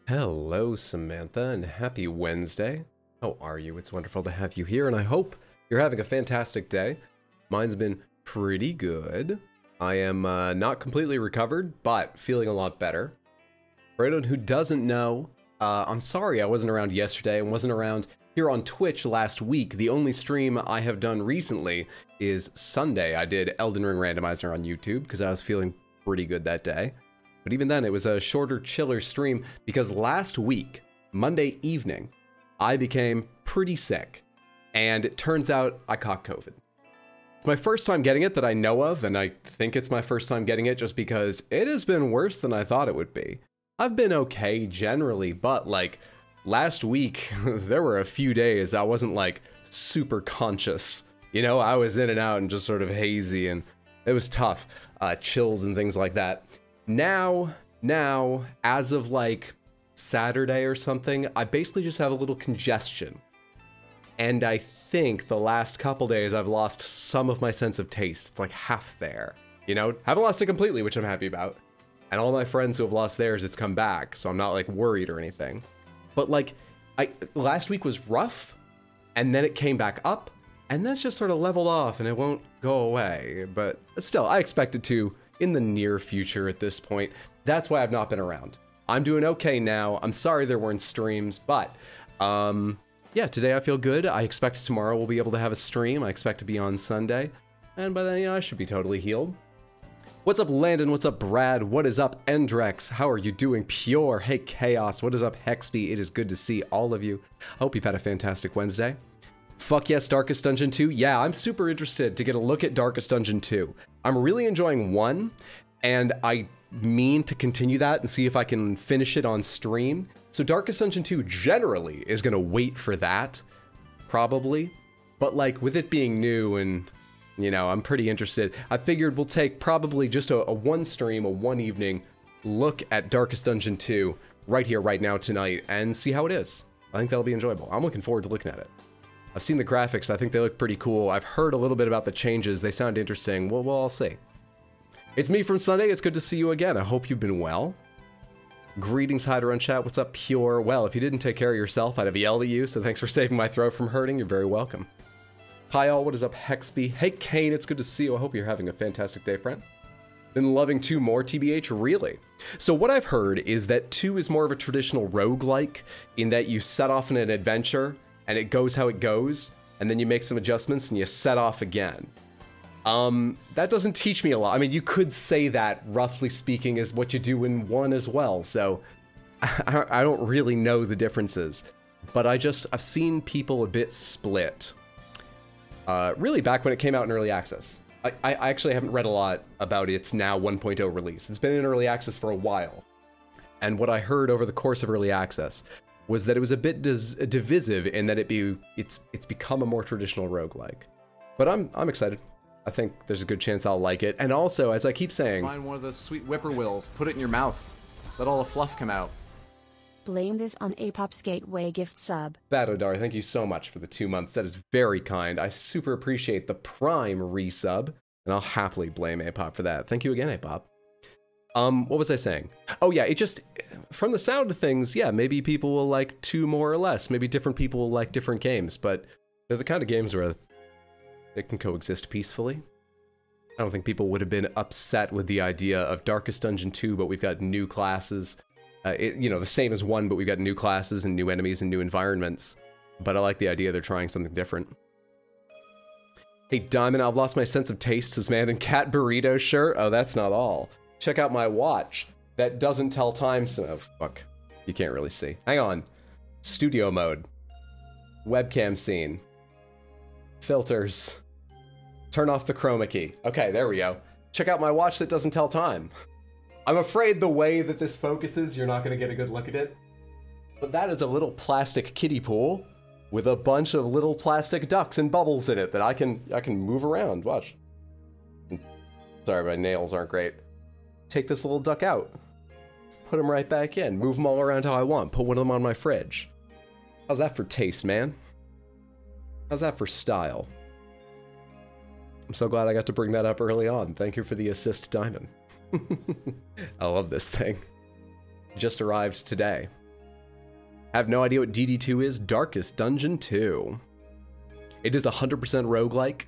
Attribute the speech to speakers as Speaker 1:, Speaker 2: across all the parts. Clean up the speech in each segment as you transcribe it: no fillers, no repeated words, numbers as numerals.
Speaker 1: Hello, Samantha, and happy Wednesday. How are you? It's wonderful to have you here, and I hope you're having a fantastic day. Mine's been pretty good. I am not completely recovered, but feeling a lot better. For anyone who doesn't know, I'm sorry I wasn't around yesterday and wasn't around here on Twitch last week. The only stream I have done recently is Sunday. I did Elden Ring Randomizer on YouTube because I was feeling pretty good that day. But even then, it was a shorter, chiller stream because last week, Monday evening, I became pretty sick. And it turns out I caught COVID. It's my first time getting it that I know of, and I think it's my first time getting it just because it has been worse than I thought it would be. I've been okay generally, but like last week, there were a few days I wasn't like super conscious. You know, I was in and out and just sort of hazy, and it was tough. Chills and things like that. Now, as of like Saturday or something, I basically just have a little congestion. And I think the last couple days I've lost some of my sense of taste. It's like half there, you know? Haven't lost it completely, which I'm happy about. And all my friends who have lost theirs, it's come back, so I'm not like worried or anything. But like, last week was rough, and then it came back up, and that's just sort of leveled off and it won't go away. But still, I expect it to in the near future at this point. That's why I've not been around. I'm doing okay now. I'm sorry there weren't streams, but yeah, today I feel good. I expect tomorrow we'll be able to have a stream. I expect to be on Sunday, and by then, you know, I should be totally healed. What's up, Landon? What's up, Brad? What is up, Endrex? How are you doing, Pure? Hey, Chaos. What is up, Hexby? It is good to see all of you. Hope you've had a fantastic Wednesday. Fuck yes, Darkest Dungeon 2. Yeah, I'm super interested to get a look at Darkest Dungeon 2. I'm really enjoying 1, and I mean to continue that and see if I can finish it on stream. So Darkest Dungeon 2 generally is going to wait for that, probably. But like, with it being new and, you know, I'm pretty interested. I figured we'll take probably just a one stream, a one evening look at Darkest Dungeon 2 right here, right now, tonight, and see how it is. I think that'll be enjoyable. I'm looking forward to looking at it. I've seen the graphics. I think they look pretty cool. I've heard a little bit about the changes. They sound interesting. Well, we'll all see. It's me from Sunday. It's good to see you again. I hope you've been well. Greetings, Hiderun Chat. What's up, Pure? Well, if you didn't take care of yourself, I'd have yelled at you, so thanks for saving my throat from hurting. You're very welcome. Hi, all. What is up, Hexby? Hey, Kane. It's good to see you. I hope you're having a fantastic day, friend. Been loving 2 more, TBH? Really? So what I've heard is that 2 is more of a traditional roguelike in that you set off in an adventure and it goes how it goes, and then you make some adjustments and you set off again. That doesn't teach me a lot. I mean, you could say that, roughly speaking, is what you do in 1 as well, so I don't really know the differences. But I've seen people a bit split. Really back when it came out in early access. I actually haven't read a lot about its now 1.0 release. It's been in early access for a while. And what I heard over the course of early access was that it was a bit divisive in that it's become a more traditional roguelike. But I'm excited. I think there's a good chance I'll like it. And also, as I keep saying,
Speaker 2: find one of those sweet whippoorwills, put it in your mouth, let all the fluff come out.
Speaker 3: Blame this on Apop's Gateway gift sub.
Speaker 1: Badodar, thank you so much for the 2 months. That is very kind. I super appreciate the Prime resub, and I'll happily blame Apop for that. Thank you again, Apop. What was I saying? Oh yeah, it just, from the sound of things, yeah, maybe people will like 2 more or less. Maybe different people will like different games, but they're the kind of games where they can coexist peacefully. I don't think people would have been upset with the idea of Darkest Dungeon 2, but we've got new classes. You know, the same as 1, but we've got new classes and new enemies and new environments. But I like the idea they're trying something different. Hey, Diamond, I've lost my sense of taste, says Man and Cat Burrito shirt. Oh, that's not all. Check out my watch. That doesn't tell time, so... Oh, fuck. You can't really see. Hang on. Studio mode. Webcam scene. Filters. Turn off the chroma key. Okay, there we go. Check out my watch that doesn't tell time. I'm afraid the way that this focuses, you're not going to get a good look at it. But that is a little plastic kiddie pool with a bunch of little plastic ducks and bubbles in it that I can move around. Watch. Sorry, my nails aren't great. Take this little duck out. Put them right back in. Move them all around how I want. Put one of them on my fridge. How's that for taste, man? How's that for style? I'm so glad I got to bring that up early on. Thank you for the assist, Diamond. I love this thing. Just arrived today. Have no idea what DD2 is? Darkest Dungeon 2. It is 100% roguelike.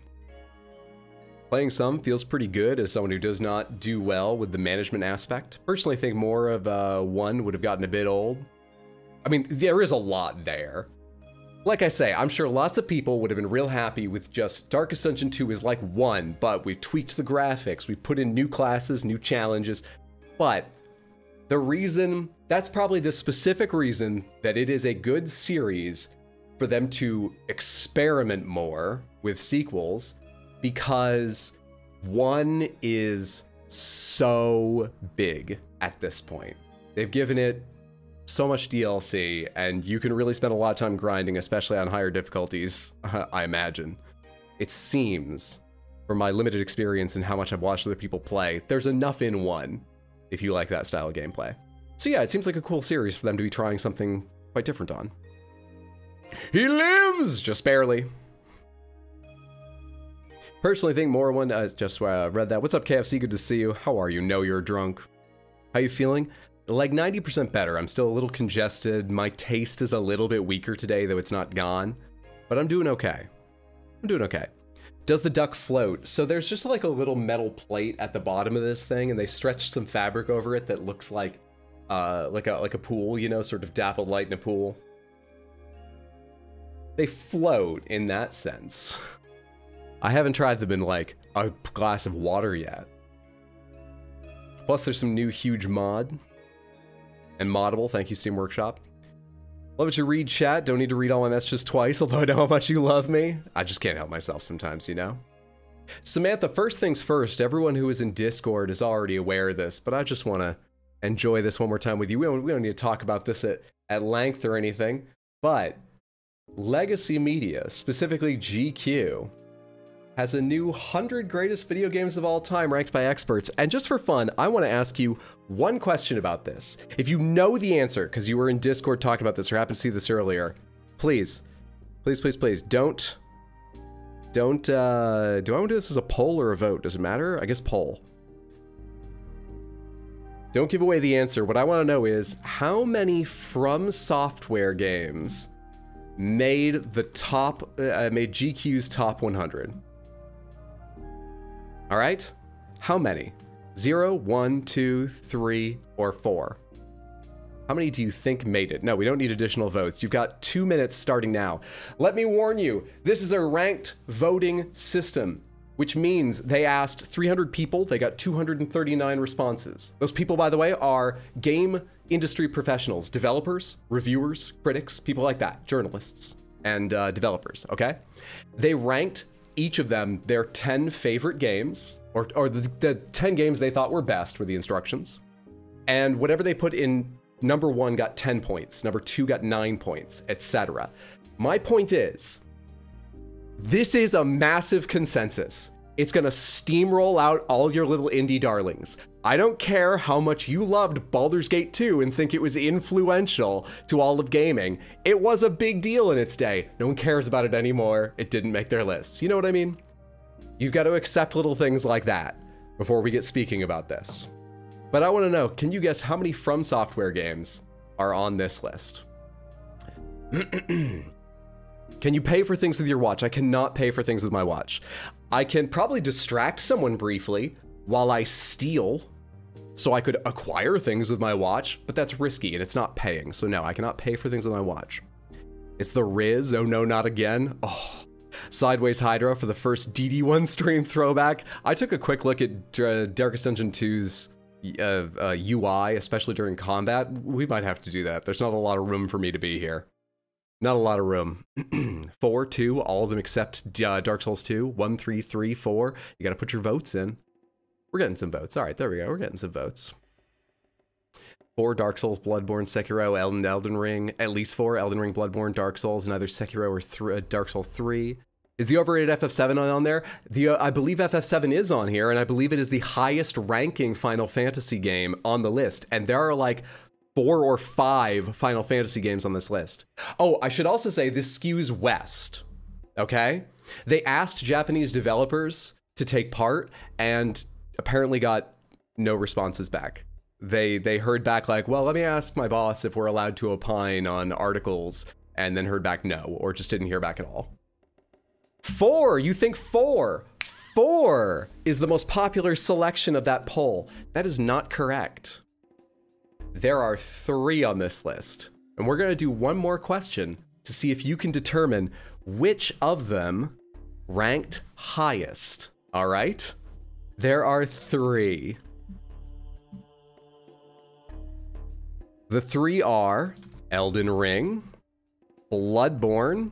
Speaker 1: Playing some feels pretty good as someone who does not do well with the management aspect. Personally, I think more of 1 would have gotten a bit old. I mean, there is a lot there. Like I say, I'm sure lots of people would have been real happy with just Darkest Dungeon 2 is like 1, but we've tweaked the graphics, we've put in new classes, new challenges. But the reason, that's probably the specific reason that it is a good series for them to experiment more with sequels, because 1 is so big at this point. They've given it so much DLC, and you can really spend a lot of time grinding, especially on higher difficulties, I imagine. It seems, from my limited experience and how much I've watched other people play, there's enough in 1 if you like that style of gameplay. So yeah, it seems like a cool series for them to be trying something quite different on. He lives! Just barely. Personally think Morrowind, just read that. What's up, KFC? Good to see you. How are you? No, you're drunk. How you feeling? Like 90% better. I'm still a little congested. My taste is a little bit weaker today, though it's not gone. But I'm doing okay. I'm doing okay. Does the duck float? So there's just like a little metal plate at the bottom of this thing, and they stretched some fabric over it that looks like a pool, you know, sort of dappled light in a pool. They float in that sense. I haven't tried them in like a glass of water yet. Plus there's some new huge mod. And moddable, thank you Steam Workshop. Love it you read chat, don't need to read all my messages twice, although I know how much you love me. I just can't help myself sometimes, you know? Samantha, first things first, everyone who is in Discord is already aware of this, but I just want to enjoy this one more time with you. We don't need to talk about this at length or anything, but Legacy Media, specifically GQ, has a new 100 greatest video games of all time ranked by experts. And just for fun, I want to ask you one question about this. If you know the answer, because you were in Discord talking about this or happened to see this earlier, please, please, please, please don't, do I want to do this as a poll or a vote? Does it matter? I guess poll. Don't give away the answer. What I want to know is how many From Software games made the top, made GQ's top 100? All right, how many? 0, 1, 2, 3, or 4? How many do you think made it? No, we don't need additional votes. You've got 2 minutes starting now. Let me warn you, this is a ranked voting system, which means they asked 300 people, they got 239 responses. Those people, by the way, are game industry professionals, developers, reviewers, critics, people like that, journalists, and developers, okay? They ranked each of them their 10 favorite games, or the 10 games they thought were best were the instructions. And whatever they put in number 1 got 10 points, number 2 got 9 points, etc. My point is, this is a massive consensus. It's gonna steamroll out all your little indie darlings. I don't care how much you loved Baldur's Gate 2 and think it was influential to all of gaming. It was a big deal in its day. No one cares about it anymore. It didn't make their lists. You know what I mean? You've got to accept little things like that before we get speaking about this. But I want to know, can you guess how many From Software games are on this list? Can you pay for things with your watch? I cannot pay for things with my watch. I can probably distract someone briefly while I steal, so I could acquire things with my watch, but that's risky and it's not paying. So no, I cannot pay for things with my watch. It's the Riz, oh no, not again. Oh, Sideways Hydra for the first DD1 stream throwback. I took a quick look at Darkest Dungeon 2's UI, especially during combat. We might have to do that. There's not a lot of room for me to be here. Not a lot of room. 4, 2, all of them except Dark Souls 2. 1, 3, 3, 4. You gotta put your votes in. We're getting some votes. All right, there we go. We're getting some votes. 4, Dark Souls, Bloodborne, Sekiro, Elden Ring. At least 4, Elden Ring, Bloodborne, Dark Souls, and either Sekiro or Dark Souls 3. Is the overrated FF7 on there? I believe FF7 is on here, and I believe it is the highest ranking Final Fantasy game on the list. And there are like 4 or 5 Final Fantasy games on this list. Oh, I should also say this skews west, okay? They asked Japanese developers to take part and apparently got no responses back. They heard back like, well, let me ask my boss if we're allowed to opine on articles, and then heard back no, or just didn't hear back at all. 4, you think 4? 4 is the most popular selection of that poll. That is not correct. There are 3 on this list, and we're gonna do one more question to see if you can determine which of them ranked highest, all right? There are 3. The 3 are Elden Ring, Bloodborne,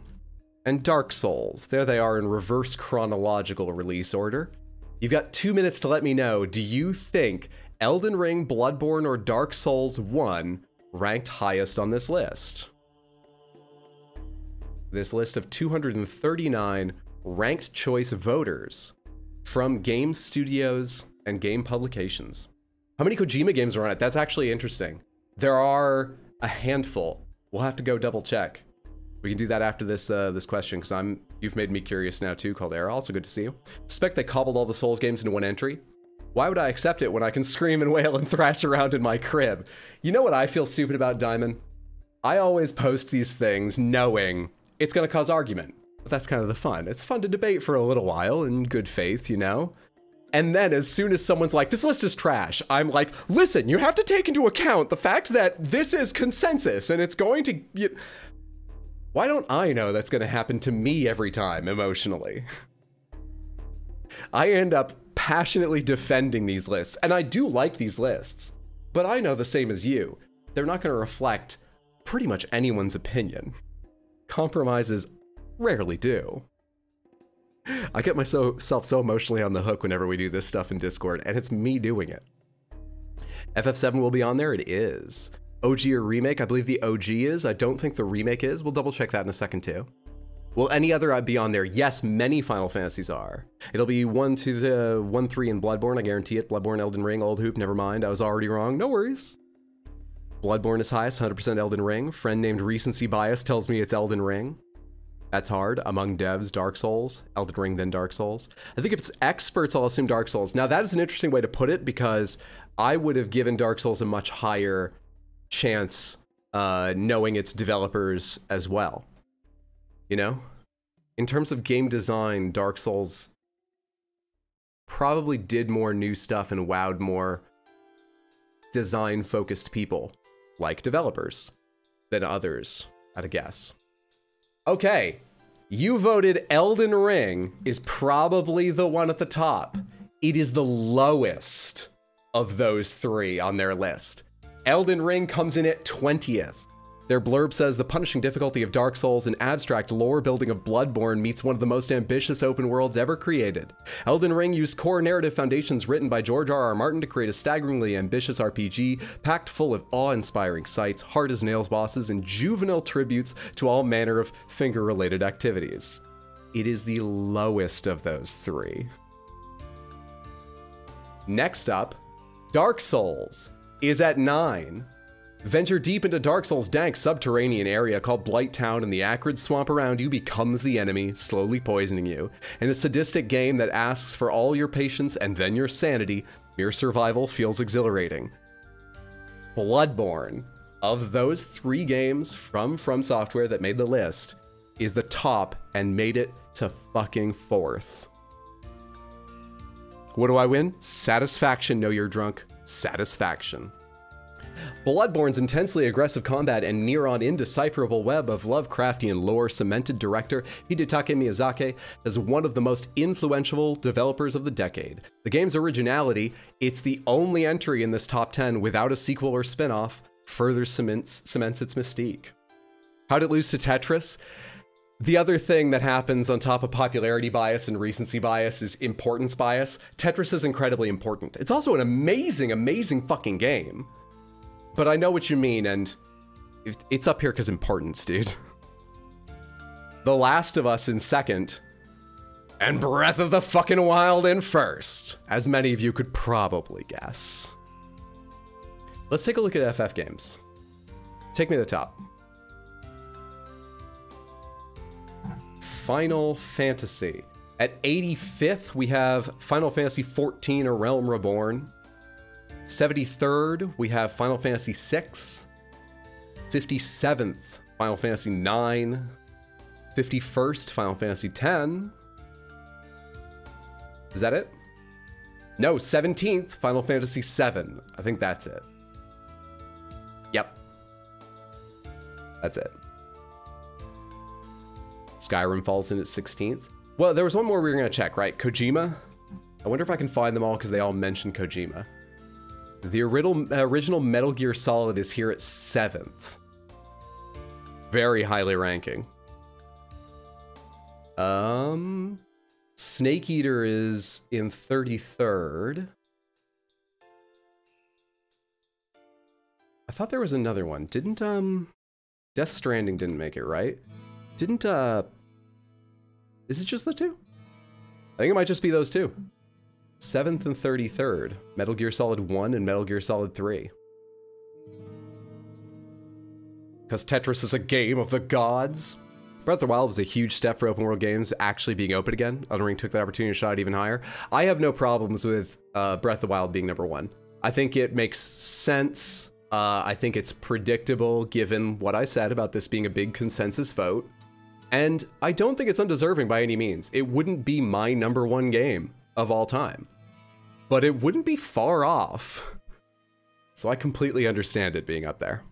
Speaker 1: and Dark Souls. There they are in reverse chronological release order. You've got 2 minutes to let me know, do you think Elden Ring, Bloodborne, or Dark Souls 1 ranked highest on this list? This list of 239 ranked choice voters from game studios and game publications. How many Kojima games are on it? That's actually interesting. There are a handful. We'll have to go double check. We can do that after this this question, because you've made me curious now too, Caldera. Also good to see you. Suspect they cobbled all the Souls games into one entry. Why would I accept it when I can scream and wail and thrash around in my crib? You know what I feel stupid about, Diamond? I always post these things knowing it's gonna cause argument. But that's kind of the fun. It's fun to debate for a little while in good faith, you know? And then as soon as someone's like, this list is trash, I'm like, listen, you have to take into account the fact that this is consensus and it's going to... Why don't I know that's going to happen to me every time emotionally? I end up passionately defending these lists, and I do like these lists, but I know the same as you. They're not going to reflect pretty much anyone's opinion. Compromises rarely do. I get myself so emotionally on the hook whenever we do this stuff in Discord, and it's me doing it. FF7 will be on there? It is. OG or remake? I believe the OG is. I don't think the remake is. We'll double check that in a second too. Will any other be on there? Yes, many Final Fantasies are. It'll be 1, 2, 1, 3, and Bloodborne. I guarantee it. Bloodborne, Elden Ring, Old Hoop. Never mind. I was already wrong. No worries. Bloodborne is highest, 100% Elden Ring. Friend named Recency Bias tells me it's Elden Ring. That's hard. Among devs, Dark Souls, Elden Ring, then Dark Souls. I think if it's experts, I'll assume Dark Souls. Now that is an interesting way to put it, because I would have given Dark Souls a much higher chance knowing its developers as well. You know? In terms of game design, Dark Souls probably did more new stuff and wowed more design-focused people, like developers, than others, at a guess. Okay, you voted Elden Ring is probably the one at the top. It is the lowest of those 3 on their list. Elden Ring comes in at 20th. Their blurb says, the punishing difficulty of Dark Souls and abstract lore building of Bloodborne meets one of the most ambitious open worlds ever created. Elden Ring used core narrative foundations written by George R.R. Martin to create a staggeringly ambitious RPG, packed full of awe-inspiring sights, hard-as-nails bosses, and juvenile tributes to all manner of finger-related activities. It is the lowest of those 3. Next up, Dark Souls is at 9. Venture deep into Dark Souls' dank subterranean area called Blight Town, and the acrid swamp around you becomes the enemy, slowly poisoning you. In a sadistic game that asks for all your patience and then your sanity, mere survival feels exhilarating. Bloodborne, of those 3 games from Software that made the list, is the top and made it to fucking 4th. What do I win? Satisfaction. No, you're drunk. Satisfaction. Bloodborne's intensely aggressive combat and near-on indecipherable web of Lovecraftian lore cemented director Hidetaka Miyazaki as one of the most influential developers of the decade. The game's originality, it's the only entry in this top 10 without a sequel or spin-off, further cements its mystique. How'd it lose to Tetris? The other thing that happens on top of popularity bias and recency bias is importance bias. Tetris is incredibly important. It's also an amazing, amazing fucking game. But I know what you mean, and it's up here because importance, dude. The Last of Us in 2nd, and Breath of the fucking Wild in 1st, as many of you could probably guess. Let's take a look at FF games. Take me to the top. Final Fantasy. At 85th, we have Final Fantasy XIV, A Realm Reborn. 73rd, we have Final Fantasy VI. 57th, Final Fantasy IX. 51st, Final Fantasy X. Is that it? No, 17th, Final Fantasy VII. I think that's it. Yep. That's it. Skyrim falls in at 16th. Well, there was one more we were going to check, right? Kojima? I wonder if I can find them all because they all mention Kojima. The original Metal Gear Solid is here at 7th. Very highly ranking. Snake Eater is in 33rd. I thought there was another one. Didn't, Death Stranding didn't make it, right? Didn't, is it just the two? I think it might just be those two. 7th and 33rd. Metal Gear Solid 1 and Metal Gear Solid 3. Because Tetris is a game of the gods. Breath of the Wild was a huge step for open world games actually being open again. Elden Ring took that opportunity and shot it even higher. I have no problems with Breath of the Wild being number 1. I think it makes sense. I think it's predictable given what I said about this being a big consensus vote. And I don't think it's undeserving by any means. It wouldn't be my number 1 game of all time, but it wouldn't be far off. So I completely understand it being up there.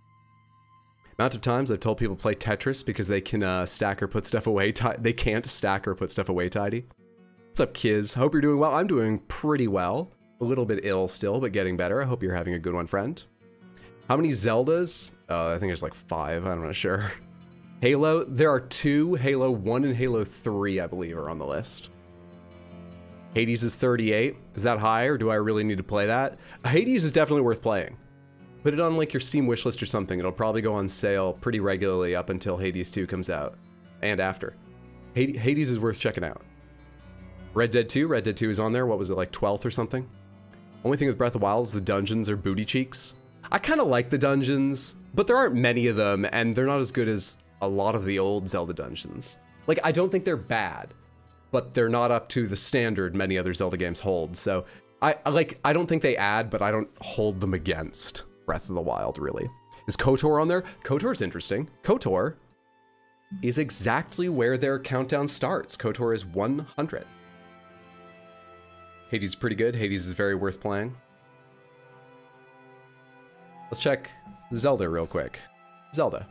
Speaker 1: Amount of times I've told people to play Tetris because they can stack or put stuff away. They can't stack or put stuff away tidy. What's up, kids? Hope you're doing well. I'm doing pretty well. A little bit ill still, but getting better. I hope you're having a good one, friend. How many Zeldas? I think there's like 5. I'm not sure. Halo? There are 2. Halo 1 and Halo 3, I believe, are on the list. Hades is 38. Is that high, or do I really need to play that? Hades is definitely worth playing. Put it on like your Steam wishlist or something. It'll probably go on sale pretty regularly up until Hades 2 comes out. And after. Hades is worth checking out. Red Dead 2? Red Dead 2 is on there. What was it, like 12th or something? Only thing with Breath of the Wild is the dungeons are booty cheeks. I kind of like the dungeons, but there aren't many of them, and they're not as good as a lot of the old Zelda dungeons. Like, I don't think they're bad, but they're not up to the standard many other Zelda games hold. So I don't think they add, but I don't hold them against Breath of the Wild, really. Is KOTOR on there? KOTOR's interesting. KOTOR is exactly where their countdown starts. KOTOR is 100th. Hades is pretty good. Hades is very worth playing. Let's check Zelda real quick. Zelda.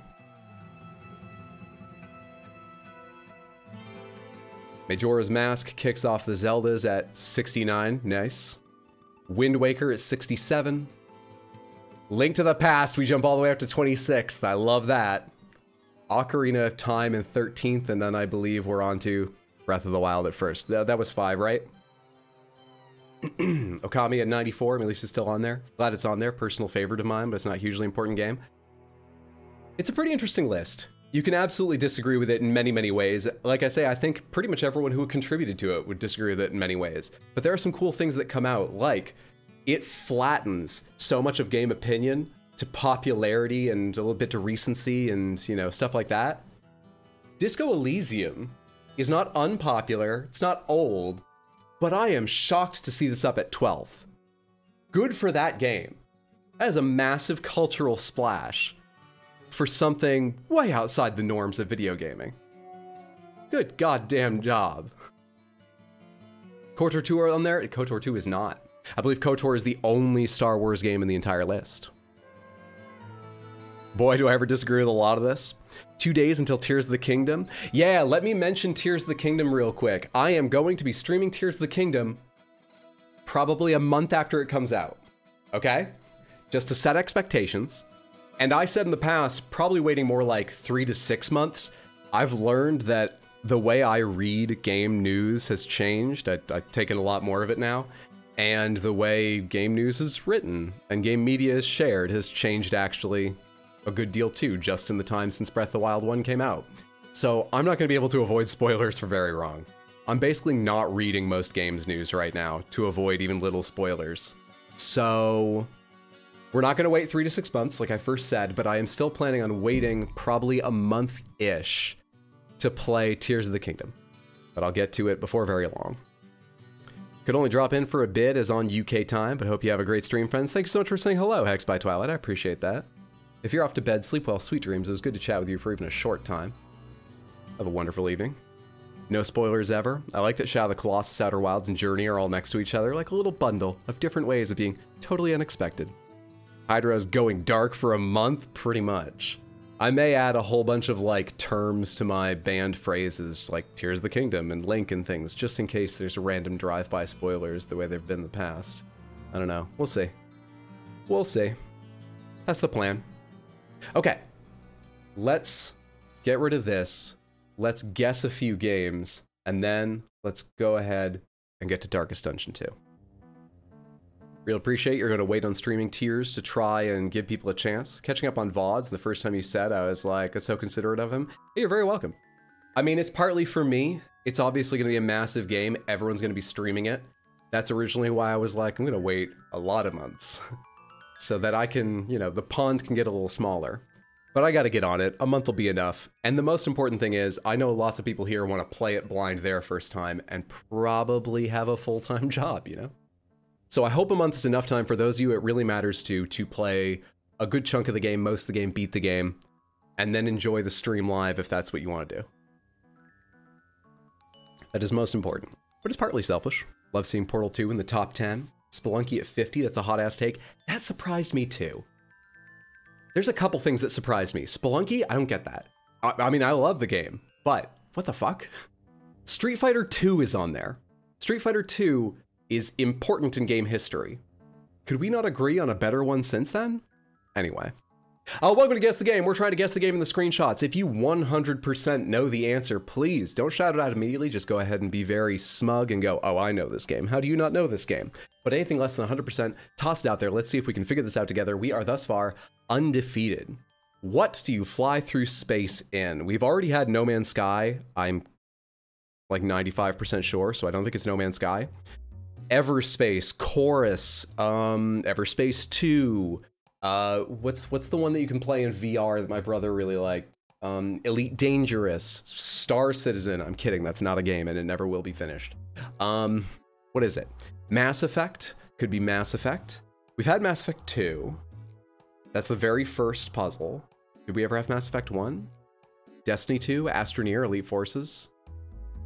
Speaker 1: Majora's Mask kicks off the Zeldas at 69. Nice. Wind Waker at 67. Link to the Past, we jump all the way up to 26th. I love that. Ocarina of Time in 13th, and then I believe we're on to Breath of the Wild at first. That was 5, right? Okami at 94, at least it's still on there. Glad it's on there. Personal favorite of mine, but it's not a hugely important game. It's a pretty interesting list. You can absolutely disagree with it in many, many ways. Like I say, I think pretty much everyone who contributed to it would disagree with it in many ways. But there are some cool things that come out, like it flattens so much of game opinion to popularity and a little bit to recency and, you know, stuff like that. Disco Elysium is not unpopular, it's not old, but I am shocked to see this up at 12th. Good for that game. That is a massive cultural splash for something way outside the norms of video gaming. Good goddamn job. KOTOR 2 are on there? KOTOR 2 is not. I believe KOTOR is the only Star Wars game in the entire list. Boy, do I ever disagree with a lot of this. 2 days until Tears of the Kingdom. Yeah, let me mention Tears of the Kingdom real quick. I am going to be streaming Tears of the Kingdom probably a month after it comes out. Okay? Just to set expectations. And I said in the past, probably waiting more like 3 to 6 months. I've learned that the way I read game news has changed. I've taken a lot more of it now. And the way game news is written and game media is shared has changed actually a good deal too, just in the time since Breath of the Wild 1 came out. So I'm not going to be able to avoid spoilers for very long. I'm basically not reading most games news right now to avoid even little spoilers. So we're not going to wait 3 to 6 months like I first said, but I am still planning on waiting probably a month-ish to play Tears of the Kingdom. But I'll get to it before very long. Could only drop in for a bit as on UK time, but hope you have a great stream, friends. Thanks so much for saying hello, Hex by Twilight. I appreciate that. If you're off to bed, sleep well, sweet dreams. It was good to chat with you for even a short time. Have a wonderful evening. No spoilers ever. I like that Shadow of the Colossus, Outer Wilds, and Journey are all next to each other, like a little bundle of different ways of being totally unexpected. Hydra's going dark for a month, pretty much. I may add a whole bunch of, like, terms to my banned phrases, like Tears of the Kingdom and Link and things, just in case there's a random drive-by spoilers the way they've been in the past. I don't know. We'll see. We'll see. That's the plan. Okay. Let's get rid of this. Let's guess a few games, and then let's go ahead and get to Darkest Dungeon 2. Real appreciate you're going to wait on streaming tiers to try and give people a chance. Catching up on VODs, the first time you said, I was like, that's so considerate of him. Hey, you're very welcome. I mean, it's partly for me. It's obviously going to be a massive game. Everyone's going to be streaming it. That's originally why I was like, I'm going to wait a lot of months so that I can, you know, the pond can get a little smaller. But I got to get on it. A month will be enough. And the most important thing is, I know lots of people here want to play it blind their first time and probably have a full-time job, you know? So I hope a month is enough time for those of you it really matters to play a good chunk of the game, most of the game, beat the game, and then enjoy the stream live if that's what you want to do. That is most important. But it's partly selfish. Love seeing Portal 2 in the top 10. Spelunky at 50, that's a hot-ass take. That surprised me too. There's a couple things that surprised me. Spelunky, I don't get that. I mean, I love the game, but what the fuck? Street Fighter 2 is on there. Street Fighter 2 is important in game history. Could we not agree on a better one since then? Anyway. Welcome to Guess the Game. We're trying to guess the game in the screenshots. If you 100% know the answer, please don't shout it out immediately. Just go ahead and be very smug and go, oh, I know this game. How do you not know this game? But anything less than 100%, toss it out there. Let's see if we can figure this out together. We are thus far undefeated. What do you fly through space in? We've already had No Man's Sky. I'm like 95% sure, so I don't think it's No Man's Sky. Everspace, Chorus, Everspace 2, what's the one that you can play in VR that my brother really liked? Elite Dangerous, Star Citizen. I'm kidding, that's not a game and it never will be finished. What is it? Mass Effect, could be Mass Effect. We've had Mass Effect 2. That's the very first puzzle. Did we ever have Mass Effect 1? Destiny 2, Astroneer, Elite Forces.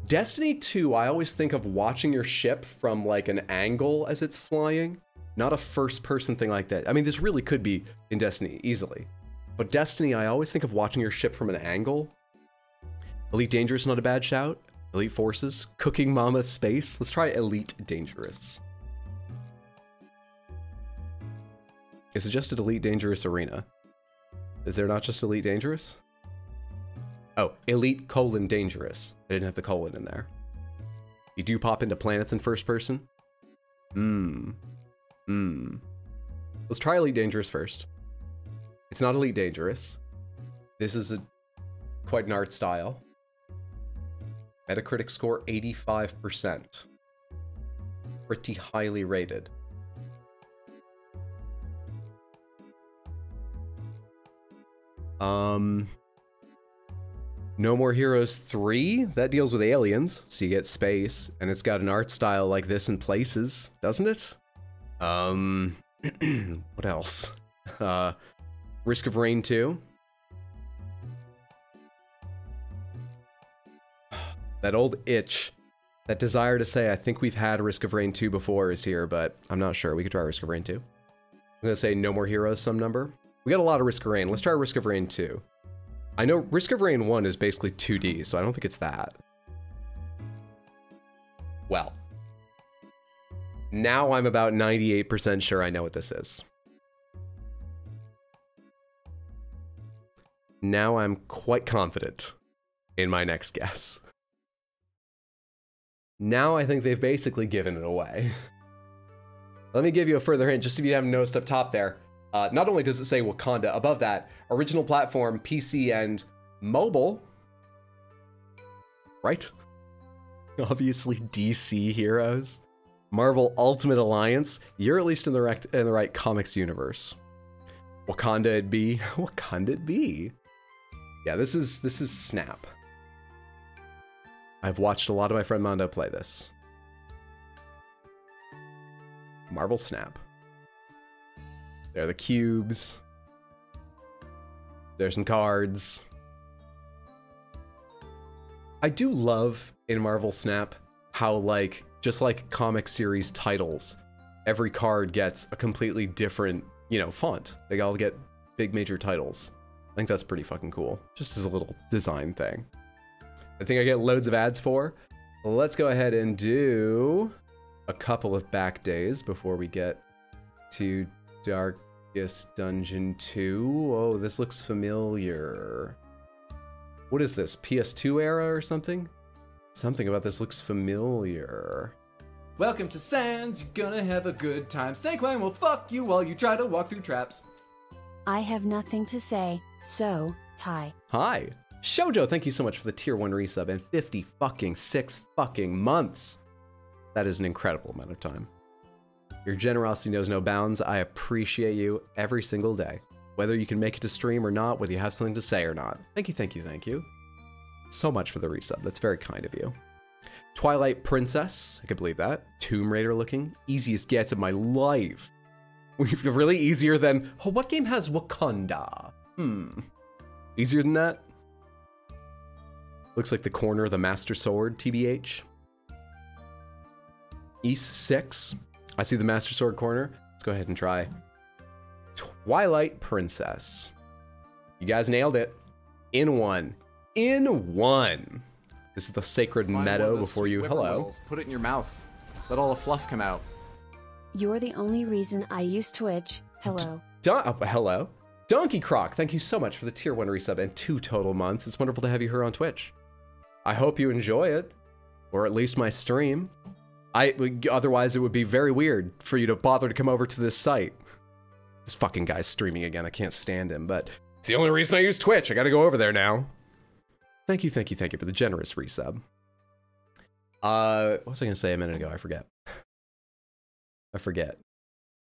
Speaker 1: Destiny 2, I always think of watching your ship from like an angle as it's flying, not a first-person thing like that. I mean, this really could be in Destiny, easily. But Destiny, I always think of watching your ship from an angle. Elite Dangerous, not a bad shout. Elite Forces, Cooking Mama Space. Let's try Elite Dangerous. It suggested Elite Dangerous Arena. Is there not just Elite Dangerous? Oh, Elite : Dangerous. I didn't have the colon in there. You do pop into planets in first person? Let's try Elite Dangerous first. It's not Elite Dangerous. This is quite an art style. Metacritic score 85%. Pretty highly rated. No More Heroes 3, that deals with aliens, so you get space, and it's got an art style like this in places, doesn't it? What else? Risk of Rain 2. That old itch, that desire to say, I think we've had Risk of Rain 2 before is here, but I'm not sure. We could try Risk of Rain 2. I'm gonna say No More Heroes some number. We got a lot of Risk of Rain. Let's try Risk of Rain 2. I know Risk of Rain 1 is basically 2D, so I don't think it's that. Well, now I'm about 98% sure I know what this is. Now I'm quite confident in my next guess. Now I think they've basically given it away. Let me give you a further hint, just if you haven't noticed up top there. Not only does it say Wakanda, above that, original platform, PC, and mobile. Right? Obviously DC heroes. Marvel Ultimate Alliance. You're at least in the right comics universe. Wakanda it be. Wakanda it be. Yeah, this is Snap. I've watched a lot of my friend Mondo play this. Marvel Snap. There are the cubes. There's some cards. I do love in Marvel Snap how, like, just like comic series titles, every card gets a completely different, you know, font. They all get big major titles. I think that's pretty fucking cool, just as a little design thing. I think I get loads of ads for. Let's go ahead and do a couple of back days before we get to Darkest Dungeon 2. Oh, this looks familiar. What is this, PS2 era or something? Something about this looks familiar.
Speaker 2: Welcome to Sans, you're gonna have a good time. Snakewine will fuck you while you try to walk through traps.
Speaker 3: I have nothing to say, so, hi.
Speaker 1: Hi. Shoujo, thank you so much for the tier 1 resub and 56 fucking months. That is an incredible amount of time. Your generosity knows no bounds. I appreciate you every single day. Whether you can make it to stream or not, whether you have something to say or not. Thank you, thank you, thank you. So much for the resub. That's very kind of you. Twilight Princess. I can believe that. Tomb Raider looking. Easiest gets of my life. Really easier than... Oh, what game has Wakanda? Easier than that? Looks like the corner of the Master Sword, TBH. East 6. I see the Master Sword corner. Let's go ahead and try Twilight Princess. You guys nailed it. In one. In one. This is the sacred meadow before you... Hello.
Speaker 2: Put it in your mouth. Let all the fluff come out.
Speaker 3: You're the only reason I use Twitch. Hello.
Speaker 1: Hello. Donkey Croc, thank you so much for the tier 1 resub and 2 total months. It's wonderful to have you here on Twitch. I hope you enjoy it. Or at least my stream. Otherwise, it would be very weird for you to bother to come over to this site. This fucking guy's streaming again. I can't stand him, but it's the only reason I use Twitch. I gotta go over there now. Thank you, thank you, thank you for the generous resub. What was I gonna say a minute ago? I forget.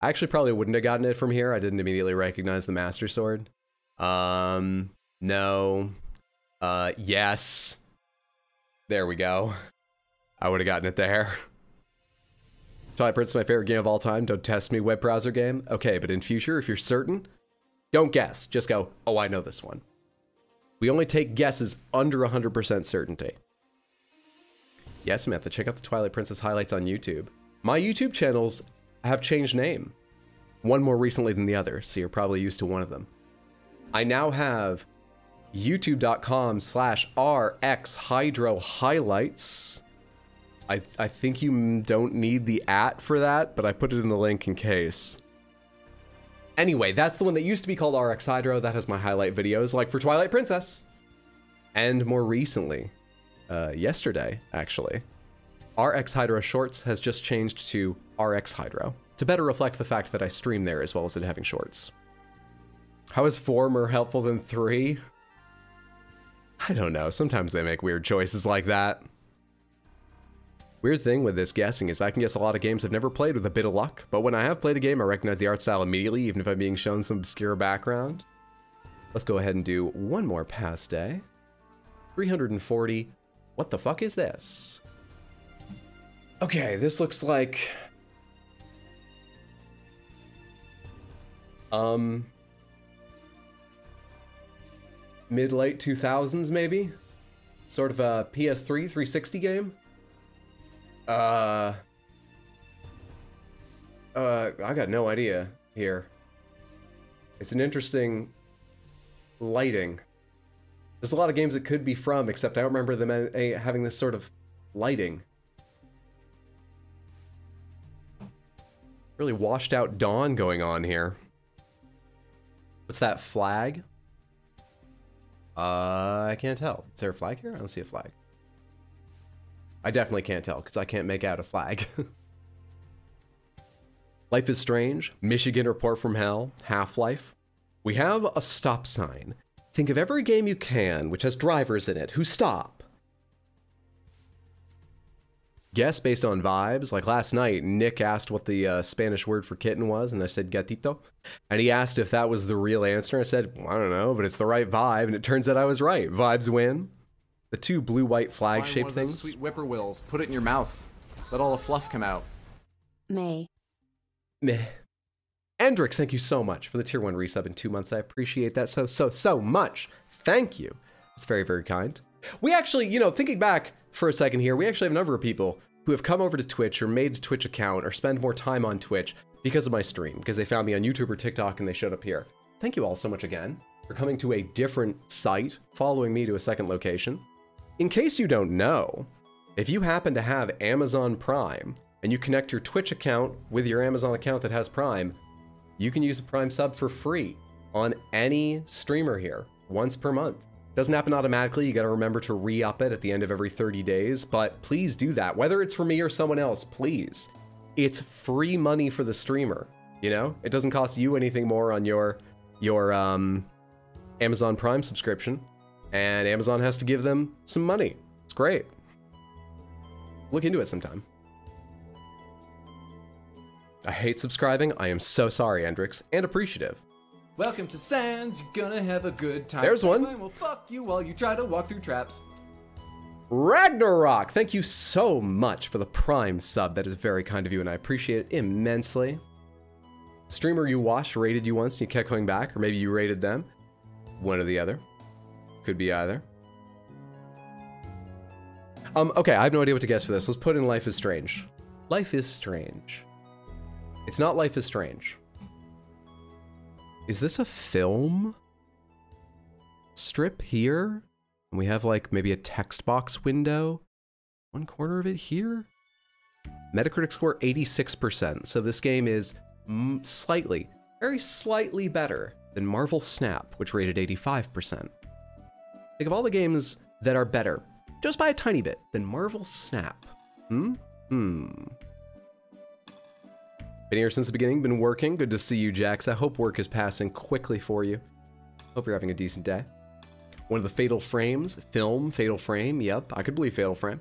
Speaker 1: I actually probably wouldn't have gotten it from here. I didn't immediately recognize the Master Sword. No. Yes. There we go. I would have gotten it there. Twilight Princess is my favorite game of all time. Don't test me, web browser game. Okay, but in future, if you're certain, don't guess. Just go, oh, I know this one. We only take guesses under 100% certainty. Yes, Samantha, check out the Twilight Princess highlights on YouTube. My YouTube channels have changed name. One more recently than the other, so you're probably used to one of them. I now have youtube.com/rxhydrohighlights. I think you don't need the @ for that, but I put it in the link in case. Anyway, that's the one that used to be called RX Hydro. That has my highlight videos, like for Twilight Princess. And more recently, yesterday, actually, RX Hydro Shorts has just changed to RX Hydro to better reflect the fact that I stream there as well as it having shorts. How is 4 more helpful than 3? I don't know. Sometimes they make weird choices like that. Weird thing with this guessing is I can guess a lot of games I've never played with a bit of luck, but when I have played a game, I recognize the art style immediately, even if I'm being shown some obscure background. Let's go ahead and do one more past day. 340. What the fuck is this? Okay, this looks like... mid-late 2000s, maybe? Sort of a PS3 360 game? I got no idea here. It's an interesting lighting. There's a lot of games it could be from, except I don't remember them having this sort of lighting. Really washed out dawn going on here. What's that flag? I can't tell. Is there a flag here? I don't see a flag. I definitely can't tell because I can't make out a flag. Life is Strange, Michigan Report from Hell, Half-Life. We have a stop sign. Think of every game you can which has drivers in it who stop. Guess based on vibes. Like last night, Nick asked what the Spanish word for kitten was, and I said gatito. And he asked if that was the real answer. I said, well, I don't know, but it's the right vibe, and it turns out I was right. Vibes win. The 2 blue-white flag-shaped things.
Speaker 2: Sweet whippoorwills. Put it in your mouth. Let all the fluff come out.
Speaker 3: May.
Speaker 1: Meh. Andrix, thank you so much for the tier 1 resub in 2 months. I appreciate that so much. Thank you. It's very, very kind. We actually, you know, thinking back for a second here, we actually have a number of people who have come over to Twitch or made a Twitch account or spend more time on Twitch because of my stream, because they found me on YouTube or TikTok and they showed up here. Thank you all so much again for coming to a different site, following me to a second location. In case you don't know, if you happen to have Amazon Prime and you connect your Twitch account with your Amazon account that has Prime, you can use a Prime sub for free on any streamer here once per month. Doesn't happen automatically. You got to remember to re-up it at the end of every 30 days, but please do that. Whether it's for me or someone else, please. It's free money for the streamer, you know? It doesn't cost you anything more on your Amazon Prime subscription, and Amazon has to give them some money. It's great. Look into it sometime. I hate subscribing. I am so sorry, Andrix, and appreciative.
Speaker 2: Welcome to Sans, you're gonna have a good time.
Speaker 1: There's one.
Speaker 2: We'll fuck you while you try to walk through traps.
Speaker 1: Ragnarok, thank you so much for the Prime sub. That is very kind of you, and I appreciate it immensely. Streamer you watched rated you once and you kept coming back, or maybe you rated them. One or the other. Could be either. Okay, I have no idea what to guess for this. Let's put in Life is Strange. Life is Strange. It's not Life is Strange. Is this a film strip here? And we have like maybe a text box window. One corner of it here. Metacritic score 86%. So this game is slightly, very slightly better than Marvel Snap, which rated 85%. Think of all the games that are better, just by a tiny bit, than Marvel Snap. Been here since the beginning, been working. Good to see you, Jax. I hope work is passing quickly for you. Hope you're having a decent day. One of the Fatal Frames, Fatal Frame, yep, I could believe Fatal Frame.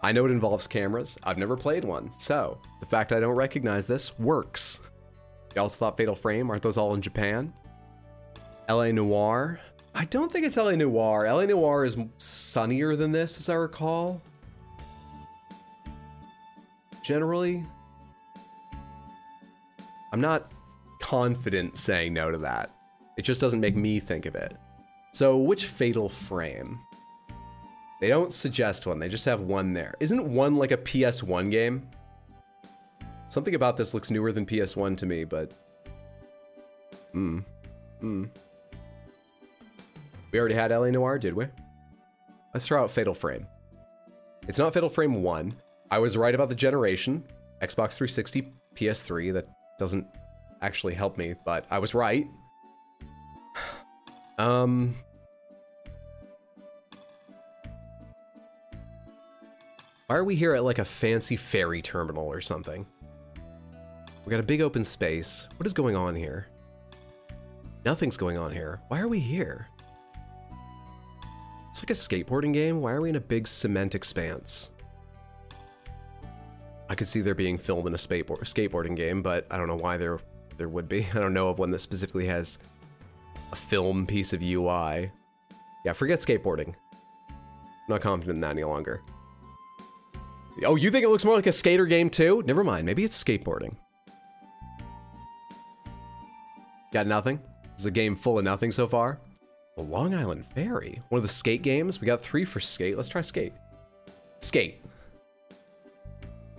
Speaker 1: I know it involves cameras. I've never played one, so the fact I don't recognize this works. You also thought Fatal Frame, aren't those all in Japan? LA Noire. I don't think it's LA Noire. LA Noire is sunnier than this, as I recall. Generally. I'm not confident saying no to that. It just doesn't make me think of it. So, which Fatal Frame? They don't suggest one, they just have one there. Isn't one like a PS1 game? Something about this looks newer than PS1 to me, but... We already had LA Noire, did we? Let's throw out Fatal Frame. It's not Fatal Frame 1. I was right about the generation. Xbox 360, PS3, that doesn't actually help me, but I was right. Why are we here at like a fancy ferry terminal or something? We got a big open space. What is going on here? Nothing's going on here. Why are we here? It's like a skateboarding game. Why are we in a big cement expanse? I could see there being filmed in a skateboarding game, but I don't know why there would be. I don't know of one that specifically has a film piece of UI. Yeah, forget skateboarding. I'm not confident in that any longer. Oh, you think it looks more like a skater game too? Never mind, maybe it's skateboarding. Got nothing? This is a game full of nothing so far. The Long Island Ferry. One of the skate games. We got 3 for skate. Let's try skate. Skate.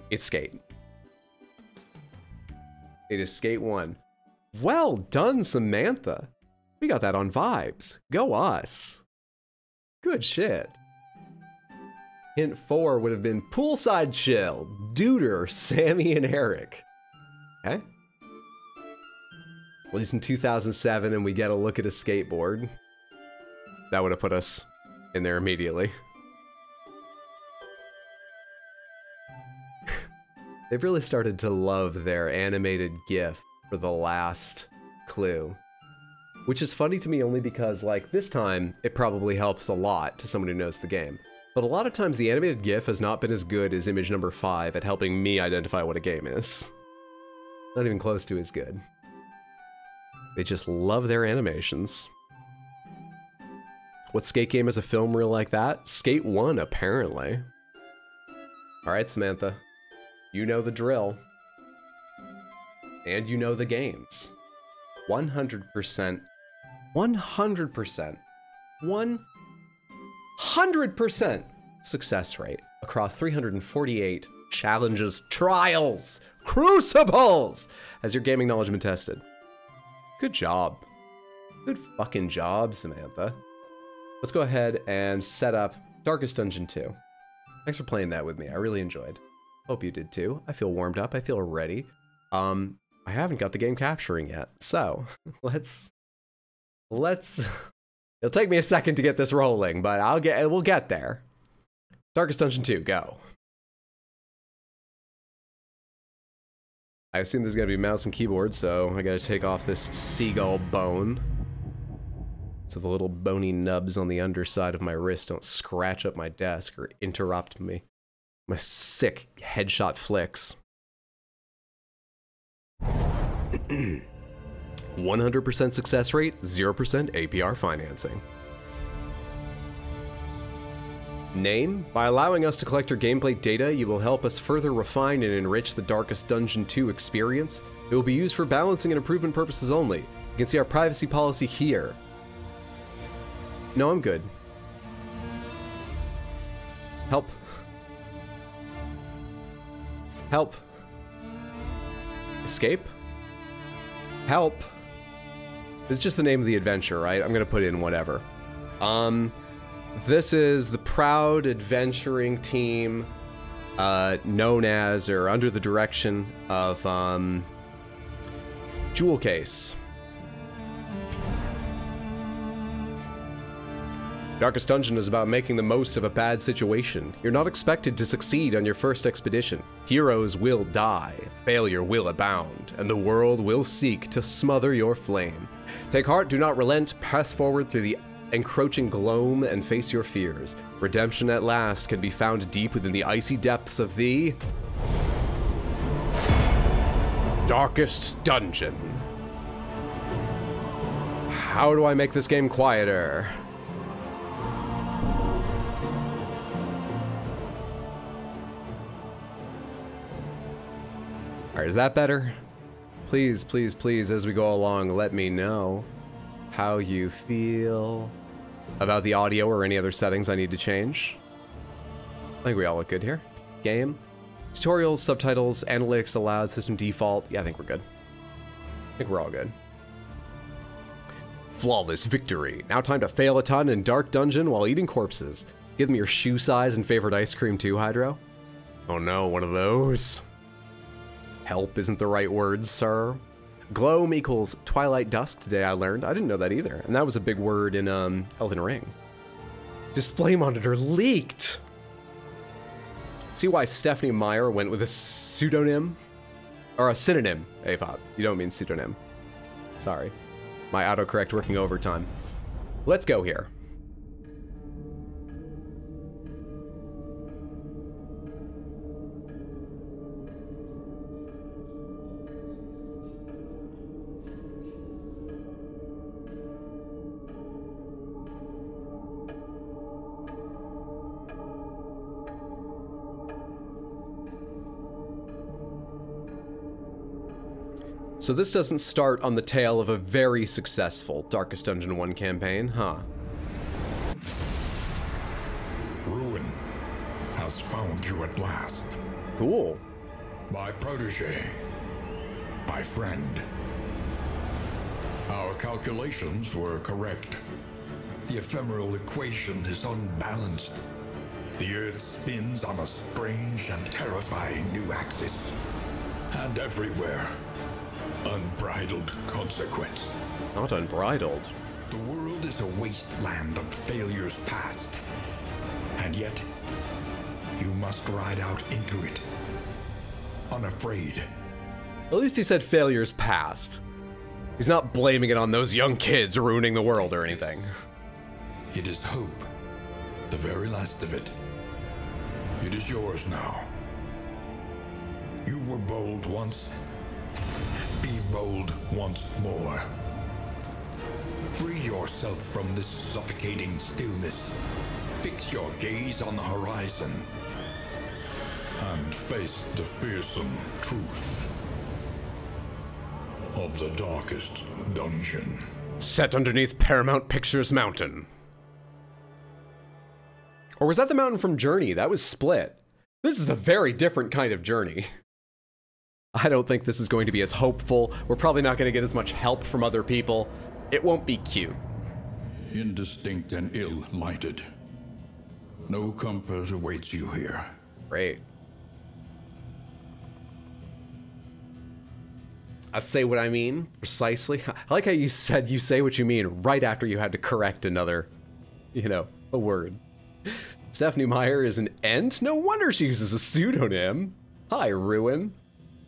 Speaker 1: It's skate. It is skate 1. Well done, Samantha. We got that on Vibes. Go us. Good shit. Hint 4 would have been Poolside Chill, Duder, Sammy, and Eric. Okay. Released in 2007, and we get a look at a skateboard. That would have put us in there immediately. They've really started to love their animated GIF for the last clue. Which is funny to me only because, like, this time, it probably helps a lot to someone who knows the game. But a lot of times, the animated GIF has not been as good as image number 5 at helping me identify what a game is. Not even close to as good. They just love their animations. What skate game has a film reel like that? Skate 1, apparently. Alright, Samantha. You know the drill. and you know the games. 100%, 100%, 100% success rate across 348 challenges, trials, crucibles. Has your gaming knowledge been tested? Good job. Good fucking job, Samantha. Let's go ahead and set up Darkest Dungeon 2. Thanks for playing that with me. I really enjoyed. Hope you did too. I feel warmed up. I feel ready. I haven't got the game capturing yet, so let's. It'll take me a second to get this rolling, but we'll get there. Darkest Dungeon 2, go. I assume there's gonna be mouse and keyboard, so I gotta take off this seagull bone, so the little bony nubs on the underside of my wrist don't scratch up my desk or interrupt me. My sick headshot flicks. 100% success rate, 0% APR financing. Name: by allowing us to collect your gameplay data, you will help us further refine and enrich the Darkest Dungeon 2 experience. It will be used for balancing and improvement purposes only. You can see our privacy policy here. No, I'm good. Help. Help. Escape? Help. It's just the name of the adventure, right? I'm gonna put in whatever. This is the proud adventuring team known as, or under the direction of, Jewel Case. Darkest Dungeon is about making the most of a bad situation. You're not expected to succeed on your first expedition. Heroes will die, failure will abound, and the world will seek to smother your flame. Take heart, do not relent, press forward through the encroaching gloom and face your fears. Redemption at last can be found deep within the icy depths of the Darkest Dungeon. How do I make this game quieter? Alright, is that better? Please, please, please, as we go along, let me know how you feel about the audio or any other settings I need to change. I think we all look good here. Game. Tutorials, subtitles, analytics allowed, system default. Yeah, I think we're good. I think we're all good. Flawless victory. Now time to fail a ton in Dark Dungeon while eating corpses. Give me your shoe size and favorite ice cream too, Hydro. Oh no, one of those. Help isn't the right word, sir. Gloam equals Twilight Dusk today, I learned. I didn't know that either. And that was a big word in Elden Ring. Display monitor leaked. See why Stephanie Meyer went with a pseudonym? Or a synonym, Apop. You don't mean pseudonym. Sorry. My autocorrect working overtime. Let's go here. So this doesn't start on the tail of a very successful Darkest Dungeon 1 campaign, huh?
Speaker 4: Ruin has found you at last.
Speaker 1: Cool.
Speaker 4: My protege. My friend. Our calculations were correct. The ephemeral equation is unbalanced. The Earth spins on a strange and terrifying new axis. And everywhere, unbridled consequence.
Speaker 1: Not unbridled.
Speaker 4: The world is a wasteland of failures past. And yet, you must ride out into it. Unafraid.
Speaker 1: At least he said failures past. He's not blaming it on those young kids ruining the world or anything.
Speaker 4: It is hope. The very last of it. It is yours now. You were bold once. Be bold once more. Free yourself from this suffocating stillness. Fix your gaze on the horizon. And face the fearsome truth. of the darkest dungeon.
Speaker 1: Set underneath Paramount Pictures Mountain. Or was that the mountain from Journey? That was Split. This is a very different kind of journey. I don't think this is going to be as hopeful. We're probably not going to get as much help from other people. It won't be cute.
Speaker 4: Indistinct and ill-lighted. No comfort awaits you here.
Speaker 1: Great. I say what I mean, precisely. I like how you said you say what you mean right after you had to correct another, a word. Stephanie Meyer is an Ent? No wonder she uses a pseudonym. Hi, Ruin.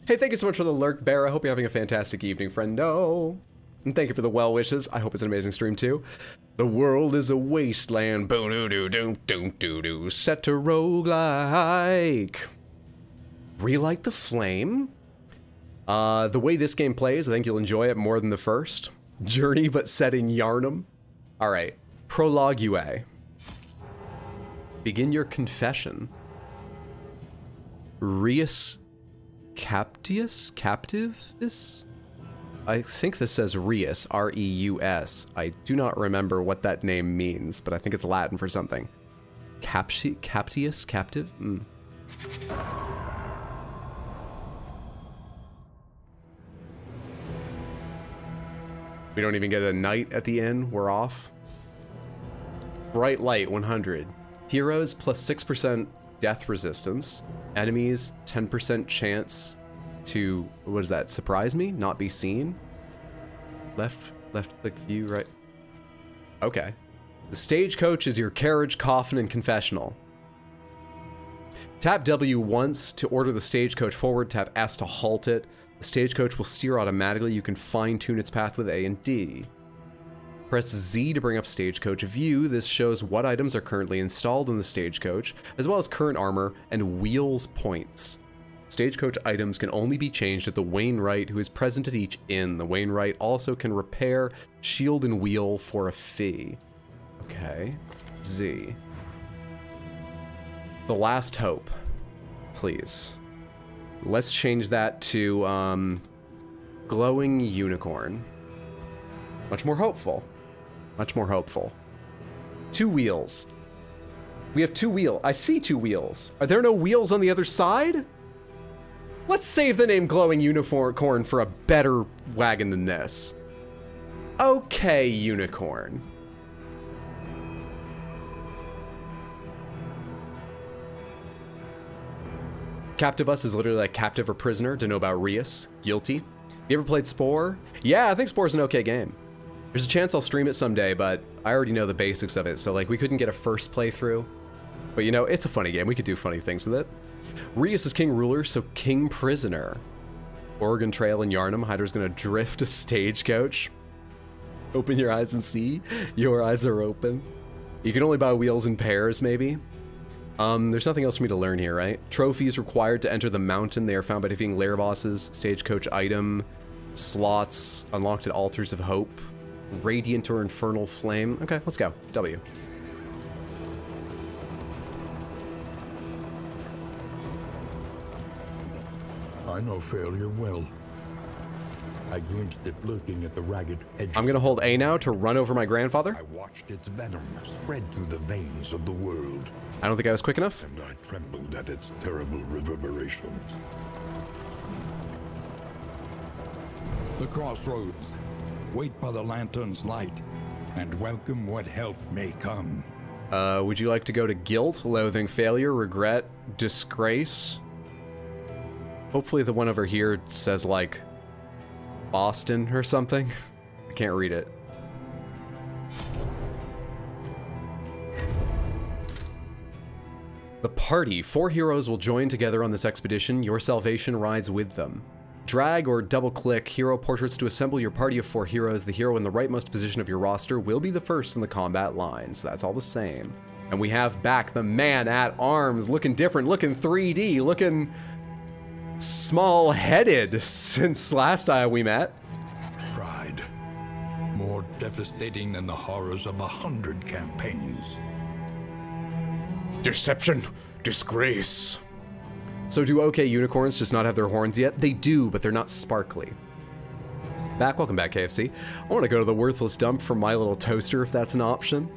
Speaker 1: Hey, thank you so much for the lurk, Bear. I hope you're having a fantastic evening, friendo. And thank you for the well wishes. I hope it's an amazing stream, too. The world is a wasteland. Boo-doo-doo-doo-doo-doo-doo. Set to roguelike. Relight the flame? The way this game plays, I think you'll enjoy it more than the first. Journey, but set in Yharnam. Alright. Prologue UA. Begin your confession. Reus Captius? I think this says Reus, R-E-U-S. I do not remember what that name means, but I think it's Latin for something. Captius? Captive? We don't even get a knight at the end. We're off. Bright Light, 100. Heroes plus 6% death resistance. Enemies, 10% chance to, what is that, surprise me? Not be seen? Left click view, right? Okay. The stagecoach is your carriage, coffin, and confessional. Tap W once to order the stagecoach forward, tap S to halt it. The stagecoach will steer automatically. You can fine-tune its path with A and D. Press Z to bring up stagecoach view. This shows what items are currently installed in the stagecoach, as well as current armor and wheels points. Stagecoach items can only be changed at the Wainwright, who is present at each inn. The Wainwright also can repair shield and wheel for a fee. Okay. Z. The Last Hope. Please. Let's change that to, Glowing Unicorn. Much more hopeful. Much more hopeful. 2 wheels. We have 2 wheels. I see 2 wheels. Are there no wheels on the other side? Let's save the name Glowing Unicorn for a better wagon than this. Okay, Unicorn. Captivus is literally like captive or prisoner to know about Reus. Guilty. You ever played Spore? Yeah, I think Spore's an okay game. There's a chance I'll stream it someday, but I already know the basics of it, so like we couldn't get a first playthrough. But it's a funny game. We could do funny things with it. Reus is King Ruler, so King Prisoner. Oregon Trail in Yharnam. Hydra's gonna drift a stagecoach. Open your eyes and see. Your eyes are open. You can only buy wheels in pairs, maybe. There's nothing else for me to learn here, right? Trophies required to enter the mountain. They are found by defeating lair bosses. Stagecoach item. Slots unlocked at Altars of Hope. Radiant or Infernal Flame. Okay, let's go. W.
Speaker 4: I know failure well. I glimpsed it lurking at the ragged edge.
Speaker 1: I'm gonna hold A now to run over my grandfather.
Speaker 4: I watched its venom spread through the veins of the world.
Speaker 1: I don't think I was quick enough.
Speaker 4: And I trembled at its terrible reverberations. The crossroads. Wait by the lantern's light, and welcome what help may come.
Speaker 1: Would you like to go to guilt, loathing, failure, regret, disgrace? Hopefully the one over here says, like, Boston or something. I can't read it. The party. 4 heroes will join together on this expedition. Your salvation rides with them. Drag or double-click hero portraits to assemble your party of 4 heroes. The hero in the rightmost position of your roster will be the first in the combat line, so that's all the same. And we have back the man-at-arms, looking different, looking 3D, looking small-headed since last time we met.
Speaker 4: Pride. More devastating than the horrors of 100 campaigns.
Speaker 1: Deception. Disgrace. So do okay unicorns just not have their horns yet? They do, but they're not sparkly. Back, welcome back, KFC. I want to go to the worthless dump for my little toaster if that's an option.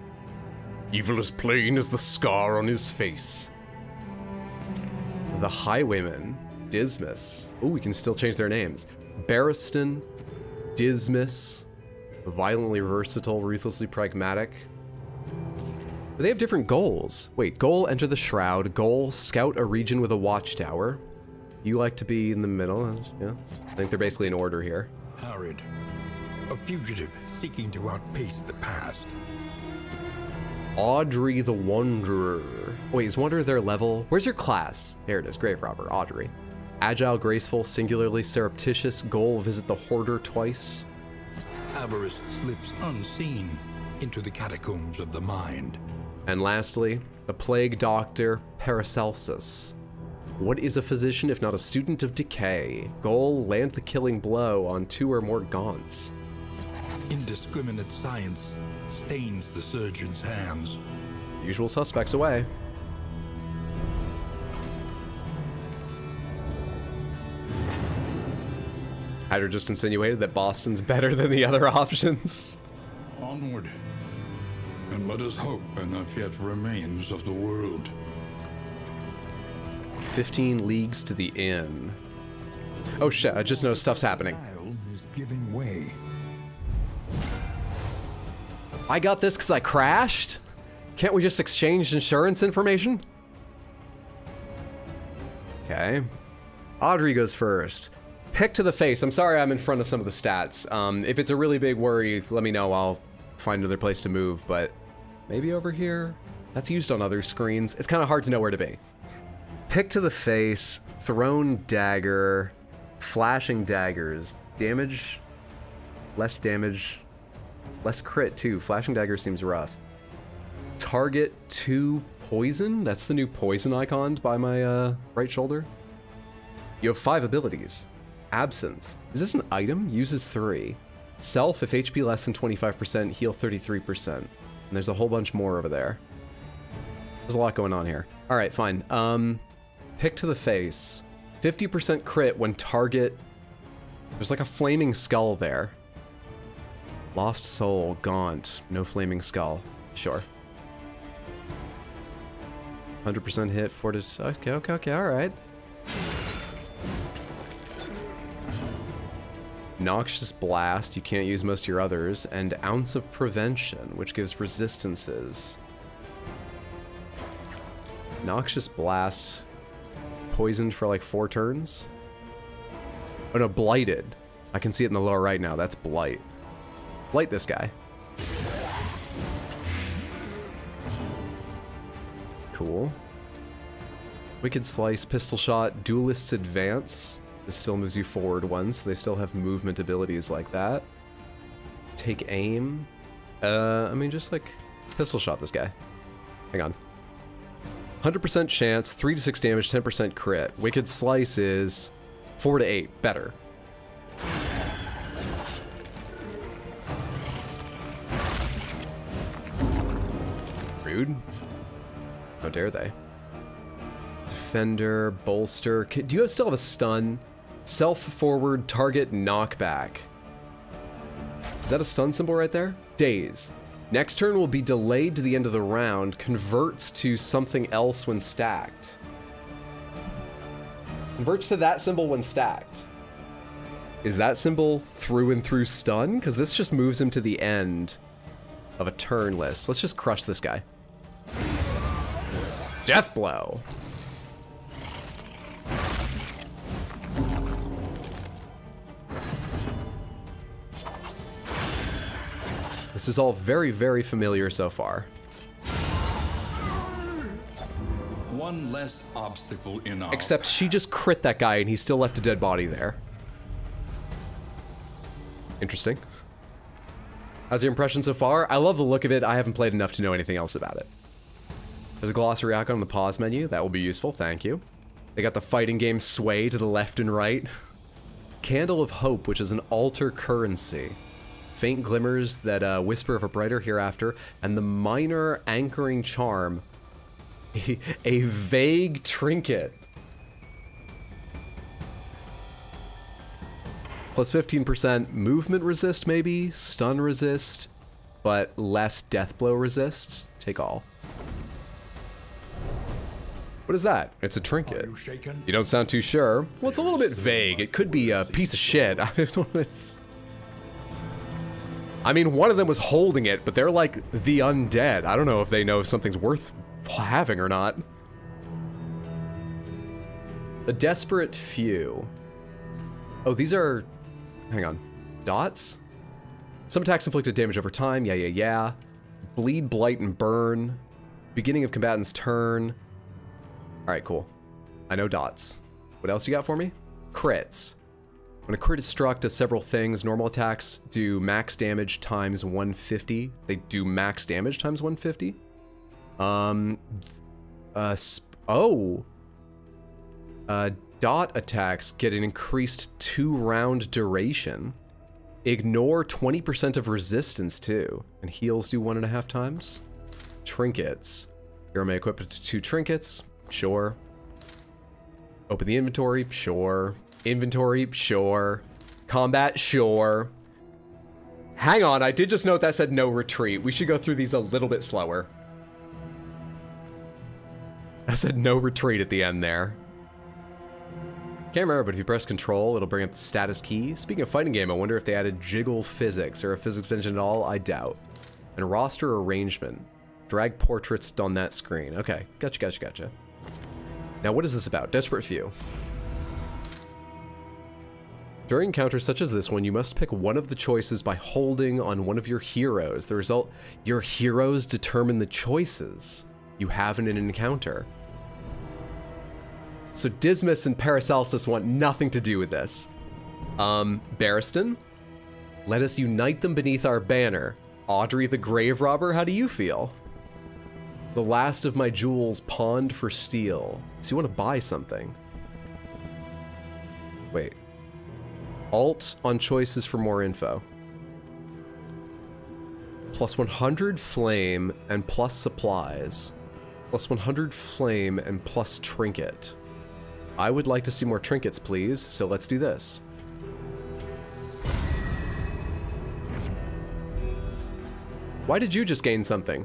Speaker 1: Evil as plain as the scar on his face. The Highwayman, Dismas. Ooh, we can still change their names. Barristan, Dismas, violently versatile, ruthlessly pragmatic. But they have different goals. Wait, goal, enter the shroud. Goal, scout a region with a watchtower. You like to be in the middle. Yeah, I think they're basically in order here.
Speaker 4: Harid, a fugitive seeking to outpace the past.
Speaker 1: Audrey the Wanderer. Wait, is Wanderer their level? Where's your class? There it is, Grave Robber, Audrey. Agile, graceful, singularly surreptitious. Goal, visit the Hoarder twice.
Speaker 4: Avarice slips unseen into the catacombs of the mind.
Speaker 1: And lastly, the Plague Doctor, Paracelsus. What is a physician if not a student of decay? Goal, land the killing blow on 2 or more gaunts.
Speaker 4: Indiscriminate science stains the surgeon's hands.
Speaker 1: Usual suspects away. Hyder just insinuated that Boston's better than the other options.
Speaker 4: Onward, and let us hope enough yet remains of the world.
Speaker 1: 15 leagues to the inn. Oh shit, I just know stuff's happening.
Speaker 4: Isle is giving way.
Speaker 1: I got this because I crashed? Can't we just exchange insurance information? Okay. Audrey goes first. Pick to the face. I'm sorry I'm in front of some of the stats. If it's a really big worry, let me know. I'll find another place to move, but maybe over here? That's used on other screens. It's kind of hard to know where to be. Pick to the face, thrown dagger, flashing daggers. Damage, less crit too. Flashing dagger seems rough. Target 2 poison. That's the new poison icon by my right shoulder. You have 5 abilities. Absinthe. Is this an item? Uses 3. Self, if HP less than 25%, heal 33%. And there's a whole bunch more over there. There's a lot going on here. All right, fine. Pick to the face. 50% crit when target... There's like a flaming skull there. Lost soul, gaunt, no flaming skull. Sure. 100% hit, fortis... Okay, alright. Noxious Blast, you can't use most of your others, and Ounce of Prevention, which gives resistances. Noxious Blast, poisoned for like 4 turns? Oh no, Blighted. I can see it in the lower right now, that's Blight. Blight this guy. Cool. Wicked Slice, Pistol Shot, Duelist's Advance. This still moves you forward one, so they still have movement abilities like that. Take Aim. I mean, just like Pistol Shot this guy. Hang on. 100% chance, 3 to 6 damage, 10% crit. Wicked Slice is 4 to 8. Better. Rude. How dare they? Defender, bolster. Do you still have a stun? Self-forward, target, knockback. Is that a stun symbol right there? Daze. Next turn will be delayed to the end of the round. Converts to something else when stacked. Converts to that symbol when stacked. Is that symbol through and through stun? Because this just moves him to the end of a turn list. Let's just crush this guy. Death Blow. This is all very, very familiar so far.
Speaker 4: One less obstacle in our
Speaker 1: Except she just crit that guy and he still left a dead body there. Interesting. How's your impression so far? I love the look of it. I haven't played enough to know anything else about it. There's a glossary icon on the pause menu. That will be useful, thank you. They got the fighting game sway to the left and right. Candle of Hope, which is an altar currency. Faint glimmers that whisper of a brighter hereafter, and the minor anchoring charm, a vague trinket. Plus 15% movement resist, maybe? Stun resist, but less death blow resist. Take all. What is that? It's a trinket. You don't sound too sure. Well, it's a little bit vague. It could be a piece of shit. I don't know. I mean, one of them was holding it, but they're like the undead. I don't know if they know if something's worth having or not. A desperate few. Oh, these are... Hang on. Dots? Some attacks inflicted damage over time. Yeah. Bleed, blight, and burn. Beginning of combatant's turn. Alright, cool. I know dots. What else you got for me? Crits. When a crit is struck, does several things. Normal attacks do max damage times 150. They do max damage times 150. Dot attacks get an increased 2-round duration. Ignore 20% of resistance too. And heals do 1.5 times. Trinkets. Hero may equip it to 2 trinkets. Sure. Open the inventory. Sure. Inventory. Sure. Combat. Sure. Hang on, I did just note that said no retreat. We should go through these a little bit slower. I said no retreat at the end there. Can't remember, but if you press control, it'll bring up the status key. Speaking of fighting game, I wonder if they added jiggle physics or a physics engine at all. I doubt. And roster arrangement. Drag portraits on that screen. Okay, gotcha. Now, what is this about? Desperate few. During encounters such as this one, you must pick one of the choices by holding on one of your heroes. The result, your heroes determine the choices you have in an encounter. So Dismas and Paracelsus want nothing to do with this. Barristan, let us unite them beneath our banner. Audrey the Grave Robber, how do you feel? The last of my jewels pawned for steel. So you want to buy something. Wait. Alt on choices for more info. Plus 100 flame and plus supplies. Plus 100 flame and plus trinket. I would like to see more trinkets, please, so let's do this. Why did you just gain something?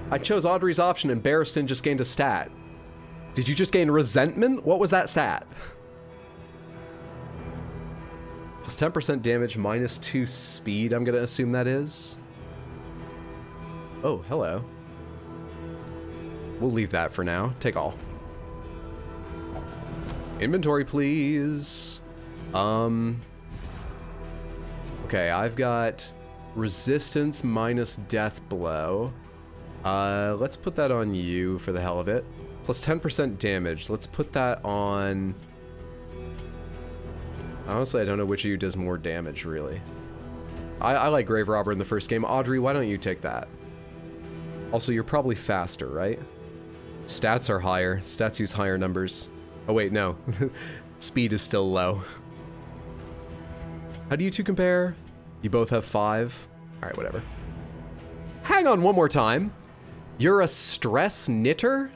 Speaker 1: I chose Audrey's option and Barristan just gained a stat. Did you just gain resentment? What was that stat? Plus 10% damage, minus 2 speed, I'm gonna assume that is. Oh, hello. We'll leave that for now. Take all. Inventory, please. Okay, I've got resistance minus death blow. Let's put that on you for the hell of it. Plus 10% damage. Let's put that on... Honestly, I don't know which of you does more damage, really. I like Grave Robber in the first game. Audrey, why don't you take that? Also, you're probably faster, right? Stats are higher. Stats use higher numbers. Oh wait, no. Speed is still low. How do you two compare? You both have 5? Alright, whatever. Hang on one more time. You're a stress knitter?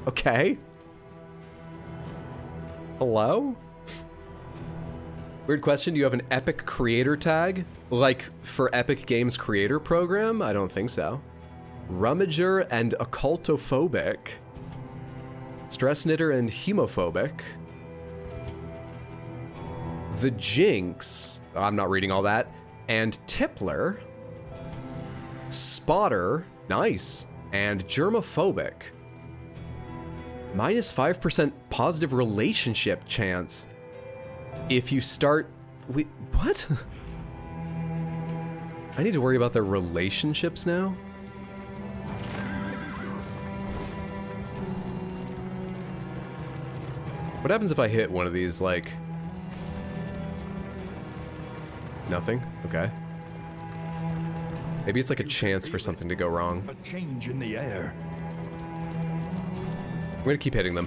Speaker 1: Okay. Hello? Weird question, do you have an Epic Creator tag? Like, for Epic Games Creator Program? I don't think so. Rummager and occultophobic. Stress knitter and hemophobic. The Jinx. I'm not reading all that. And Tippler. Spotter. Nice. And germophobic. Minus 5% positive relationship chance. If you start... Wait, what? I need to worry about their relationships now? What happens if I hit one of these, like... Nothing? Okay. Maybe it's like a chance for something to go wrong.
Speaker 4: A change in the air.
Speaker 1: I'm gonna keep hitting them.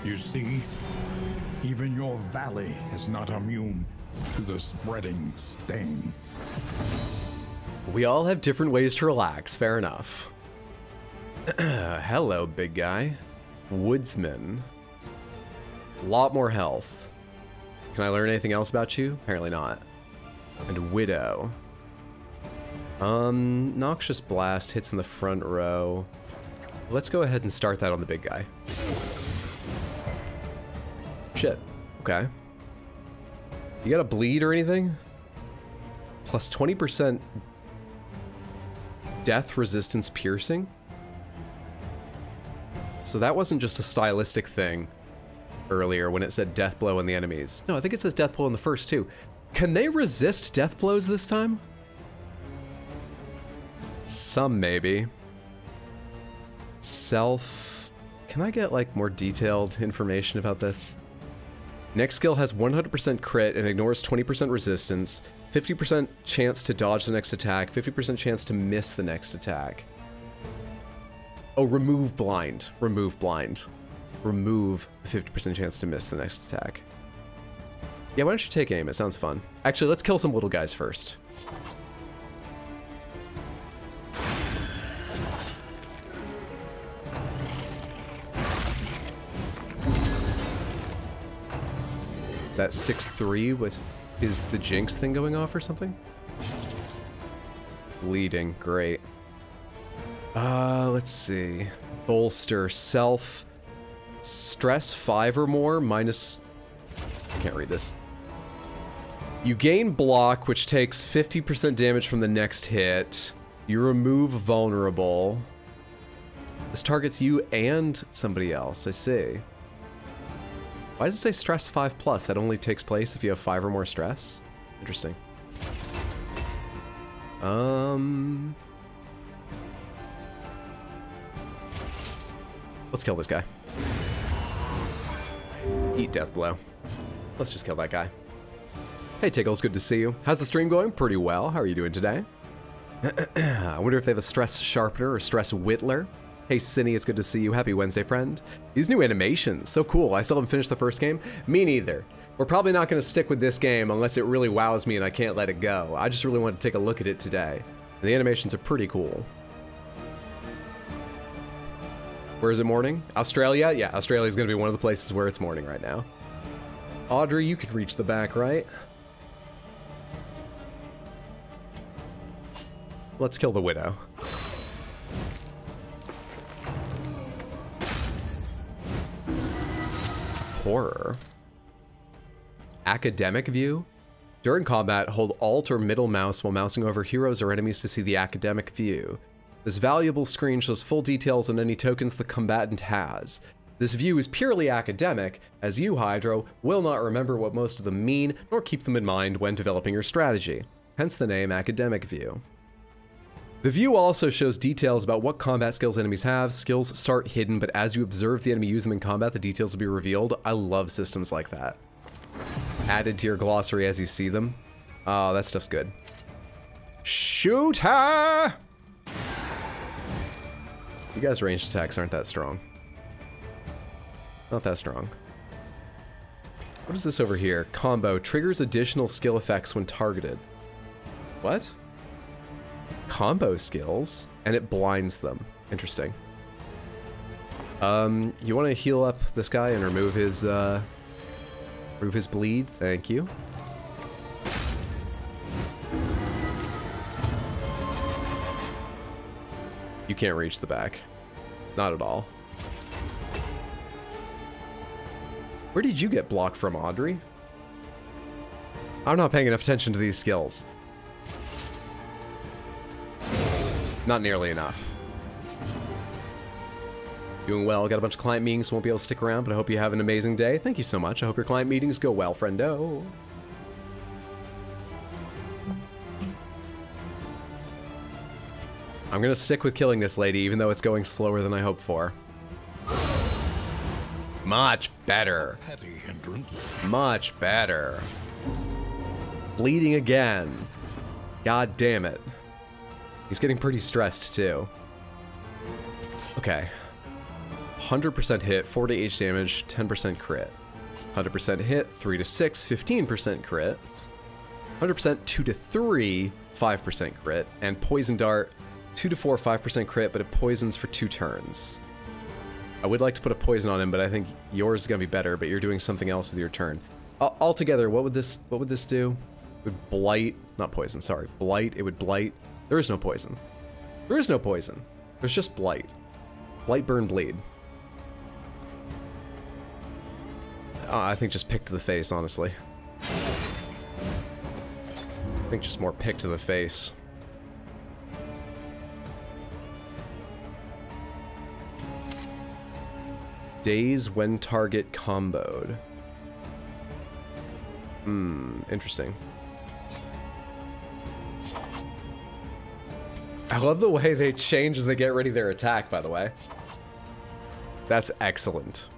Speaker 4: You see, even your valley is not immune to the spreading stain.
Speaker 1: We all have different ways to relax, fair enough. Hello, big guy. Woodsman. A lot more health. Can I learn anything else about you? Apparently not. And Widow. Noxious Blast hits in the front row. Let's go ahead and start that on the big guy. Shit. Okay. You got a bleed or anything? Plus 20% death resistance piercing? So that wasn't just a stylistic thing earlier when it said death blow on the enemies. No, I think it says death blow in the first too. Can they resist death blows this time? Some maybe. Self. Can I get like more detailed information about this? Next skill has 100% crit and ignores 20% resistance, 50% chance to dodge the next attack, 50% chance to miss the next attack. Oh, remove blind. Remove blind. Remove the 50% chance to miss the next attack. Yeah, why don't you take aim? It sounds fun. Actually, let's kill some little guys first. That 6-3 is the Jinx thing going off or something? Bleeding, great. Let's see. Bolster, self, stress 5 or more, minus... I can't read this. You gain block, which takes 50% damage from the next hit. You remove vulnerable. This targets you and somebody else, I see. Why does it say stress 5+? That only takes place if you have 5 or more stress? Interesting. Let's kill this guy. Eat death blow. Let's just kill that guy. Hey Tickles, good to see you. How's the stream going? Pretty well. How are you doing today? I wonder if they have a stress sharpener or stress whittler. Hey Cinny, it's good to see you. Happy Wednesday, friend. These new animations, so cool. I still haven't finished the first game. Me neither. We're probably not going to stick with this game unless it really wows me and I can't let it go. I just really want to take a look at it today. And the animations are pretty cool. Where is it morning? Australia? Yeah, Australia is going to be one of the places where it's morning right now. Audrey, you could reach the back, right? Let's kill the Widow. Horror. Academic view. During combat, hold Alt or middle mouse while mousing over heroes or enemies to see the academic view. This valuable screen shows full details on any tokens the combatant has. This view is purely academic, as you, Hydro, will not remember what most of them mean, nor keep them in mind when developing your strategy. Hence the name Academic View. The view also shows details about what combat skills enemies have. Skills start hidden, but as you observe the enemy use them in combat, the details will be revealed. I love systems like that. Added to your glossary as you see them. Oh, that stuff's good. Shoot her! You guys' ranged attacks aren't that strong. Not that strong. What is this over here? Combo. Triggers additional skill effects when targeted. What? Combo skills? And it blinds them. Interesting. You want to heal up this guy and remove his bleed? Thank you. You can't reach the back. Not at all. Where did you get blocked from, Audrey? I'm not paying enough attention to these skills. Not nearly enough. Doing well. Got a bunch of client meetings, so won't be able to stick around, but I hope you have an amazing day. Thank you so much. I hope your client meetings go well, friendo. I'm gonna stick with killing this lady, even though it's going slower than I hoped for. Much better.
Speaker 4: Petty hindrance.
Speaker 1: Much better. Bleeding again. God damn it. He's getting pretty stressed too. Okay. 100% hit, 4 to H damage, 10% crit. 100% hit, 3 to 6, 15% crit. 100% 2 to 3, 5% crit. And poison dart, 2 to 4, 5% crit, but it poisons for 2 turns. I would like to put a poison on him, but I think yours is gonna be better, but you're doing something else with your turn. Altogether, what would this do? It would blight, not poison, sorry. Blight, it would blight. There is no poison. There is no poison. There's just blight. Blight, burn, bleed. I think just pick to the face, honestly. I think just more pick to the face. Daze when target comboed. Interesting. I love the way they change as they get ready their attack, by the way. That's excellent.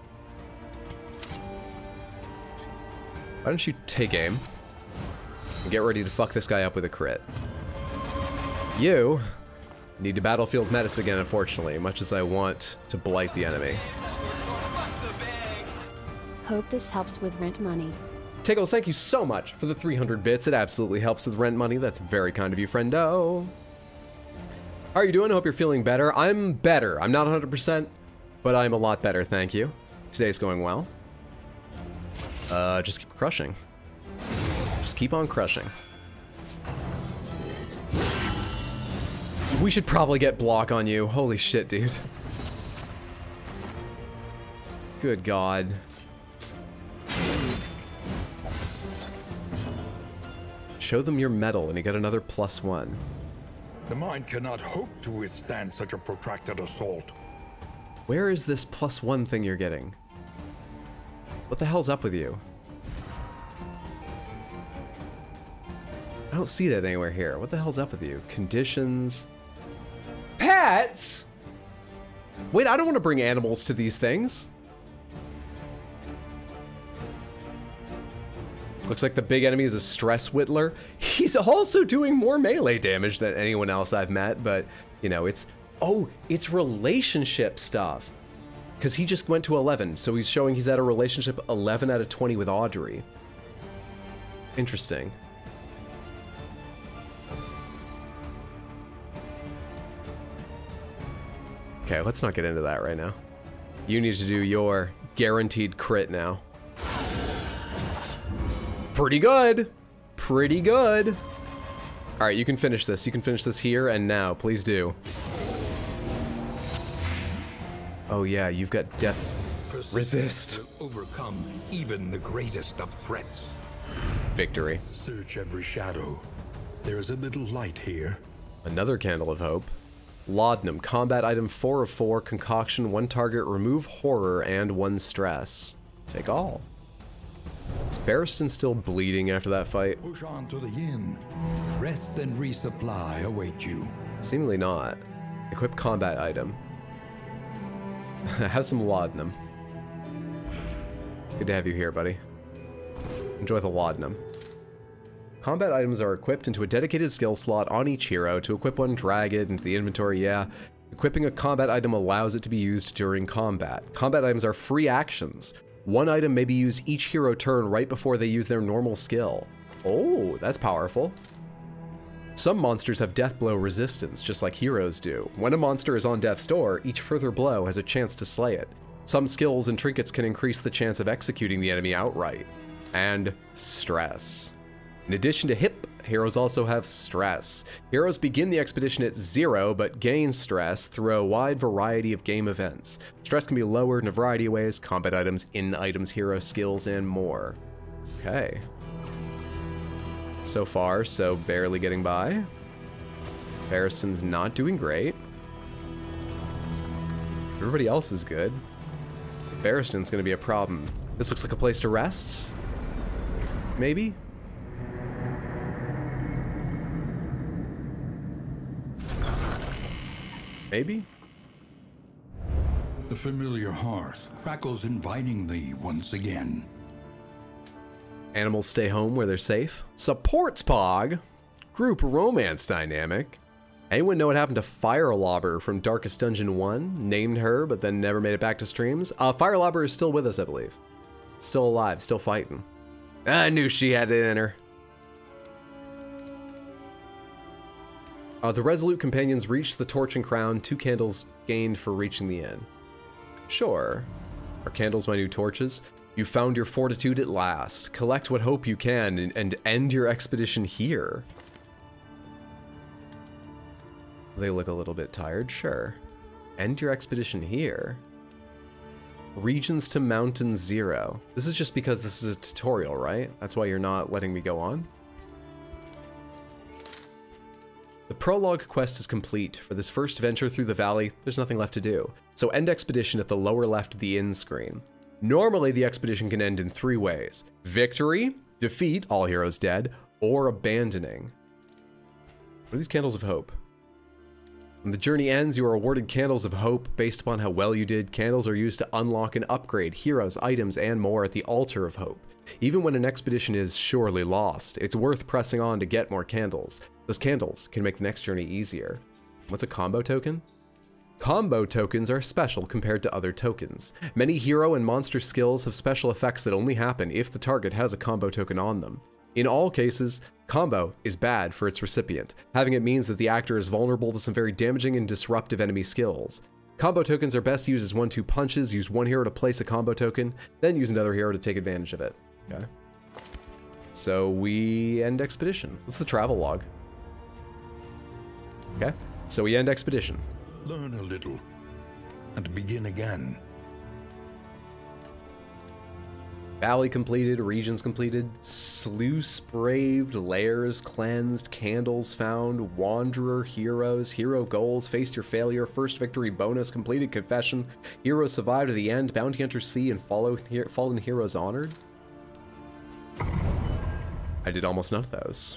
Speaker 1: Why don't you take aim and get ready to fuck this guy up with a crit? You need to battlefield menace again, unfortunately, much as I want to blight the enemy.
Speaker 3: Hope this helps with rent money.
Speaker 1: Tiggles, thank you so much for the 300 bits. It absolutely helps with rent money. That's very kind of you, friendo. How are you doing? I hope you're feeling better. I'm better. I'm not 100%, but I'm a lot better, thank you. Today's going well. Just keep crushing. Just keep on crushing. We should probably get block on you. Holy shit, dude. Good God. Show them your medal and you get another +1.
Speaker 4: The mind cannot hope to withstand such a protracted assault.
Speaker 1: Where is this +1 thing you're getting? What the hell's up with you? I don't see that anywhere here. What the hell's up with you? Conditions. Pets? Wait, I don't want to bring animals to these things. Looks like the big enemy is a stress whittler. He's also doing more melee damage than anyone else I've met, but, you know, it's... Oh, it's relationship stuff. Because he just went to 11, so he's showing he's at a relationship 11 out of 20 with Audrey. Interesting. Okay, let's not get into that right now. You need to do your guaranteed crit now. Pretty good. Pretty good. All right, you can finish this. You can finish this here and now. Please do. Oh yeah, you've got death resist.
Speaker 4: Will overcome even the greatest of threats.
Speaker 1: Victory.
Speaker 4: Search every shadow. There is a little light here.
Speaker 1: Another candle of hope. Laudanum, combat item 4 of 4, concoction, 1 target, remove horror, and 1 stress. Take all. Is Barristan still bleeding after that fight?
Speaker 4: Push on to the inn. Rest and resupply await you.
Speaker 1: Seemingly not. Equip combat item. Have some laudanum. Good to have you here, buddy. Enjoy the laudanum. Combat items are equipped into a dedicated skill slot on each hero. To equip one, drag it into the inventory, yeah. Equipping a combat item allows it to be used during combat. Combat items are free actions. One item may be used each hero turn right before they use their normal skill. Oh, that's powerful. Some monsters have death blow resistance, just like heroes do. When a monster is on death's door, each further blow has a chance to slay it. Some skills and trinkets can increase the chance of executing the enemy outright. And stress. In addition to hip, heroes also have stress. Heroes begin the expedition at 0, but gain stress through a wide variety of game events. Stress can be lowered in a variety of ways: combat items, in items, hero skills, and more. Okay. So far, so barely getting by. Barristan's not doing great. Everybody else is good. Barristan's gonna be a problem. This looks like a place to rest? Maybe? Maybe?
Speaker 4: The familiar hearth crackles invitingly once again.
Speaker 1: Animals stay home where they're safe. Supports Pog. Group romance dynamic. Anyone know what happened to Firelobber from Darkest Dungeon 1? Named her, but then never made it back to streams. Firelobber is still with us, I believe. Still alive, still fighting. I knew she had it in her. The Resolute companions reached the Torch and Crown, 2 candles gained for reaching the inn. Sure. Are candles my new torches? You found your fortitude at last. Collect what hope you can and end your expedition here. They look a little bit tired, sure. End your expedition here. Regions to Mountain Zero. This is just because this is a tutorial, right? That's why you're not letting me go on? The prologue quest is complete. For this first venture through the valley, there's nothing left to do. So end expedition at the lower left of the end screen. Normally, the expedition can end in 3 ways. Victory, defeat, all heroes dead, or abandoning. What are these candles of hope? When the journey ends, you are awarded candles of hope based upon how well you did. Candles are used to unlock and upgrade heroes, items, and more at the altar of hope. Even when an expedition is surely lost, it's worth pressing on to get more candles. Those candles can make the next journey easier. What's a combo token? Combo tokens are special compared to other tokens. Many hero and monster skills have special effects that only happen if the target has a combo token on them. In all cases, combo is bad for its recipient. Having it means that the actor is vulnerable to some very damaging and disruptive enemy skills. Combo tokens are best used as 1-2 punches. Use one hero to place a combo token, then use another hero to take advantage of it. Okay. So we end expedition. What's the travel log? Okay. So we end expedition.
Speaker 4: Learn a little and begin again.
Speaker 1: Valley completed, regions completed, sluice braved, lairs cleansed, candles found, wanderer, heroes, hero goals, faced your failure, first victory bonus, completed confession, heroes survived to the end, bounty hunter's fee, and fallen heroes honored. I did almost none of those.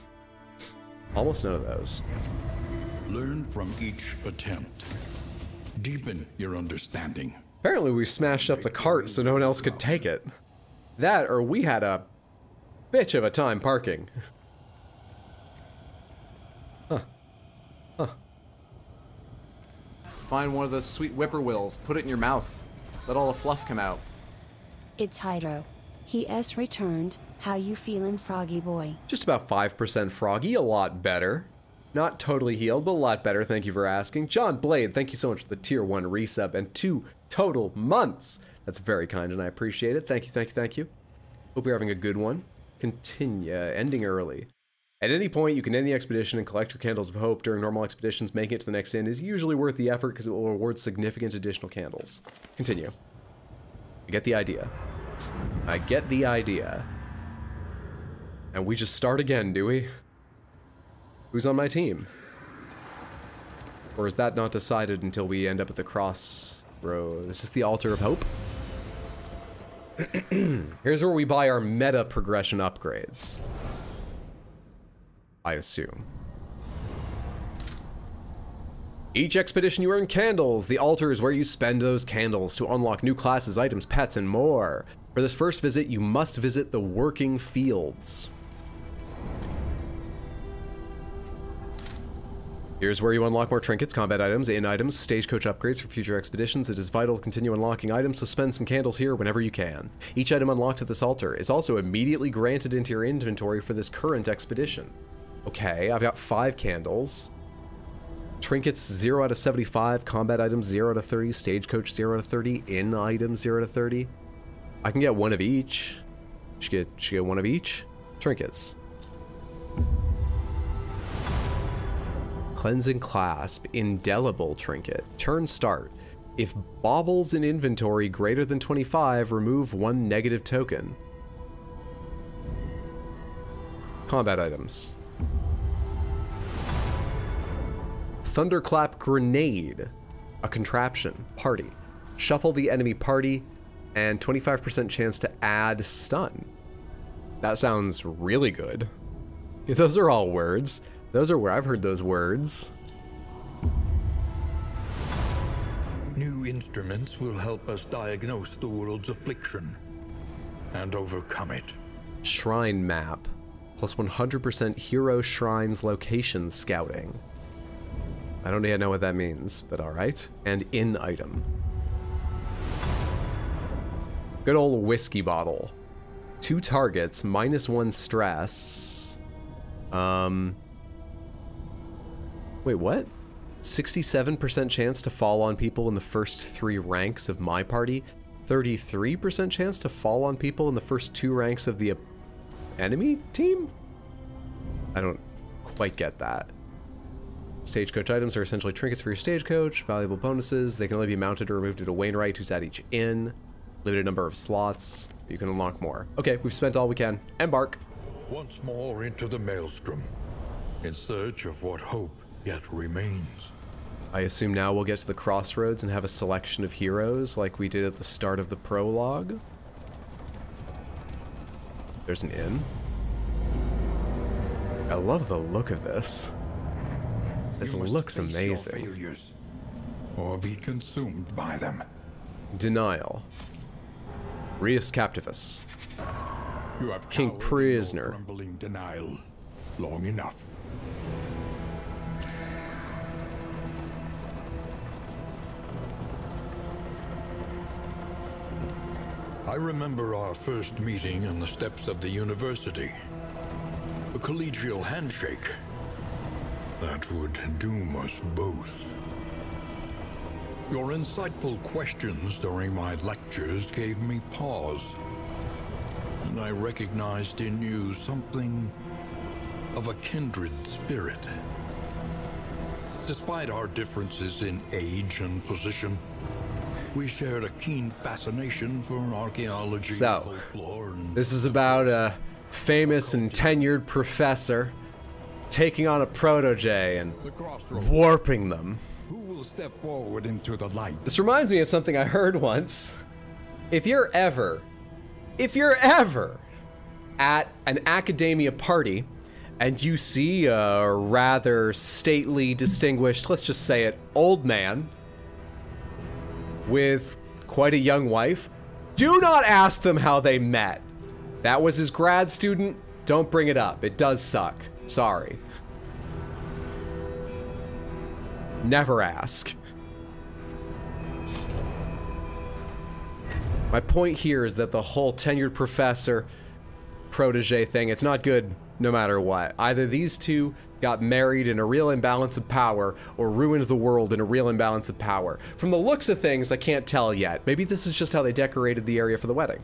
Speaker 1: Almost none of those.
Speaker 4: Learn from each attempt. Deepen your understanding.
Speaker 1: Apparently we smashed up the cart so no one else could take it. That, or we had a bitch of a time parking. Huh. Huh.
Speaker 2: Find one of those sweet whippoorwills, put it in your mouth. Let all the fluff come out.
Speaker 3: It's Hydro. He has returned. How you feelin', Froggy boy?
Speaker 1: Just about 5% froggy, a lot better. Not totally healed, but a lot better, thank you for asking. John Blade, thank you so much for the tier 1 resub and 2 total months. That's very kind and I appreciate it. Thank you, thank you, thank you. Hope you're having a good one. Continue, ending early. At any point, you can end the expedition and collect your candles of hope during normal expeditions. Making it to the next end is usually worth the effort because it will reward significant additional candles. Continue. I get the idea. I get the idea. And we just start again, do we? Who's on my team? Or is that not decided until we end up at the crossroads? Is this the altar of hope? Here's where we buy our meta progression upgrades. I assume. Each expedition you earn candles. The altar is where you spend those candles to unlock new classes, items, pets, and more. For this first visit, you must visit the working fields. Here's where you unlock more trinkets, combat items, items, stagecoach upgrades for future expeditions. It is vital to continue unlocking items, so spend some candles here whenever you can. Each item unlocked at this altar is also immediately granted into your inventory for this current expedition. Okay, I've got 5 candles. Trinkets 0 out of 75, combat items 0 out of 30, stagecoach 0 out of 30, items 0 out of 30. I can get one of each. Should get one of each. Trinkets. Cleansing Clasp, Indelible Trinket. Turn start. If baubles in inventory greater than 25, remove 1 negative token. Combat items. Thunderclap Grenade. A contraption. Party. Shuffle the enemy party and 25% chance to add stun. That sounds really good. Those are all words. Those are where I've heard those words.
Speaker 4: New instruments will help us diagnose the world's affliction and overcome it.
Speaker 1: Shrine map. Plus 100% hero shrines location scouting. I don't yet know what that means, but alright. And in item. Good old whiskey bottle. 2 targets, -1 stress. Wait, what? 67% chance to fall on people in the first 3 ranks of my party, 33% chance to fall on people in the first 2 ranks of the enemy team? I don't quite get that. Stagecoach items are essentially trinkets for your stagecoach, valuable bonuses. They can only be mounted or removed at a Wainwright who's at each inn. Limited number of slots. You can unlock more. Okay, we've spent all we can. Embark.
Speaker 4: Once more into the maelstrom, in search of what hope yet remains.
Speaker 1: I assume now we'll get to the crossroads and have a selection of heroes like we did at the start of the prologue. There's an inn. I love the look of this. This looks amazing.
Speaker 4: Your failures, or be consumed by them.
Speaker 1: Denial. Rius Captivus.
Speaker 4: You have
Speaker 1: King
Speaker 4: cowered in
Speaker 1: Prisoner.
Speaker 4: your crumbling denial long enough. I remember our first meeting on the steps of the university. A collegial handshake. That would doom us both. Your insightful questions during my lectures gave me pause. And I recognized in you something of a kindred spirit. Despite our differences in age and position, we shared a keen fascination for archaeology,
Speaker 1: So,
Speaker 4: folklore, and
Speaker 1: this is about a famous and tenured professor taking on a protege and
Speaker 4: the crossroads.
Speaker 1: warping them.
Speaker 4: Who will step forward into the light?
Speaker 1: This reminds me of something I heard once. If you're ever at an academia party and you see a rather stately, distinguished, let's just say it, old man with quite a young wife, do not ask them how they met. That was his grad student. Don't bring it up. It does suck. Sorry. Never ask. My point here is that the whole tenured professor protege thing, it's not good no matter what. Either these two got married in a real imbalance of power or ruined the world in a real imbalance of power. From the looks of things, I can't tell yet. Maybe this is just how they decorated the area for the wedding.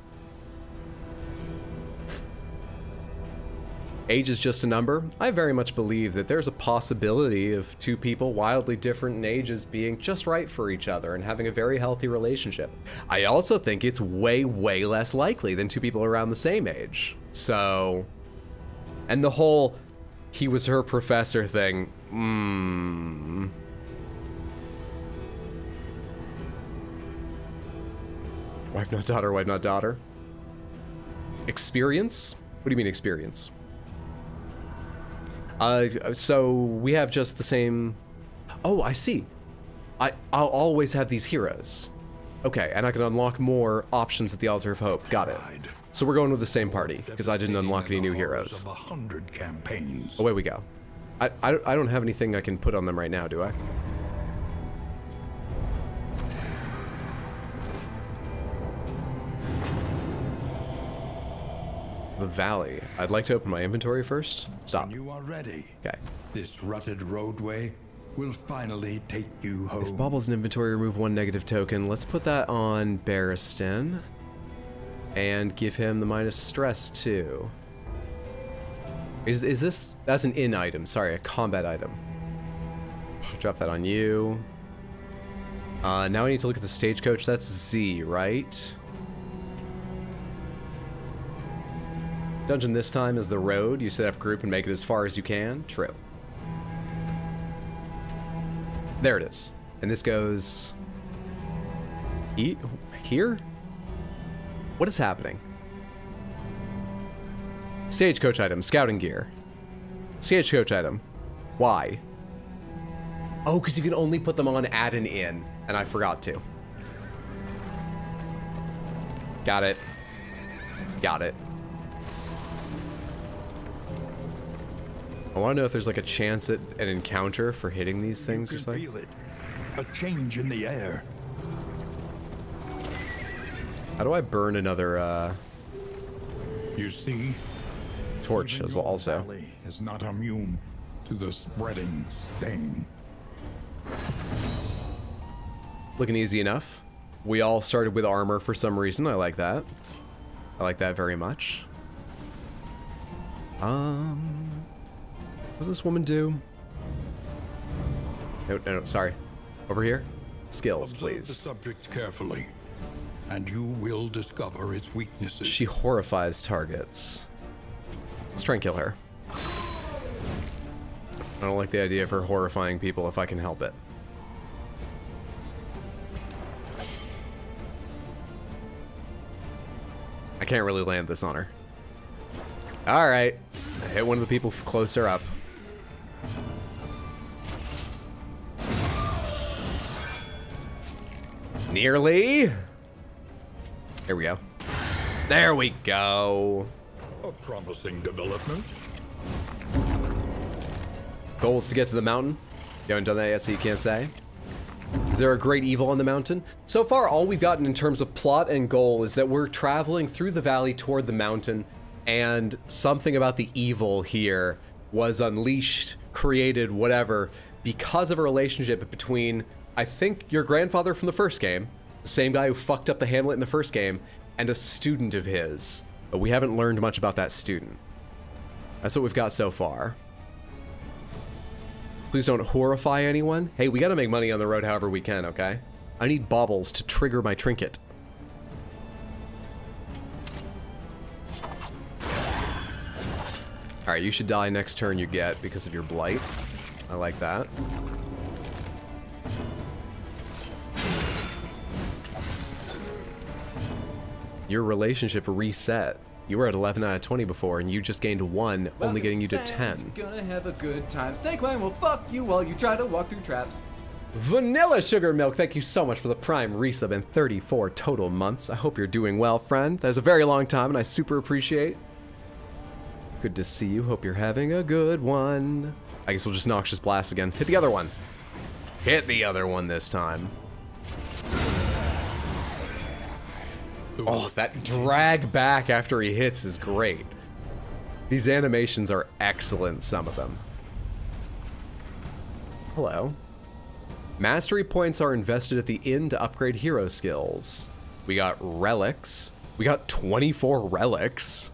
Speaker 1: Age is just a number. I very much believe that there's a possibility of 2 people wildly different in ages being just right for each other and having a very healthy relationship. I also think it's way, way less likely than 2 people around the same age. So, and the whole he was her professor thing, Wife not daughter, wife not daughter. Experience? What do you mean experience? So we have just the same. Oh, I see. I'll always have these heroes. Okay, and I can unlock more options at the Altar of Hope. Got it. So we're going with the same party because I didn't unlock any new heroes.
Speaker 4: Of 100 campaigns.
Speaker 1: Away we go. I don't have anything I can put on them right now, do I? The Valley. I'd like to open my inventory first. Stop.
Speaker 4: When you are ready,
Speaker 1: Okay.
Speaker 4: this rutted roadway will finally take you home.
Speaker 1: If Bobble's in inventory, remove 1 negative token. Let's put that on Barristan. And give him the minus stress too. Is this, that's an in item, sorry, a combat item. Drop that on you. Now I need to look at the stagecoach, that's Z, right? Dungeon this time is the road. You set up a group and make it as far as you can. True. There it is. And this goes... here? What is happening? Stagecoach item, scouting gear. Stagecoach item. Why? Oh, because you can only put them on at an inn, and I forgot to. Got it. Got it. I want to know if there's like a chance at an encounter for hitting these things or
Speaker 4: You can
Speaker 1: something.
Speaker 4: feel it. A change in the air.
Speaker 1: How do I burn another
Speaker 4: You see,
Speaker 1: torch
Speaker 4: even
Speaker 1: as
Speaker 4: your
Speaker 1: also?
Speaker 4: valley is not immune to the spreading stain.
Speaker 1: looking easy enough. We all started with armor for some reason. I like that. I like that very much. What does this woman do? No, sorry. Over here. Skills,
Speaker 4: Observe
Speaker 1: please.
Speaker 4: the subject carefully, and you will discover its weaknesses.
Speaker 1: She horrifies targets. Let's try and kill her. I don't like the idea of her horrifying people if I can help it. I can't really land this on her. Alright. I hit one of the people closer up. Nearly. There we go. There we go.
Speaker 4: A promising development.
Speaker 1: Goal is to get to the mountain. You haven't done that yet, so you can't say. Is there a great evil on the mountain? So far, all we've gotten in terms of plot and goal is that we're traveling through the valley toward the mountain, and something about the evil here was unleashed, created, whatever, because of a relationship between, I think, your grandfather from the first game, the same guy who fucked up the Hamlet in the first game, and a student of his. But we haven't learned much about that student. That's what we've got so far. Please don't horrify anyone. Hey, we gotta make money on the road however we can, okay? I need baubles to trigger my trinket. Alright, you should die next turn you get because of your blight. I like that. Your relationship reset. You were at 11 out of 20 before, and you just gained 1, only getting you to 10.
Speaker 2: You're gonna have a good time. Snakewang will fuck you while you try to walk through traps.
Speaker 1: Vanilla Sugar Milk, thank you so much for the Prime resub and 34 total months. I hope you're doing well, friend. That was a very long time, and I super appreciate. Good to see you. Hope you're having a good one. I guess we'll just Noxious Blast again. Hit the other one. Hit the other one this time. Oh, that drag back after he hits is great. These animations are excellent, some of them. Hello. Mastery points are invested at the inn to upgrade hero skills. We got relics. We got 24 relics.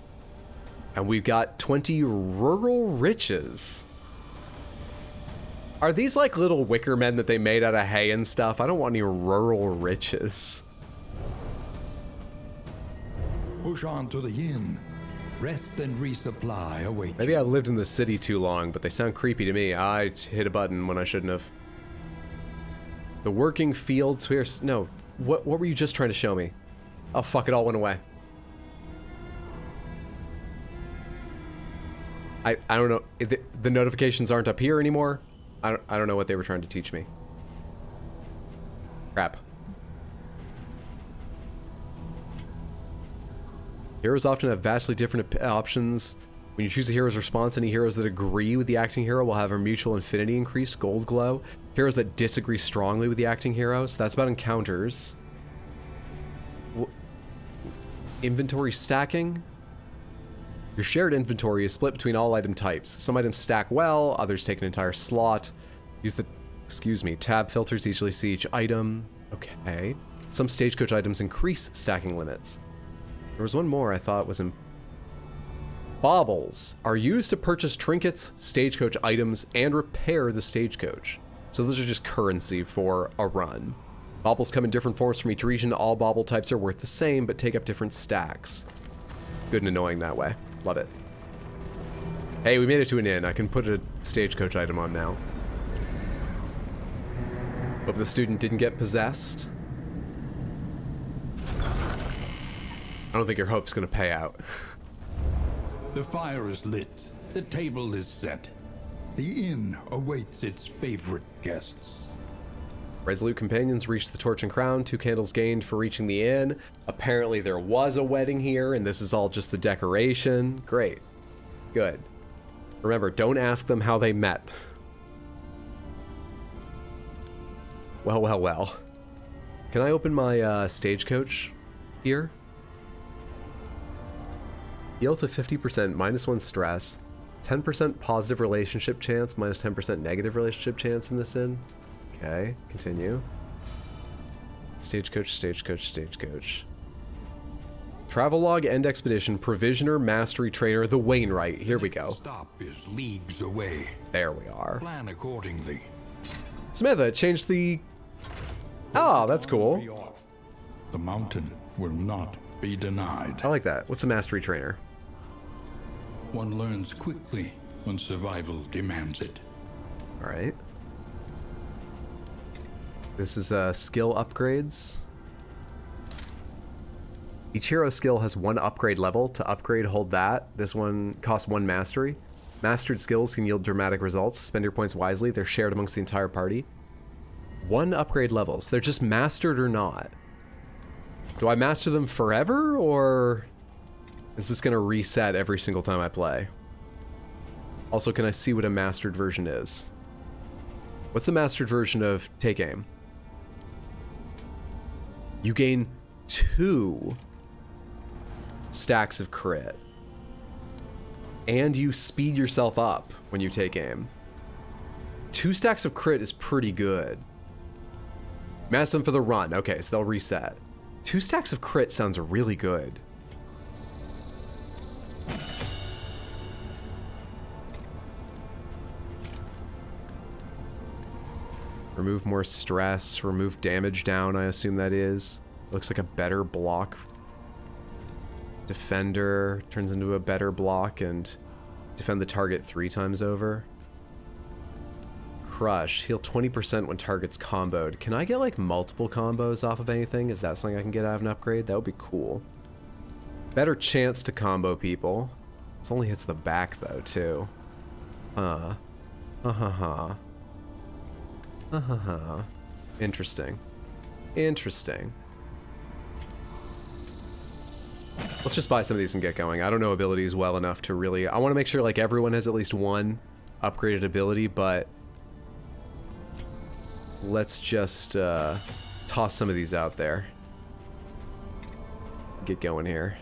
Speaker 1: And we've got 20 rural riches. Are these like little wicker men that they made out of hay and stuff? I don't want any rural riches.
Speaker 4: Push on to the inn. Rest and resupply await.
Speaker 1: Maybe I lived in the city too long, but they sound creepy to me. I hit a button when I shouldn't have. The working fields here. No, what were you just trying to show me? Oh fuck! It all went away. I don't know. The notifications aren't up here anymore. I don't know what they were trying to teach me. Crap. Heroes often have vastly different options. When you choose a hero's response, any heroes that agree with the acting hero will have a mutual infinity increase, gold glow. Heroes that disagree strongly with the acting hero, so that's about encounters. Inventory stacking. Your shared inventory is split between all item types. Some items stack well, others take an entire slot. Use the, tab filters to easily see each item. Okay. Some stagecoach items increase stacking limits. There was one more I thought was in... Baubles are used to purchase trinkets, stagecoach items, and repair the stagecoach. So those are just currency for a run. Baubles come in different forms from each region. All bauble types are worth the same, but take up different stacks. Good and annoying that way. Love it. Hey, we made it to an inn. I can put a stagecoach item on now. Hope the student didn't get possessed. I don't think your hope's gonna pay out.
Speaker 4: The fire is lit. The table is set. The inn awaits its favorite guests.
Speaker 1: Resolute companions reached the torch and crown. 2 candles gained for reaching the inn. Apparently there was a wedding here, and this is all just the decoration. Great. Good. Remember, don't ask them how they met. Well, well, well. Can I open my stagecoach here? Heal to 50%, -1 stress. 10% positive relationship chance, -10% negative relationship chance in this inn. Okay, continue. Stagecoach, stagecoach, stagecoach. Travelogue, End Expedition, Provisioner, Mastery Trainer, the Wainwright. Here we go.
Speaker 4: Stop is leagues away.
Speaker 1: There we are.
Speaker 4: Plan accordingly.
Speaker 1: Samantha, change the... Oh, that's cool.
Speaker 4: Be off. The mountain will not be denied.
Speaker 1: I like that. What's a Mastery Trainer?
Speaker 4: One learns quickly when survival demands it.
Speaker 1: All right. This is skill upgrades. Each hero skill has 1 upgrade level. To upgrade, hold that. This one costs 1 mastery. Mastered skills can yield dramatic results. Spend your points wisely. They're shared amongst the entire party. 1 upgrade levels. They're just mastered or not. Do I master them forever, or is this going to reset every single time I play? Also, can I see what a mastered version is? What's the mastered version of Take Aim? You gain 2 stacks of crit. And you speed yourself up when you take aim. 2 stacks of crit is pretty good. Master them for the run. Okay, so they'll reset. 2 stacks of crit sounds really good. Remove more stress, remove damage down, I assume that is. Looks like a better block. Defender turns into a better block and defend the target 3 times over. Crush, heal 20% when target's comboed. Can I get like multiple combos off of anything? Is that something I can get out of an upgrade? That would be cool. Better chance to combo people. This only hits the back though, too. Interesting. Interesting. Let's just buy some of these and get going. I don't know abilities well enough to really... I want to make sure like everyone has at least 1 upgraded ability, but... let's just toss some of these out there. Get going here.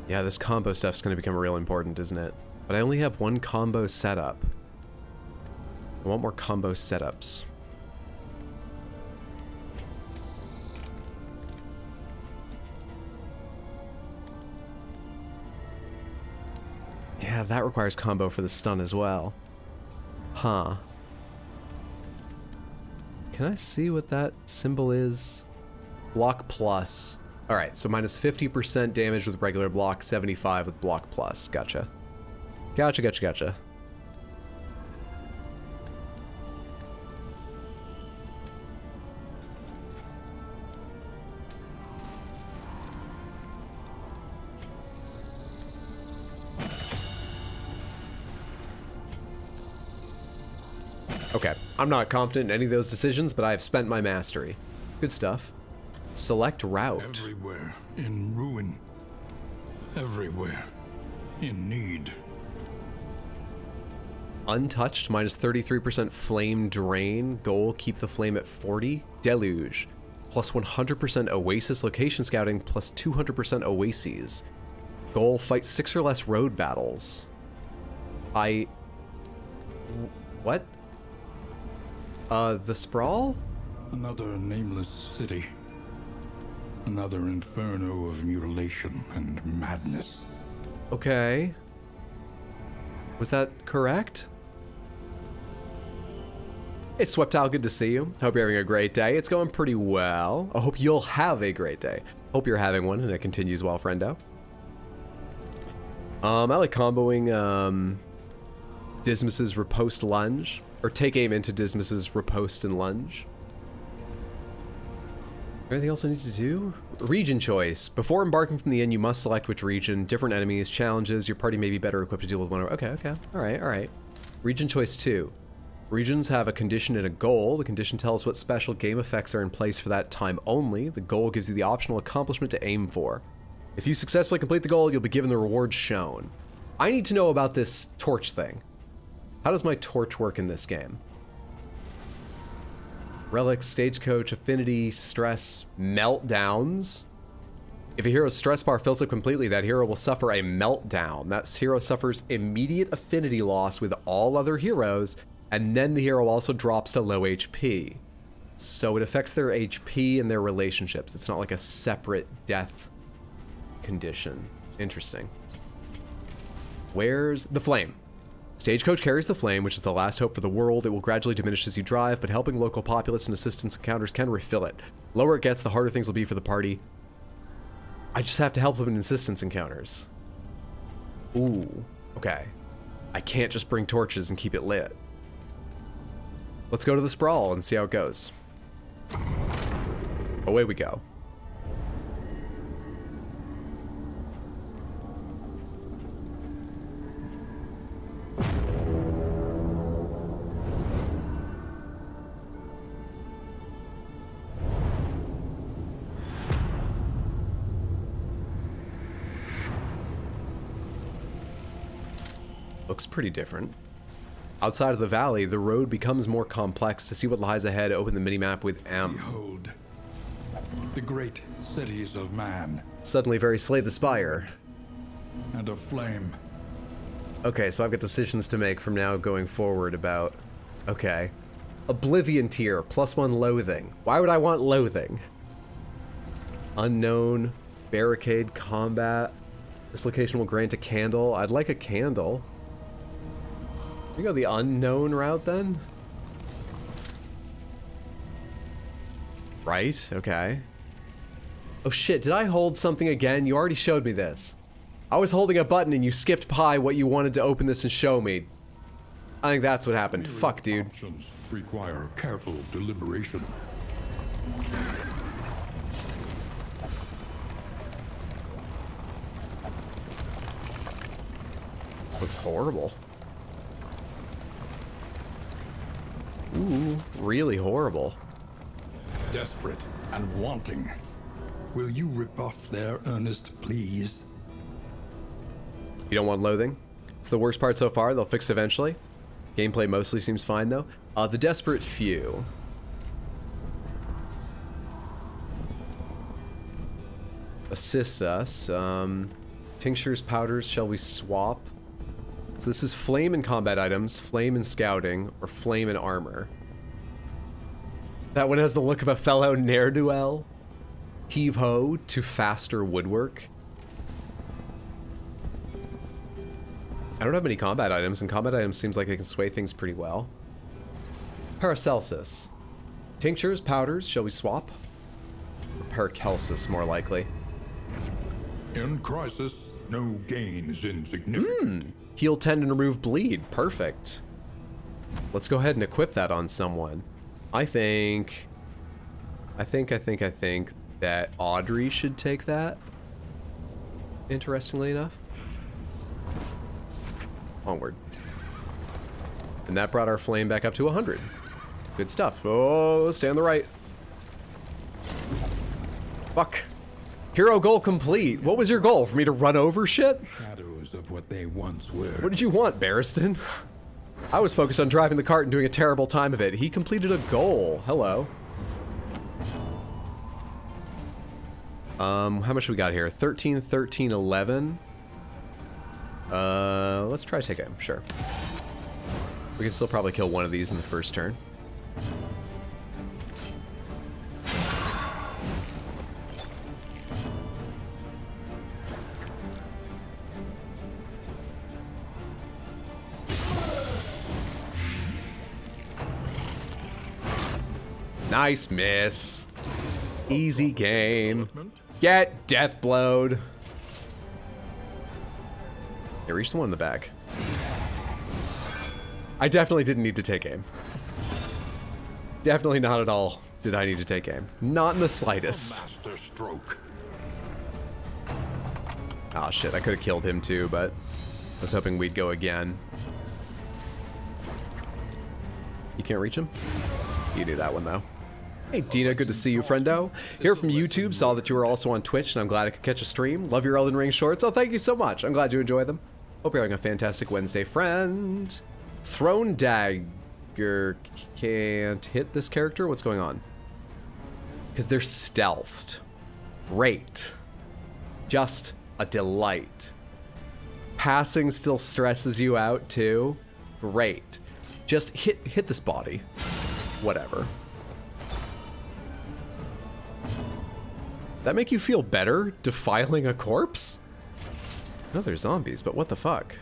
Speaker 1: Yeah, this combo stuff's going to become real important, isn't it? But I only have 1 combo setup. I want more combo setups. Yeah, that requires combo for the stun as well. Huh. Can I see what that symbol is? Block plus. Alright, so minus 50% damage with regular block, 75 with block plus. Gotcha. Gotcha, gotcha, gotcha. Okay, I'm not confident in any of those decisions, but I have spent my mastery. Good stuff. Select route.
Speaker 4: Everywhere in ruin. Everywhere in need.
Speaker 1: Untouched, minus 33% flame drain. Goal, keep the flame at 40. Deluge, plus 100% oasis location scouting, plus 200% oases. Goal, fight 6 or less road battles. What? The Sprawl?
Speaker 4: Another nameless city. Another inferno of mutilation and madness.
Speaker 1: Okay. Was that correct? Hey, Sweptile, good to see you. Hope you're having a great day. It's going pretty well. I hope you'll have a great day. Hope you're having one and it continues well, friendo. I like comboing Dismas's Riposte Lunge. Or take aim into Dismas's Riposte and Lunge. Anything else I need to do? Region choice. Before embarking from the inn, you must select which region, different enemies, challenges. Your party may be better equipped to deal with one. Okay. Alright, alright. Region choice 2. Regions have a condition and a goal. The condition tells what special game effects are in place for that time only. The goal gives you the optional accomplishment to aim for. If you successfully complete the goal, you'll be given the reward shown. I need to know about this torch thing. How does my torch work in this game? Relics, Stagecoach, Affinity, Stress, Meltdowns. If a hero's stress bar fills up completely, that hero will suffer a meltdown. That hero suffers immediate affinity loss with all other heroes and then the hero also drops to low HP. So it affects their HP and their relationships. It's not like a separate death condition. Interesting. Where's the flame? Stagecoach carries the flame, which is the last hope for the world. It will gradually diminish as you drive, but helping local populace and assistance encounters can refill it. The lower it gets, the harder things will be for the party. I just have to help them in assistance encounters. Ooh, okay. I can't just bring torches and keep it lit. Let's go to the sprawl and see how it goes. Away we go. Looks pretty different. Outside of the valley, the road becomes more complex. To see what lies ahead, open the minimap with M.
Speaker 4: Behold, the great cities of man.
Speaker 1: Suddenly very Slay the Spire.
Speaker 4: And a flame.
Speaker 1: Okay, so I've got decisions to make from now going forward about... Okay. Oblivion tier, +1 loathing. Why would I want loathing? Unknown, barricade, combat. This location will grant a candle. I'd like a candle. We go the unknown route then? Right, okay. Oh shit, did I hold something again? You already showed me this. I was holding a button and you skipped by what you wanted to open this and show me. I think that's what happened. Fuck, dude.
Speaker 4: Options require careful deliberation.
Speaker 1: This looks horrible. Ooh, really horrible.
Speaker 4: Desperate and wanting. Will you rebuff their earnest pleas?
Speaker 1: You don't want loathing? It's the worst part so far. They'll fix it eventually. Gameplay mostly seems fine, though. The Desperate Few. Assist us. Tinctures, powders, shall we swap? So this is flame and combat items, flame and scouting, or flame and armor. That one has the look of a fellow ne'er-do-well. Heave-ho to faster woodwork. I don't have many combat items, and combat items seems like they can sway things pretty well. Paracelsus. Tinctures, powders, shall we swap? Or Paracelsus, more likely.
Speaker 4: In crisis, no gain is insignificant.
Speaker 1: Heal 10 and remove bleed. Perfect. Let's go ahead and equip that on someone. I think that Audrey should take that. Interestingly enough. Onward. And that brought our flame back up to 100. Good stuff. Oh, stay on the right. Fuck. Hero goal complete. What was your goal? For me to run over shit?
Speaker 4: Shadows of what they once were.
Speaker 1: What did you want, Barristan? I was focused on driving the cart and doing a terrible time of it. He completed a goal. Hello. How much we got here? 13, 13, 11. Let's try take aim. Sure. We can still probably kill one of these in the first turn. Nice miss. Easy game. Get death blowed. Yeah, reach the one in the back. I definitely didn't need to take aim. Definitely not at all did I need to take aim. Not in the slightest.
Speaker 4: Master stroke.
Speaker 1: Oh shit, I could have killed him too, but I was hoping we'd go again. You can't reach him? You do that one though. Hey Dina, good to see you, friendo. Here from YouTube, saw that you were also on Twitch, and I'm glad I could catch a stream. Love your Elden Ring shorts. Oh, thank you so much. I'm glad you enjoy them. Hope you're having a fantastic Wednesday, friend. Throne Dagger can't hit this character? What's going on? Because they're stealthed. Great. Just a delight. Passing still stresses you out, too? Great. Just hit this body. Whatever. That make you feel better, defiling a corpse? No, they're zombies, but what the fuck?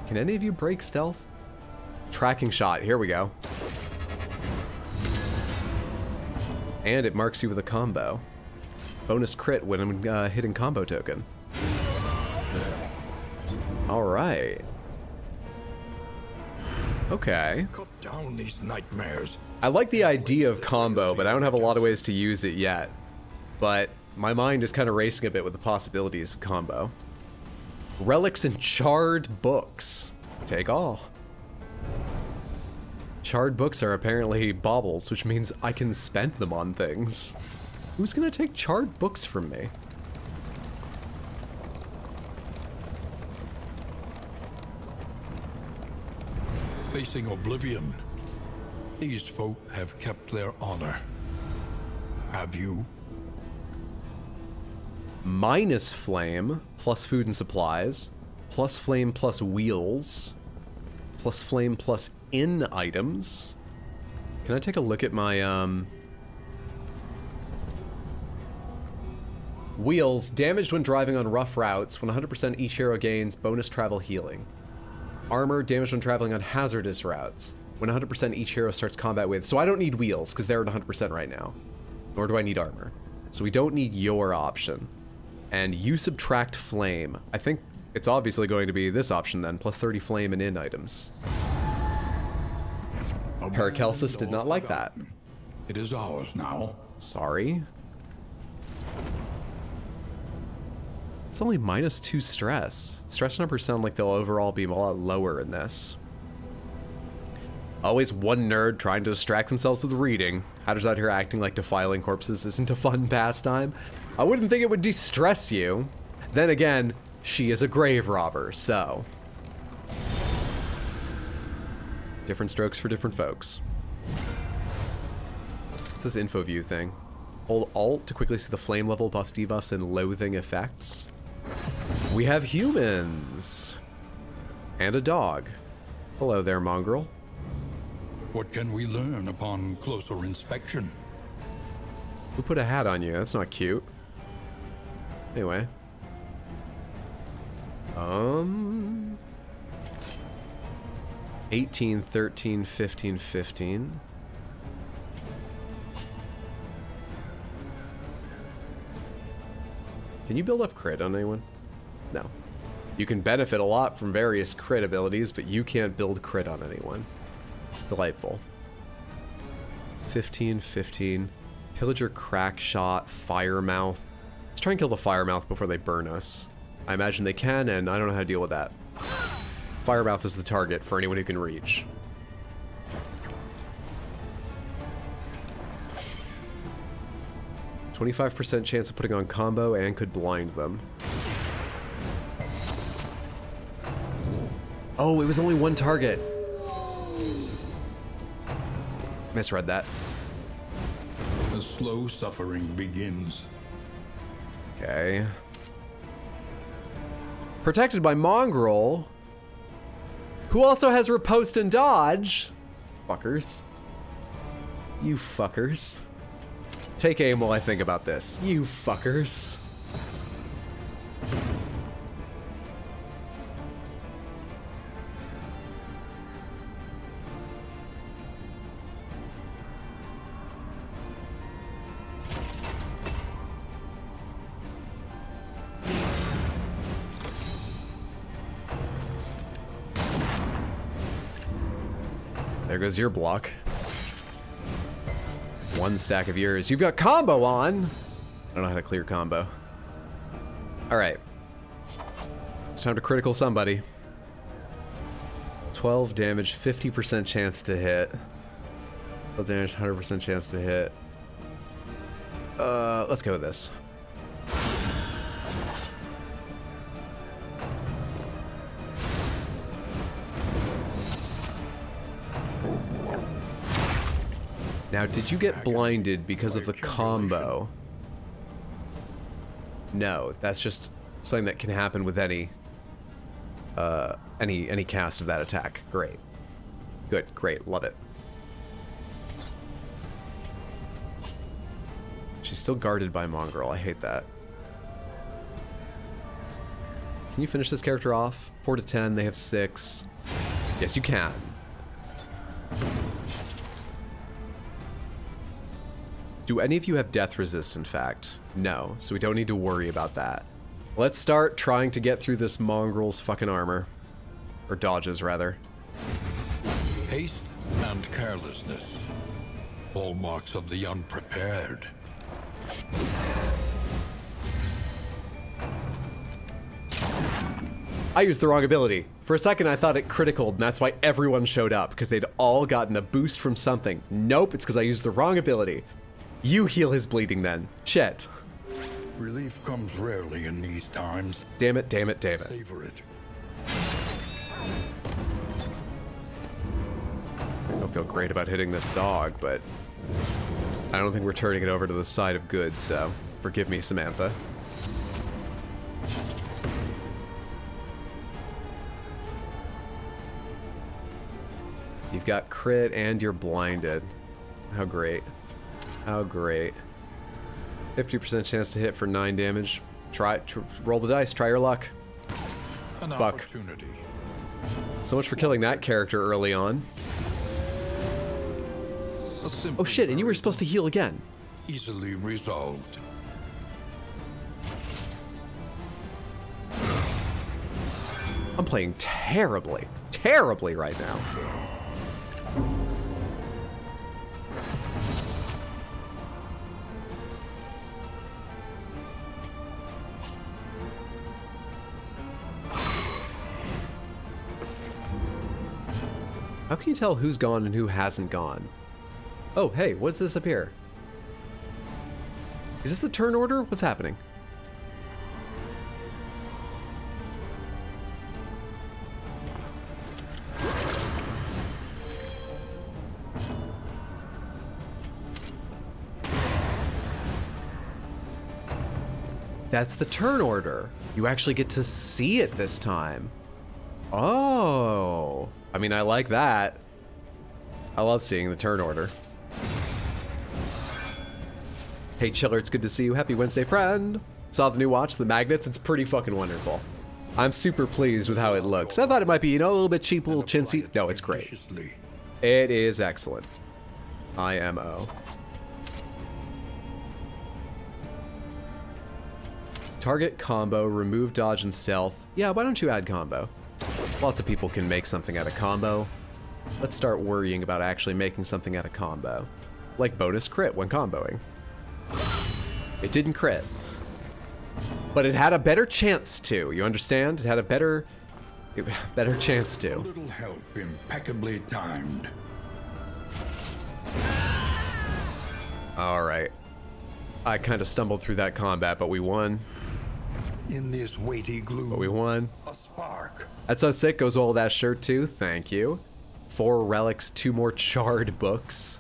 Speaker 1: Can any of you break stealth? Tracking shot, here we go. And it marks you with a combo. Bonus crit when hitting combo token. Alright. Okay.
Speaker 4: Cut down these nightmares.
Speaker 1: I like the idea of combo, but I don't have a lot of ways to use it yet. But my mind is kind of racing a bit with the possibilities of combo. Relics and charred books. Take all. Charred books are apparently baubles, which means I can spend them on things. Who's gonna take charred books from me?
Speaker 4: Facing oblivion. These folk have kept their honor. Have you?
Speaker 1: Minus flame, plus food and supplies, plus flame plus wheels, plus flame plus in items. Can I take a look at my, Wheels, damaged when driving on rough routes. When 100% each hero gains bonus travel healing. Armor, damaged when traveling on hazardous routes. When 100% each hero starts combat with. So I don't need wheels, because they're at 100% right now. Nor do I need armor. So we don't need your option. And you subtract flame. I think it's obviously going to be this option then, plus 30 flame and in items. Paracelsus did not like that.
Speaker 4: It is ours now.
Speaker 1: Sorry. It's only -2 stress. Stress numbers sound like they'll overall be a lot lower in this. Always one nerd trying to distract themselves with reading. Hatters out here acting like defiling corpses isn't a fun pastime. I wouldn't think it would de-stress you. Then again, she is a grave robber, so. Different strokes for different folks. What's this info view thing? Hold Alt to quickly see the flame level, buffs, debuffs, and loathing effects. We have humans. And a dog. Hello there, mongrel.
Speaker 4: What can we learn upon closer inspection?
Speaker 1: Who put a hat on you? That's not cute. Anyway. 18, 13, 15, 15. Can you build up crit on anyone? No. You can benefit a lot from various crit abilities, but you can't build crit on anyone. Delightful. 15, 15. Pillager, crack shot, firemouth. Let's try and kill the firemouth before they burn us. I imagine they can, and I don't know how to deal with that. Firemouth is the target for anyone who can reach. %25% chance of putting on combo and could blind them. Oh, it was only one target. Misread that.
Speaker 4: The slow suffering begins.
Speaker 1: Okay. Protected by Mongrel, who also has riposte and dodge. Fuckers. You fuckers. Take aim while I think about this. You fuckers. There goes your block. One stack of yours. You've got combo on. I don't know how to clear combo. Alright. It's time to critical somebody. 12 damage, 50% chance to hit. 12 damage, 100% chance to hit. Let's go with this. Now, did you get blinded because of the combo? No, that's just something that can happen with any cast of that attack. Great. Good, great, love it. She's still guarded by Mongrel. I hate that. Can you finish this character off? 4 to 10, they have 6. Yes, you can. Do any of you have death resist, in fact? No, so we don't need to worry about that. Let's start trying to get through this Mongrel's fucking armor. Or dodges, rather.
Speaker 4: Haste and carelessness. Hallmarks of the unprepared.
Speaker 1: I used the wrong ability. For a second, I thought it criticaled, and that's why everyone showed up, because they'd all gotten a boost from something. Nope, it's because I used the wrong ability. You heal his bleeding then. Shit.
Speaker 4: Relief comes rarely in these times.
Speaker 1: Damn it, damn it, damn it.
Speaker 4: Savor it.
Speaker 1: I don't feel great about hitting this dog, but I don't think we're turning it over to the side of good, so forgive me, Samantha. You've got crit and you're blinded. How great. How great. 50% chance to hit for 9 damage. Roll the dice, try your luck.
Speaker 4: An
Speaker 1: Fuck.
Speaker 4: opportunity.
Speaker 1: So much for killing that character early on.
Speaker 4: A simple
Speaker 1: Oh shit, and you were supposed to heal again.
Speaker 4: easily resolved.
Speaker 1: I'm playing terribly. Terribly right now. How can you tell who's gone and who hasn't gone? Oh, hey, what's this up here? Is this the turn order? What's happening? That's the turn order. You actually get to see it this time. Oh. I mean, I like that. I love seeing the turn order. Hey, Chiller, it's good to see you. Happy Wednesday, friend. Saw the new watch, the magnets. It's pretty fucking wonderful. I'm super pleased with how it looks. I thought it might be, you know, a little bit cheap, a little chintzy. No, it's great. It is excellent. IMO. Target combo, remove dodge and stealth. Yeah, why don't you add combo? Lots of people can make something out of combo. Let's start worrying about actually making something out of combo. Like bonus crit when comboing. It didn't crit. But it had a better chance to, you understand? It had a better chance to.
Speaker 4: Little help, impeccably timed.
Speaker 1: Alright. I kind of stumbled through that combat, but we won.
Speaker 4: In this weighty gloom,
Speaker 1: But we won.
Speaker 4: a spark.
Speaker 1: That's so sick. Goes well with that shirt too. Thank you. 4 relics, 2 more charred books.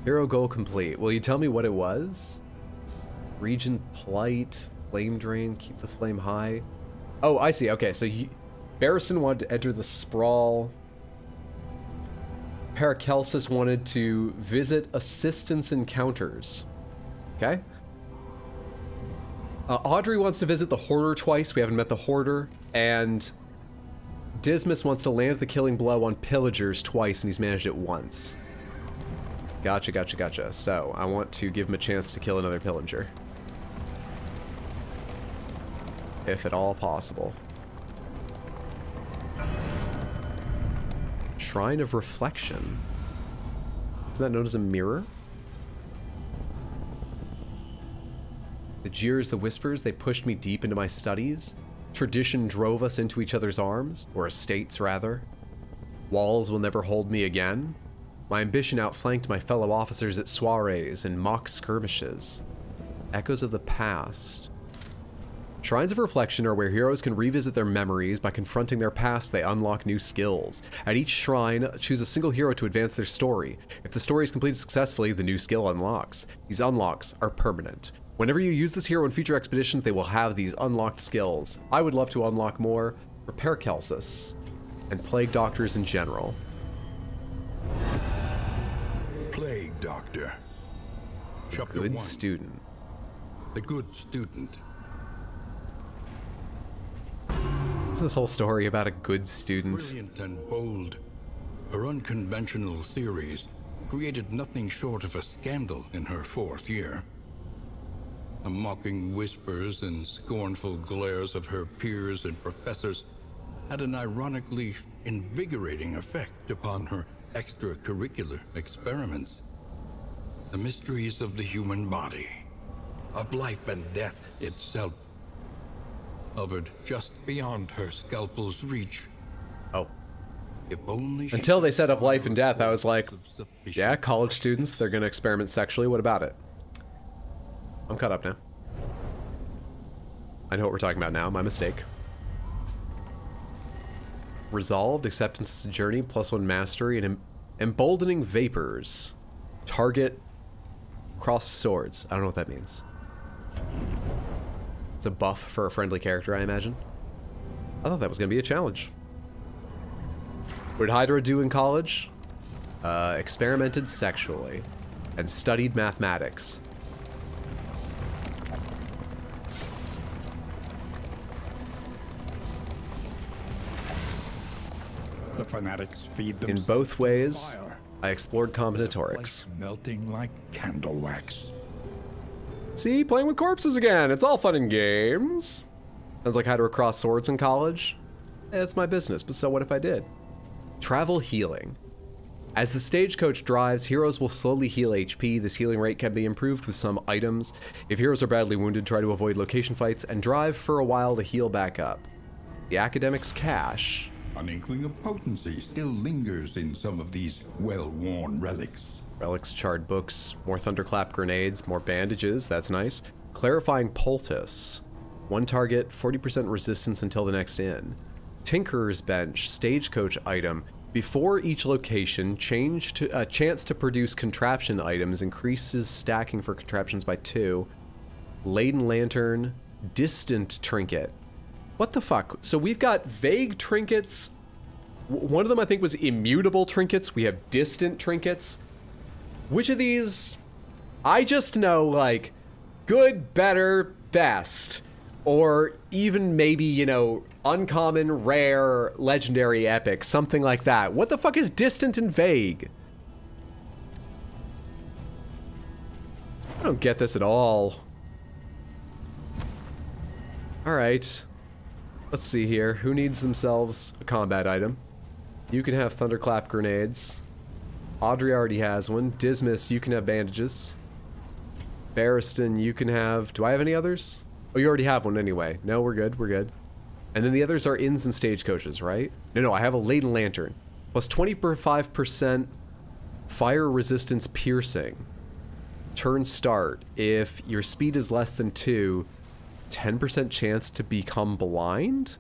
Speaker 1: Hero goal complete. Will you tell me what it was? Region Plight, Flame Drain, keep the flame high. Oh, I see. Okay, so Barristan wanted to enter the Sprawl. Paracelsus wanted to visit assistance encounters. Okay. Audrey wants to visit the Hoarder twice. We haven't met the Hoarder. And Dismas wants to land the killing blow on Pillagers twice, and he's managed it once. Gotcha, gotcha, gotcha. So, I want to give him a chance to kill another Pillager. If at all possible. Shrine of Reflection. Isn't that known as a mirror? The jeers, the whispers, they pushed me deep into my studies. Tradition drove us into each other's arms, or estates rather. Walls will never hold me again. My ambition outflanked my fellow officers at soirees and mock skirmishes. Echoes of the past. Shrines of Reflection are where heroes can revisit their memories. By confronting their past, they unlock new skills. At each shrine, choose a single hero to advance their story. If the story is completed successfully, the new skill unlocks. These unlocks are permanent. Whenever you use this hero in future expeditions, they will have these unlocked skills. I would love to unlock more for Paracelsus and Plague Doctors in general.
Speaker 4: Plague Doctor. Chapter
Speaker 1: Good
Speaker 4: 1.
Speaker 1: student.
Speaker 4: The good student.
Speaker 1: Isn't this whole story about a good student?
Speaker 4: Brilliant and bold, her unconventional theories created nothing short of a scandal in her 4th year. The mocking whispers and scornful glares of her peers and professors had an ironically invigorating effect upon her extracurricular experiments. The mysteries of the human body, of life and death itself, hovered just beyond her scalpel's reach.
Speaker 1: Oh.
Speaker 4: If only she
Speaker 1: Until they said of life and death, I was like,
Speaker 4: of sufficient
Speaker 1: yeah, college students, they're going to experiment sexually. What about it? I'm caught up now. I know what we're talking about now. My mistake. Resolved, acceptance journey, +1 mastery, and emboldening vapors. Target crossed swords. I don't know what that means. It's a buff for a friendly character, I imagine. I thought that was going to be a challenge. What did Hydra do in college? Experimented sexually and studied mathematics.
Speaker 5: The fanatics feed them
Speaker 1: In both ways,
Speaker 5: fire,
Speaker 1: I explored combinatorics.
Speaker 5: like melting like candle wax.
Speaker 1: See, playing with corpses again. It's all fun and games. Sounds like Hydra cross swords in college. It's my business, but so what if I did? Travel healing. As the stagecoach drives, heroes will slowly heal HP. This healing rate can be improved with some items. If heroes are badly wounded, try to avoid location fights and drive for a while to heal back up. The academic's cache.
Speaker 5: An inkling of potency still lingers in some of these well-worn relics.
Speaker 1: Relics, charred books, more thunderclap grenades, more bandages, that's nice. Clarifying poultice. One target, 40% resistance until the next inn. Tinkerer's bench, stagecoach item. Before each location, chance to produce contraption items increases stacking for contraptions by 2. Laden lantern, distant trinket. What the fuck? So we've got vague trinkets. One of them I think was immutable trinkets. We have distant trinkets. Which of these? I just know, like, good, better, best. Or even maybe, you know, uncommon, rare, legendary, epic. Something like that. What the fuck is distant and vague? I don't get this at all. Alright. Let's see here. Who needs themselves a combat item? You can have thunderclap grenades. Audrey already has one. Dismas, you can have bandages. Barristan, you can have... Do I have any others? Oh, you already have one anyway. No, we're good. We're good. And then the others are inns and stagecoaches, right? No, I have a laden lantern. Plus 25% fire resistance piercing. Turn start. If your speed is less than 2, 10% chance to become blind?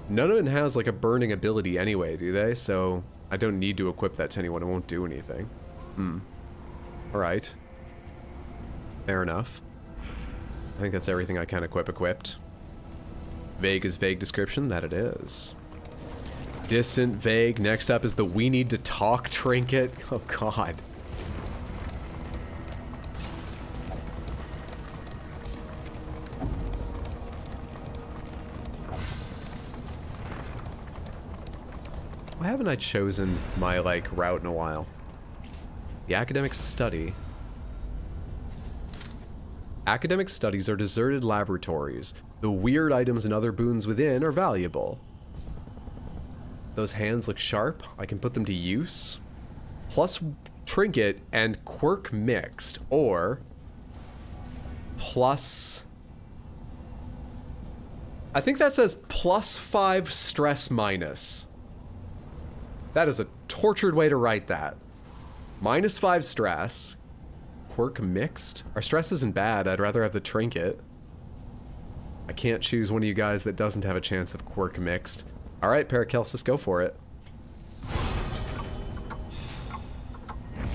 Speaker 1: None of it has like a burning ability anyway, do they? So I don't need to equip that to anyone. It won't do anything. Alright. Fair enough. I think that's everything I can equipped. Vague is vague description. That it is. Distant, vague. Next up is the we need to talk trinket. Oh god. Why haven't I chosen my, like, route in a while? The academic study. Academic studies are deserted laboratories. The weird items and other boons within are valuable. Those hands look sharp. I can put them to use. Plus trinket and quirk mixed, or plus... I think that says +5 stress minus. That is a tortured way to write that. -5 stress. Quirk mixed? Our stress isn't bad. I'd rather have the trinket. I can't choose one of you guys that doesn't have a chance of quirk mixed. Alright, Paracelsus, go for it.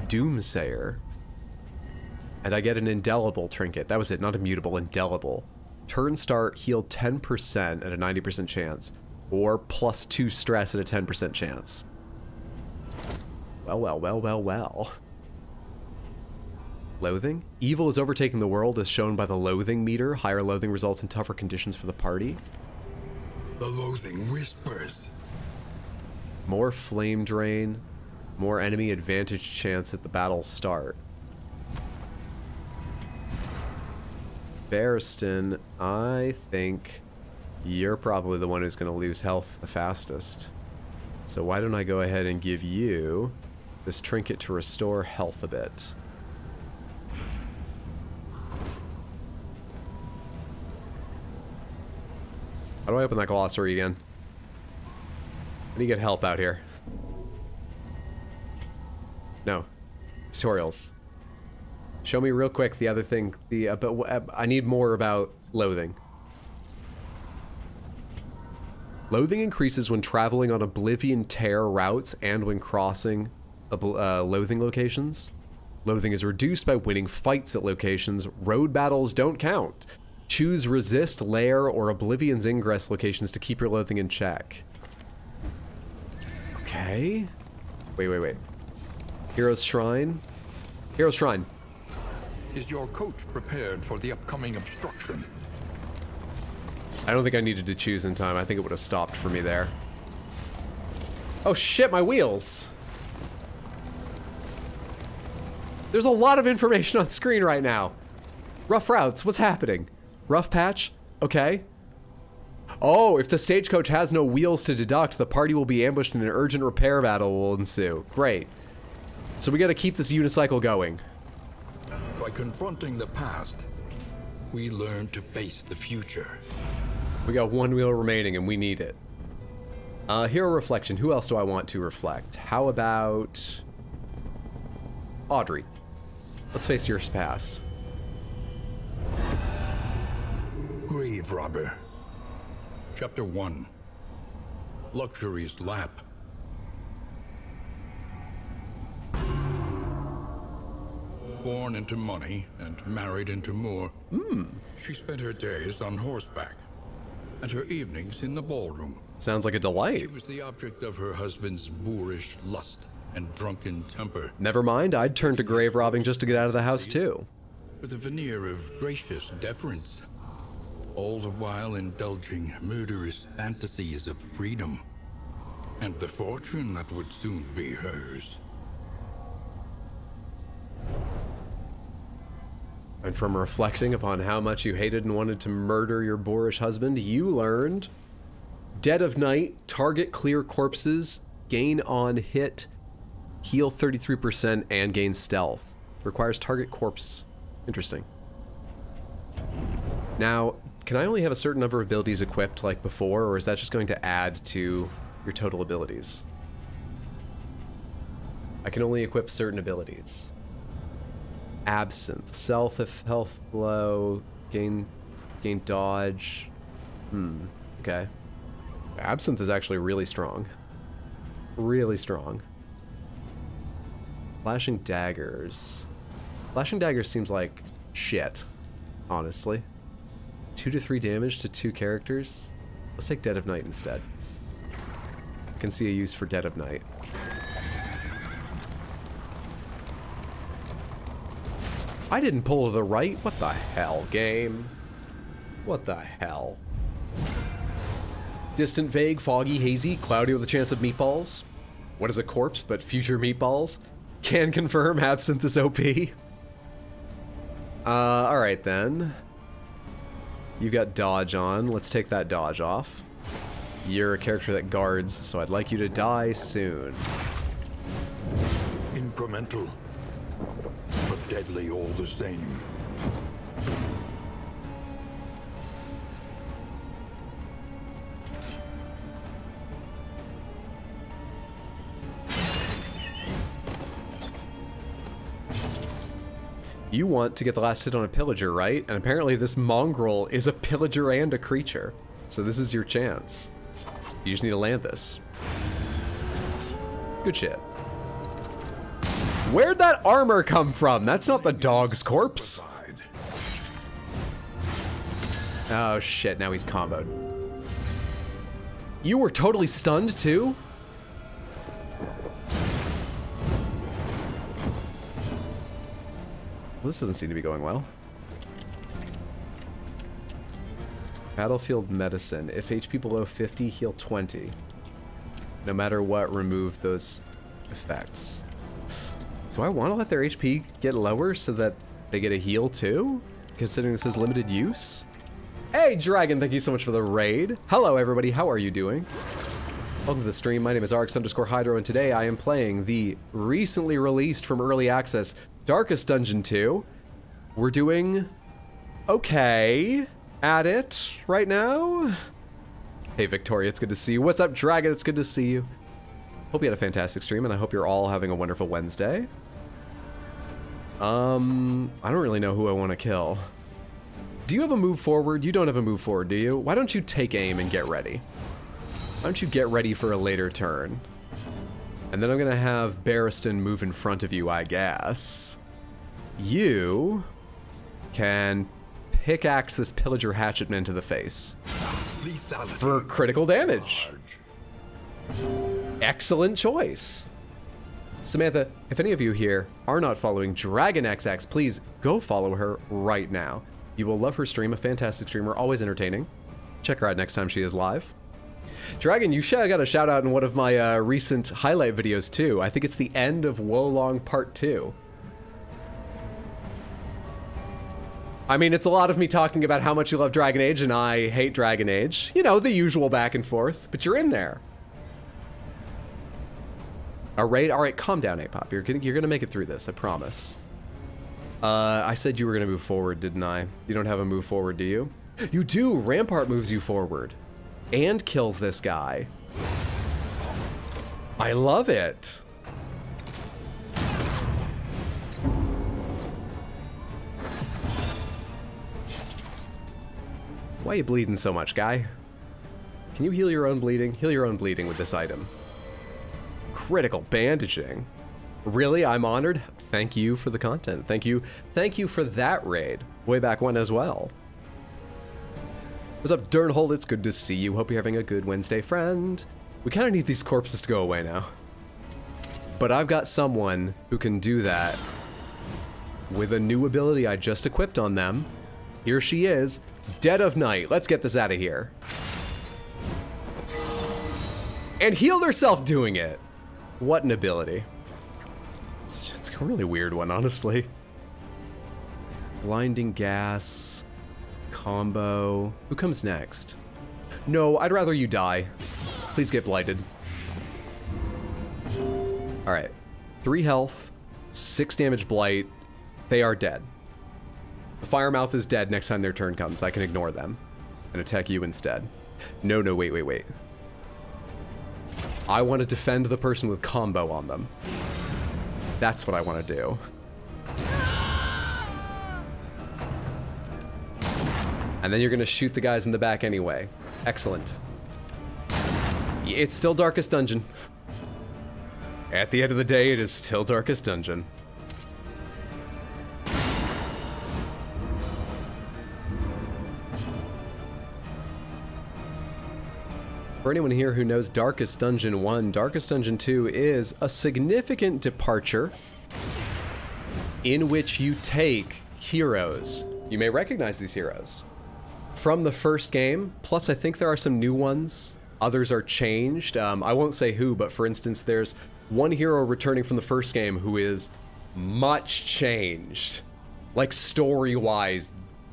Speaker 1: Doomsayer. And I get an indelible trinket. That was it, not immutable, indelible. Turn start, heal 10% at a 90% chance. Or +2 stress at a 10% chance. Well, well, well, well, well. Loathing? Evil is overtaking the world as shown by the loathing meter. Higher loathing results in tougher conditions for the party.
Speaker 4: The loathing whispers.
Speaker 1: More flame drain. More enemy advantage chance at the battle start. Barristan, I think you're probably the one who's going to lose health the fastest. So why don't I go ahead and give you this trinket to restore health a bit. How do I open that glossary again? I need to get help out here. No. Tutorials. Show me real quick the other thing. I need more about loathing. Loathing increases when traveling on Oblivion Tear routes and when crossing loathing locations. Loathing is reduced by winning fights at locations. Road battles don't count. Choose Resist, Lair, or Oblivion's Ingress locations to keep your loathing in check. Okay. Wait. Hero's Shrine. Hero's Shrine.
Speaker 4: Is your coach prepared for the upcoming obstruction?
Speaker 1: I don't think I needed to choose in time. I think it would have stopped for me there. Oh shit, my wheels! There's a lot of information on screen right now. Rough routes, what's happening? Rough patch? Okay. Oh, if the stagecoach has no wheels to deduct, the party will be ambushed and an urgent repair battle will ensue. Great. So we gotta keep this unicycle going.
Speaker 4: By confronting the past, we learn to face the future.
Speaker 1: We got one wheel remaining and we need it. Hero reflection. Who else do I want to reflect? How about Audrey? Let's face yours past.
Speaker 4: Grave Robber.
Speaker 5: Chapter 1. Luxury's Lap. Born into money and married into more, she spent her days on horseback and her evenings in the ballroom.
Speaker 1: Sounds like a
Speaker 5: She
Speaker 1: delight.
Speaker 5: was the object of her husband's boorish lust and drunken temper,
Speaker 1: Never mind, I'd turn to grave robbing just to get out of the house too.
Speaker 5: with a veneer of gracious deference, all the while indulging murderous fantasies of freedom and the fortune that would soon be hers.
Speaker 1: And from reflecting upon how much you hated and wanted to murder your boorish husband, you learned Dead of Night, target clear corpses, gain on hit, heal 33%, and gain stealth. Requires target corpse. Interesting. Now, can I only have a certain number of abilities equipped like before, or is that just going to add to your total abilities? I can only equip certain abilities. Absinthe, self if health blow, gain dodge. Okay. Absinthe is actually really strong. Really strong. Flashing daggers. Flashing daggers seems like shit, honestly. 2 to 3 damage to 2 characters. Let's take Dead of Night instead. I can see a use for Dead of Night. I didn't pull to the right. What the hell, game? What the hell? Distant, vague, foggy, hazy, cloudy with a chance of meatballs. What is a corpse but future meatballs? Can confirm Absinthe is OP. Alright then. You got dodge on. Let's take that dodge off. You're a character that guards, so I'd like you to die soon.
Speaker 4: Incremental, but deadly all the same.
Speaker 1: You want to get the last hit on a pillager, right? And apparently this mongrel is a pillager and a creature. So this is your chance. You just need to land this. Good shit. Where'd that armor come from? That's not the dog's corpse. Oh shit, now he's comboed. You were totally stunned too? Well, this doesn't seem to be going well. Battlefield medicine. If HP below 50, heal 20. No matter what, remove those effects. Do I want to let their HP get lower so that they get a heal too? Considering this is limited use? Hey, Dragon, thank you so much for the raid. Hello, everybody. How are you doing? Welcome to the stream. My name is Arx_Hydro, and today I am playing the recently released from Early Access Darkest Dungeon 2. We're doing okay at it right now. Hey, Victoria, it's good to see you. What's up, Dragon? It's good to see you. Hope you had a fantastic stream, and I hope you're all having a wonderful Wednesday. I don't really know who I want to kill. Do you have a move forward? You don't have a move forward, do you? Why don't you take aim and get ready? Why don't you get ready for a later turn? And then I'm gonna have Barristan move in front of you, I guess. You can pickaxe this Pillager Hatchetman to the face. For critical damage. Excellent choice. Samantha, if any of you here are not following Dragon XX, please go follow her right now. You will love her stream, a fantastic streamer, always entertaining. Check her out next time she is live. Dragon, you got a shout out in one of my recent highlight videos too. I think it's the end of Wolong Part 2. I mean, it's a lot of me talking about how much you love Dragon Age and I hate Dragon Age. You know, the usual back and forth, but you're in there. All right, calm down, Apop. You're gonna make it through this, I promise. I said you were gonna move forward, didn't I? You don't have a move forward, do you? You do! Rampart moves you forward. And kills this guy. I love it. Why are you bleeding so much, guy? Can you heal your own bleeding? Heal your own bleeding with this item. Critical bandaging. Really? I'm honored. Thank you for the content. Thank you for that raid. Way back when as well. What's up, Dernhold? It's good to see you. Hope you're having a good Wednesday, friend. We kind of need these corpses to go away now. But I've got someone who can do that with a new ability I just equipped on them. Here she is, Dead of Night. Let's get this out of here. And healed herself doing it. What an ability. It's a really weird one, honestly. Blinding gas. Combo. Who comes next? No, I'd rather you die. Please get blighted. Alright. 3 health. 6 damage blight. They are dead. The Firemouth is dead next time their turn comes. I can ignore them and attack you instead. No, wait. I want to defend the person with combo on them. That's what I want to do. And then you're going to shoot the guys in the back anyway. Excellent. It's still Darkest Dungeon. At the end of the day, it is still Darkest Dungeon. For anyone here who knows Darkest Dungeon 1, Darkest Dungeon 2 is a significant departure in which you take heroes. You may recognize these heroes from the first game, plus I think there are some new ones. Others are changed. I won't say who, but for instance, there's one hero returning from the first game who is much changed. Like story-wise,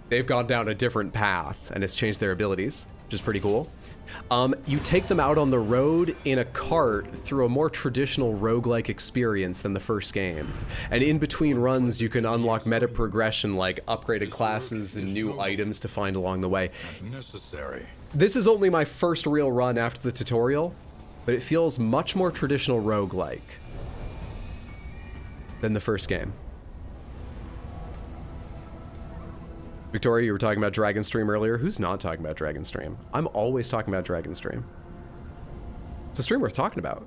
Speaker 1: they've gone down a different path and it's changed their abilities, which is pretty cool. You take them out on the road in a cart through a more traditional roguelike experience than the first game. And in between runs, you can unlock meta progression like upgraded classes and new items to find along the way.
Speaker 4: Necessary.
Speaker 1: This is only my first real run after the tutorial, but it feels much more traditional roguelike than the first game. Victoria, you were talking about Dragon Stream earlier. Who's not talking about Dragon Stream? I'm always talking about Dragon Stream. It's a stream worth talking about.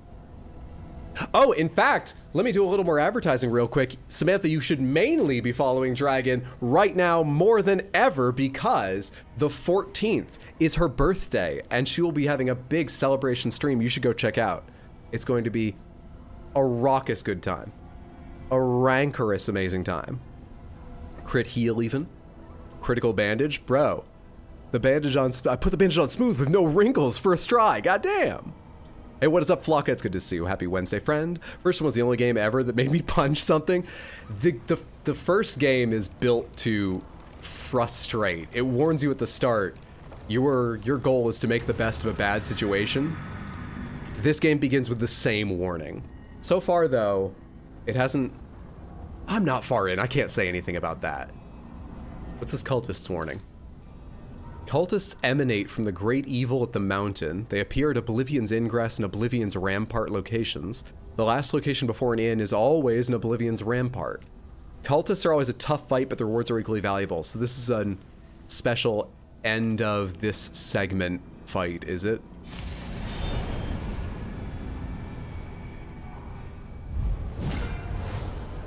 Speaker 1: Oh, in fact, let me do a little more advertising real quick. Samantha, you should mainly be following Dragon right now more than ever because the 14th is her birthday and she will be having a big celebration stream you should go check out. It's going to be a raucous good time. A rancorous amazing time. Crit heal even. Critical bandage. Bro, the bandage on... I put the bandage on smooth with no wrinkles first try. Goddamn. Hey, what is up, Flocka? It's good to see you. Happy Wednesday, friend. First one was the only game ever that made me punch something. The first game is built to frustrate. It warns you at the start. Your goal is to make the best of a bad situation. This game begins with the same warning. So far, though, it hasn't... I'm not far in. I can't say anything about that. What's this cultist's warning? Cultists emanate from the great evil at the mountain. They appear at Oblivion's ingress and Oblivion's rampart locations. The last location before an inn is always an Oblivion's rampart. Cultists are always a tough fight, but the rewards are equally valuable. So this is a special end of this segment fight, is it?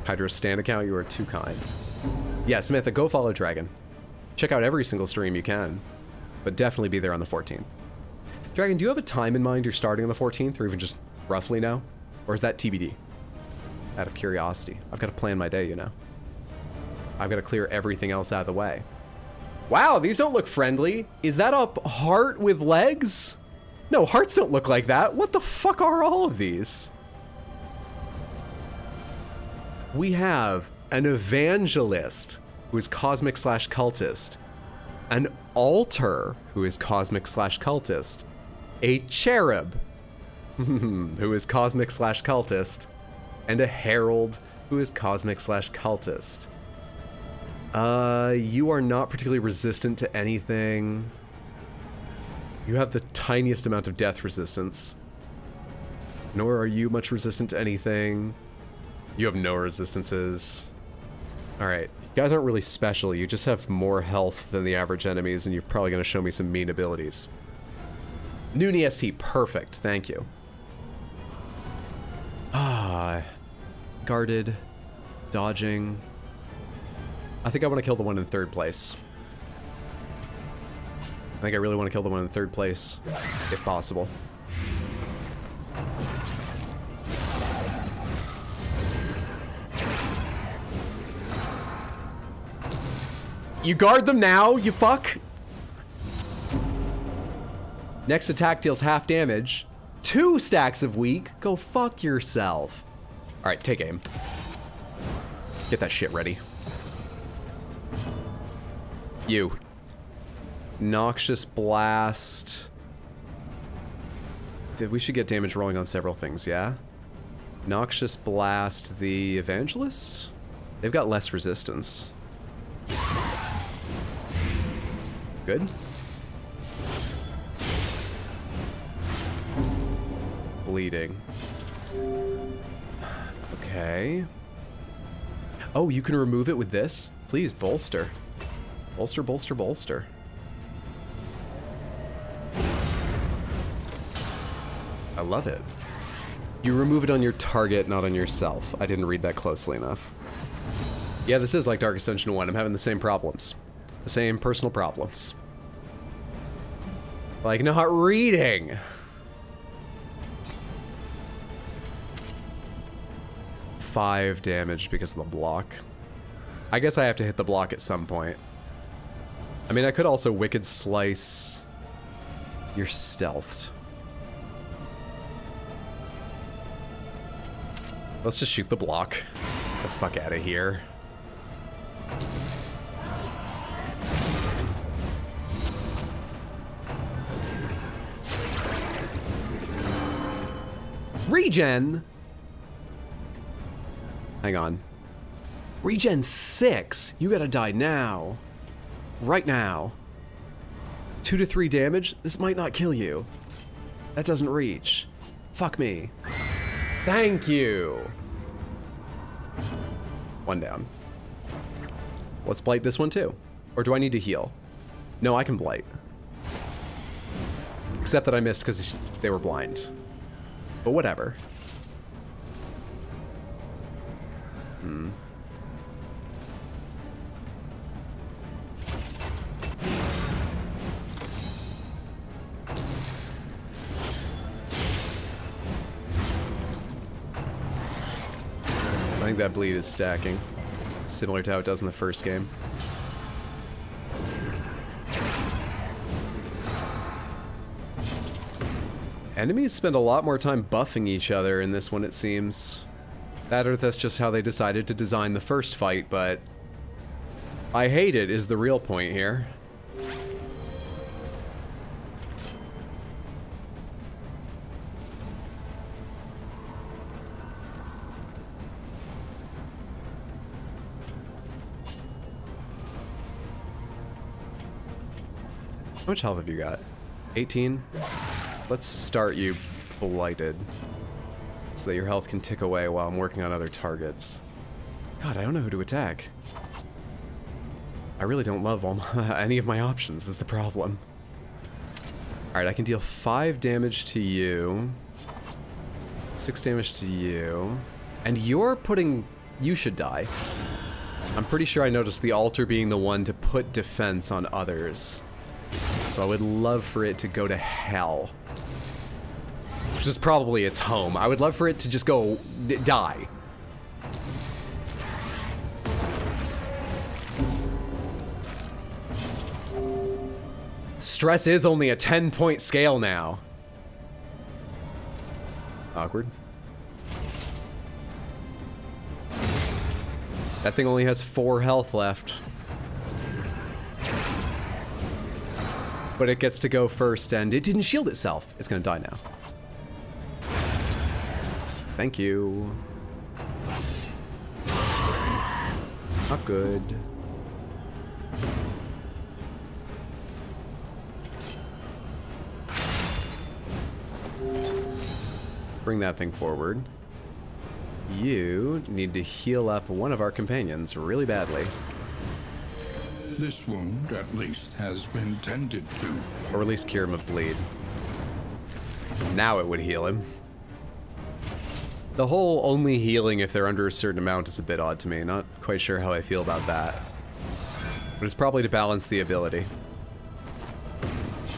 Speaker 1: Hydra Stan account, you are too kind. Yeah, Samantha, go follow Dragon. Check out every single stream you can, but definitely be there on the 14th. Dragon, do you have a time in mind you're starting on the 14th, or even just roughly now? Or is that TBD? Out of curiosity. I've got to plan my day, you know. I've got to clear everything else out of the way. Wow, these don't look friendly. Is that a heart with legs? No, hearts don't look like that. What the fuck are all of these? We have an evangelist who is cosmic/cultist, an altar who is cosmic/cultist, a cherub who is cosmic/cultist, and a herald who is cosmic/cultist. You are not particularly resistant to anything. You have the tiniest amount of death resistance. Nor are you much resistant to anything. You have no resistances. Alright, you guys aren't really special, you just have more health than the average enemies, and you're probably going to show me some mean abilities. Noon EST, perfect, thank you. Guarded, dodging. I think I want to kill the one in third place. I think I really want to kill the one in third place, if possible. You guard them now, you fuck! Next attack deals half damage. 2 stacks of weak. Go fuck yourself. Alright, take aim. Get that shit ready. You. Noxious Blast. We should get damage rolling on several things, yeah? Noxious Blast, the Evangelist? They've got less resistance. Good. Bleeding. Okay. Oh, you can remove it with this? Please, bolster. Bolster, bolster, bolster. I love it. You remove it on your target, not on yourself. I didn't read that closely enough. Yeah, this is like Darkest Dungeon 1. I'm having the same problems. The same personal problems. Like not reading. Five damage because of the block. I guess I have to hit the block at some point. I mean, I could also Wicked Slice. You're stealthed. Let's just shoot the block. Get the fuck out of here. Regen? Hang on. Regen 6? You gotta die now. Right now. 2 to 3 damage? This might not kill you. That doesn't reach. Fuck me. Thank you. 1 down. Let's blight this one too. Or do I need to heal? No, I can blight. Except that I missed because they were blind. But whatever. I think that bleed is stacking. Similar to how it does in the first game. Enemies spend a lot more time buffing each other in this one, it seems. That or that's just how they decided to design the first fight, but I hate it is the real point here. How much health have you got? 18? Let's start you blighted. So that your health can tick away while I'm working on other targets. God, I don't know who to attack. I really don't love any of my options is the problem. Alright, I can deal 5 damage to you. 6 damage to you. And you're putting... You should die. I'm pretty sure I noticed the altar being the one to put defense on others. So I would love for it to go to hell. Which is probably its home. I would love for it to just go... die. Stress is only a 10-point scale now. Awkward. That thing only has 4 health left. But it gets to go first, and it didn't shield itself. It's gonna die now. Thank you. Not good. Bring that thing forward. You need to heal up one of our companions really badly.
Speaker 5: This wound, at least, has been tended to.
Speaker 1: Or at least cure him of bleed. Now it would heal him. The whole only healing if they're under a certain amount is a bit odd to me. Not quite sure how I feel about that. But it's probably to balance the ability.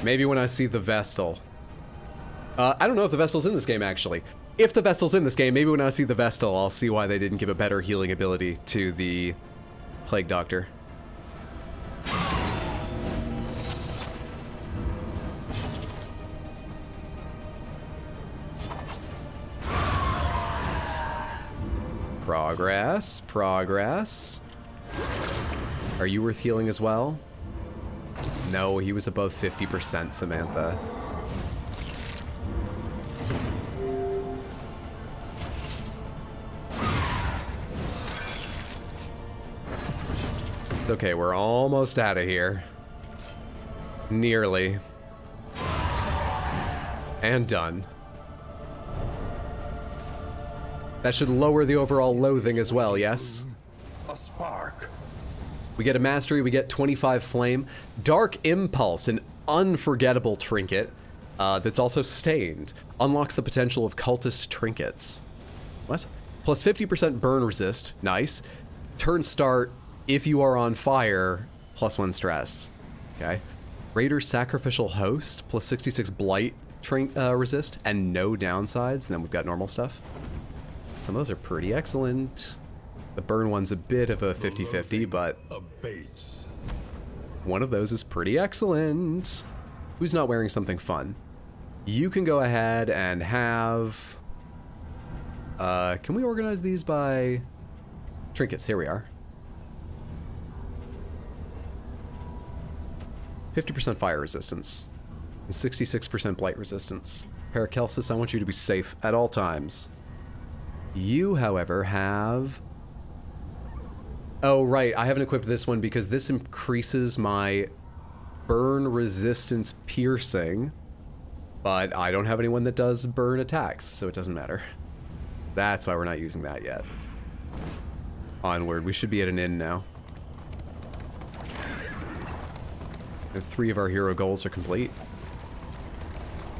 Speaker 1: Maybe when I see the Vestal. I don't know if the Vestal's in this game, actually. If the Vestal's in this game, maybe when I see the Vestal, I'll see why they didn't give a better healing ability to the Plague Doctor. Progress, progress. Are you worth healing as well? No, he was above 50%, Samantha. It's okay, we're almost out of here. Nearly. And done. That should lower the overall loathing as well, yes?
Speaker 4: A spark.
Speaker 1: We get a mastery, we get 25 flame. Dark Impulse, an unforgettable trinket that's also stained. Unlocks the potential of cultist trinkets. What? Plus 50% burn resist, nice. Turn start, if you are on fire, +1 stress. Okay. Raider Sacrificial Host, plus 66 blight resist, and no downsides. And then we've got normal stuff. Some of those are pretty excellent. The burn one's a bit of a 50-50, but
Speaker 4: Abates.
Speaker 1: one of those is pretty excellent. Who's not wearing something fun? You can go ahead and have... can we organize these by trinkets? Here we are. 50% fire resistance. And 66% blight resistance. Paracelsus, I want you to be safe at all times. You, however, have... Oh, right, I haven't equipped this one because this increases my burn resistance piercing, but I don't have anyone that does burn attacks, so it doesn't matter. That's why we're not using that yet. Onward, we should be at an inn now. And 3 of our hero goals are complete.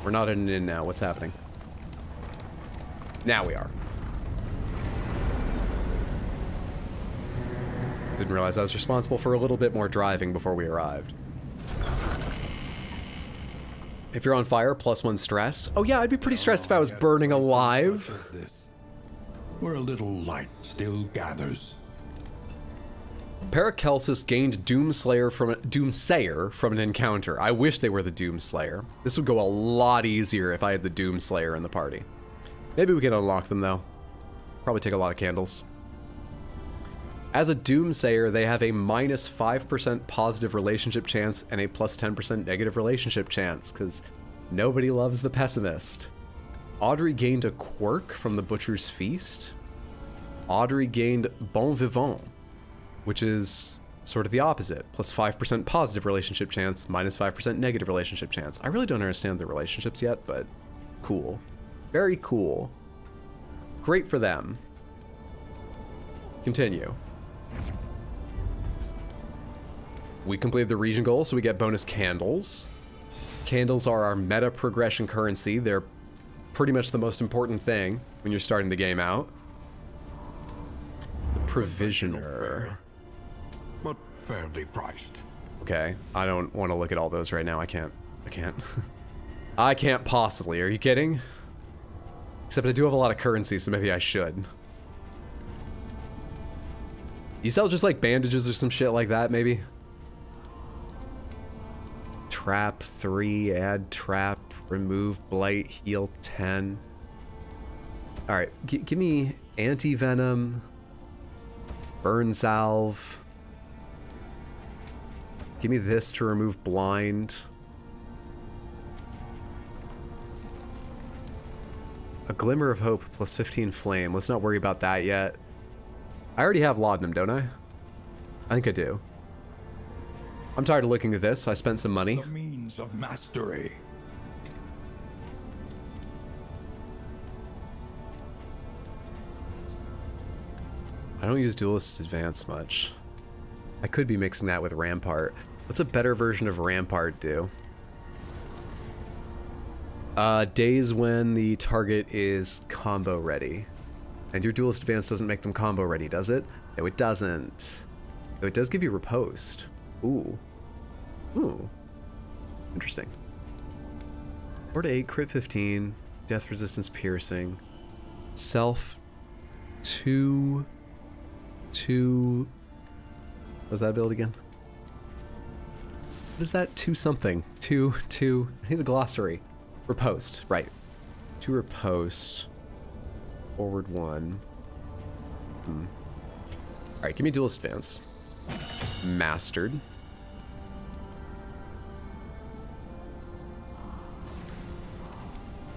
Speaker 1: We're not in an inn now. What's happening? Now we are. Didn't realize I was responsible for a little bit more driving before we arrived. If you're on fire, +1 stress. Oh yeah, I'd be pretty stressed if I was burning alive.
Speaker 4: Where a little light still gathers.
Speaker 1: Paracelsus gained Doomsayer from an encounter. I wish they were the Doomslayer. This would go a lot easier if I had the Doomslayer in the party. Maybe we can unlock them though. Probably take a lot of candles. As a Doomsayer, they have a -5% positive relationship chance and a +10% negative relationship chance, because nobody loves the pessimist. Audrey gained a quirk from the Butcher's Feast. Audrey gained Bon Vivant, which is sort of the opposite. +5% positive relationship chance, -5% negative relationship chance. I really don't understand the relationships yet, but cool. Very cool. Great for them. Continue. We completed the region goal, so we get bonus candles. Candles are our meta progression currency. They're pretty much the most important thing when you're starting the game out. The Provisioner.
Speaker 4: But fairly priced.
Speaker 1: Okay, I don't want to look at all those right now. I can't. I can't possibly. Are you kidding? Except I do have a lot of currency, so maybe I should. You sell just like bandages or some shit like that, maybe? Trap 3, add trap, remove blight, heal 10. Alright, give me anti-venom, burn salve. Give me this to remove blind. A glimmer of hope plus 15 flame. Let's not worry about that yet. I already have laudanum, don't I? I think I do. I'm tired of looking at this. I spent some money.
Speaker 4: The means of mastery.
Speaker 1: I don't use Duelist's Advance much. I could be mixing that with Rampart. What's a better version of Rampart do? Days when the target is combo ready. And your Duelist Advance doesn't make them combo ready, does it? No, it doesn't. Though it does give you Riposte. Ooh. Ooh. Interesting. 4 to 8, crit 15, death resistance piercing. Self 2. What's that build again? What is that? 2 something. 2. I need the glossary. Riposte, right. 2 riposte. Forward 1. Alright, give me Duelist Advance. Mastered.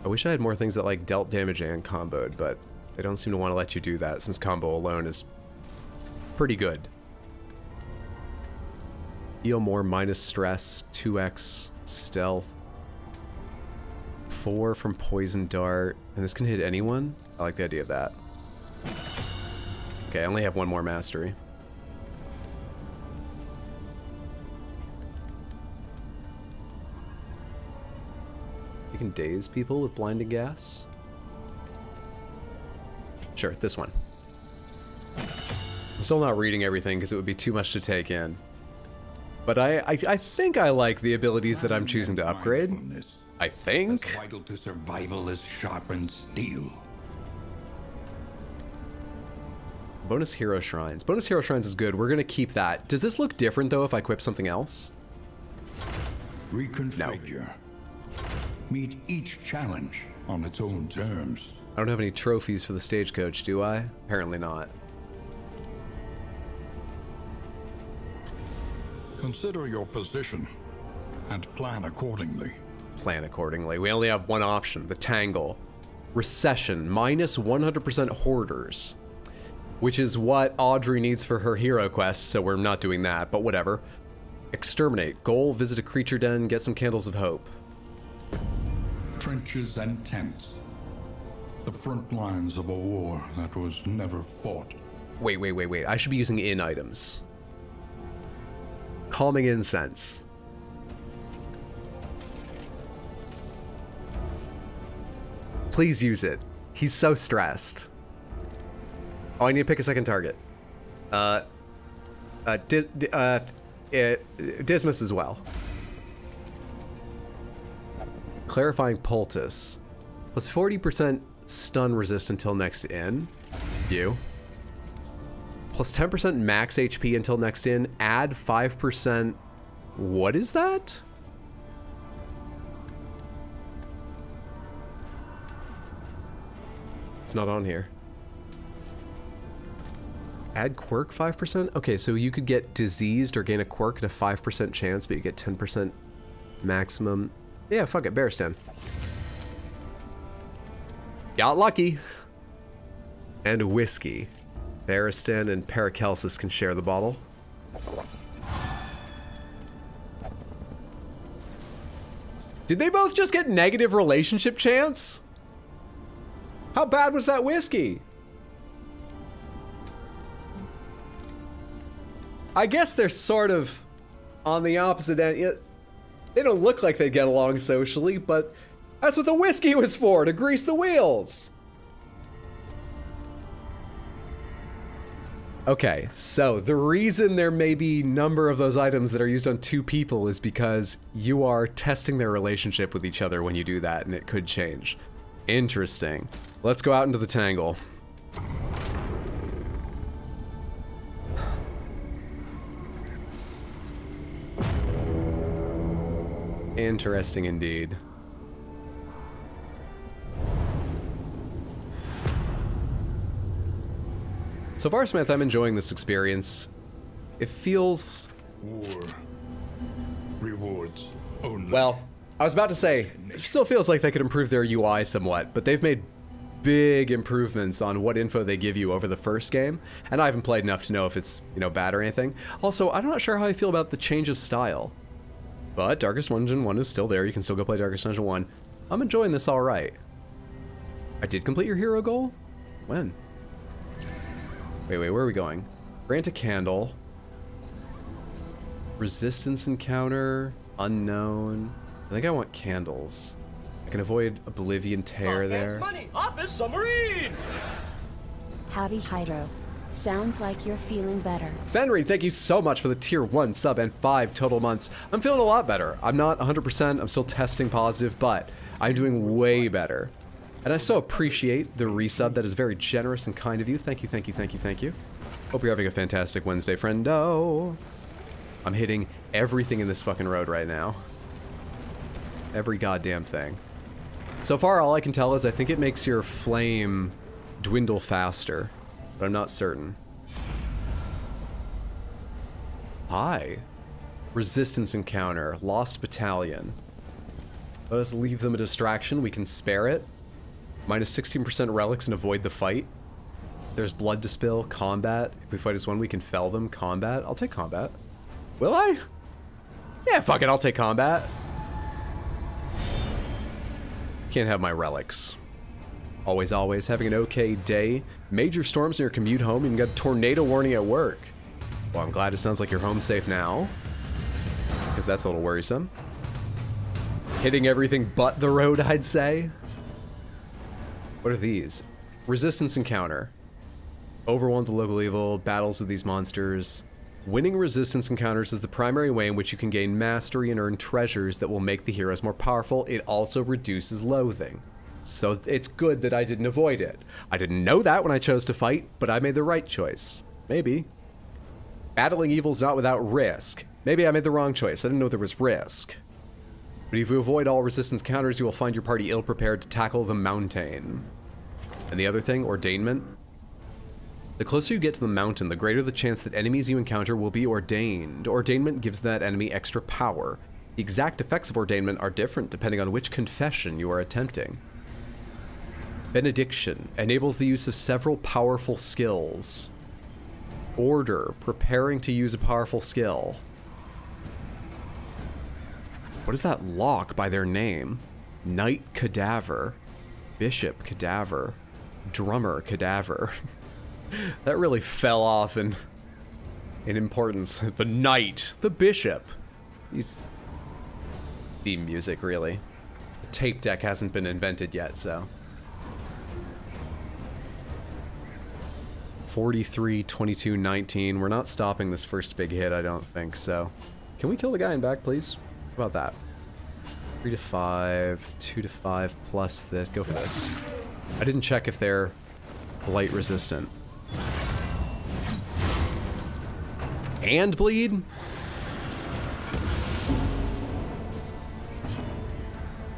Speaker 1: I wish I had more things that like dealt damage and comboed, but they don't seem to want to let you do that since combo alone is pretty good. Heal more, minus stress, 2x stealth, 4 from poison dart, and this can hit anyone? I like the idea of that. Okay, I only have 1 more mastery. You can daze people with blinding gas? Sure, this one. I'm still not reading everything because it would be too much to take in. But I think I like the abilities that I'm choosing to upgrade. I think.
Speaker 4: As vital to survival as sharpened steel.
Speaker 1: Bonus Hero Shrines. Bonus Hero Shrines is good. We're going to keep that. Does this look different, though, if I equip something else?
Speaker 4: Reconfigure. No. Meet each challenge on its own terms.
Speaker 1: I don't have any trophies for the stagecoach, do I? Apparently not.
Speaker 4: Consider your position and plan accordingly.
Speaker 1: Plan accordingly. We only have one option, the Tangle. Recession, minus 100% hoarders. Which is what Audrey needs for her hero quest, so we're not doing that, but whatever. Exterminate. Goal, visit a creature den, get some candles of hope.
Speaker 4: Trenches and tents. The front lines of a war that was never fought.
Speaker 1: Wait. I should be using in items. Calming incense. Please use it. He's so stressed. Oh, I need to pick a second target. Dismas as well. Clarifying Poultice. Plus 40% stun resist until next in. You. Plus 10% max HP until next in. Add 5%. What is that? It's not on here. Add quirk 5%? Okay, so you could get diseased or gain a quirk at a 5% chance, but you get 10% maximum. Yeah, fuck it, Bearstan. Got lucky. And whiskey. Bearstan and Paracelsus can share the bottle. Did they both just get negative relationship chance? How bad was that whiskey? I guess they're sort of on the opposite end. They don't look like they get along socially, but that's what the whiskey was for, to grease the wheels. Okay, so the reason there may be a number of those items that are used on two people is because you are testing their relationship with each other when you do that, and it could change. Interesting. Let's go out into the tangle. Interesting indeed. So far, Samantha, I'm enjoying this experience. It feels...
Speaker 4: War. Rewards only.
Speaker 1: Well, I was about to say, it still feels like they could improve their UI somewhat, but they've made big improvements on what info they give you over the first game, and I haven't played enough to know if it's, you know, bad or anything. Also, I'm not sure how I feel about the change of style. But Darkest Dungeon 1 is still there. You can still go play Darkest Dungeon 1. I'm enjoying this all right. I did complete your hero goal? When? Wait, where are we going? Grant a candle. Resistance encounter. Unknown. I think I want candles. I can avoid Oblivion Tear there.
Speaker 6: Money, Office Submarine!
Speaker 3: Howdy Hydro. Sounds like you're feeling better.
Speaker 1: Fenry, thank you so much for the tier 1 sub and 5 total months. I'm feeling a lot better. I'm not 100%, I'm still testing positive, but I'm doing way better. And I so appreciate the resub. That is very generous and kind of you. Thank you, thank you, thank you, thank you. Hope you're having a fantastic Wednesday, friendo. I'm hitting everything in this fucking road right now. Every goddamn thing. So far, all I can tell is I think it makes your flame dwindle faster. But I'm not certain. Hi. Resistance encounter. Lost Battalion. Let us leave them a distraction. We can spare it. Minus 16% relics and avoid the fight. There's blood to spill. Combat. If we fight as one, we can fell them. Combat. I'll take combat. Will I? Yeah, fuck it. I'll take combat. Can't have my relics. Always, always having an okay day. Major storms in your commute home, and you got a tornado warning at work. Well, I'm glad it sounds like you're home safe now. Because that's a little worrisome. Hitting everything but the road, I'd say. What are these? Resistance encounter. Overwhelm the local evil, battles with these monsters. Winning resistance encounters is the primary way in which you can gain mastery and earn treasures that will make the heroes more powerful. It also reduces loathing. So it's good that I didn't avoid it. I didn't know that when I chose to fight, but I made the right choice. Maybe. Battling evil's not without risk. Maybe I made the wrong choice. I didn't know there was risk. But if you avoid all resistance counters, you will find your party ill-prepared to tackle the mountain. And the other thing, ordainment. The closer you get to the mountain, the greater the chance that enemies you encounter will be ordained. Ordainment gives that enemy extra power. The exact effects of ordainment are different depending on which confession you are attempting. Benediction enables the use of several powerful skills. Order, preparing to use a powerful skill. What is that lock by their name? Knight Cadaver. Bishop Cadaver. Drummer Cadaver. That really fell off in importance. The Knight. The Bishop. He's... theme music, really. The tape deck hasn't been invented yet, so... 43, 22, 19. We're not stopping this first big hit, I don't think, so. Can we kill the guy in back, please? How about that? 3 to 5, 2 to 5 plus this. Go for this. I didn't check if they're blight resistant. And bleed?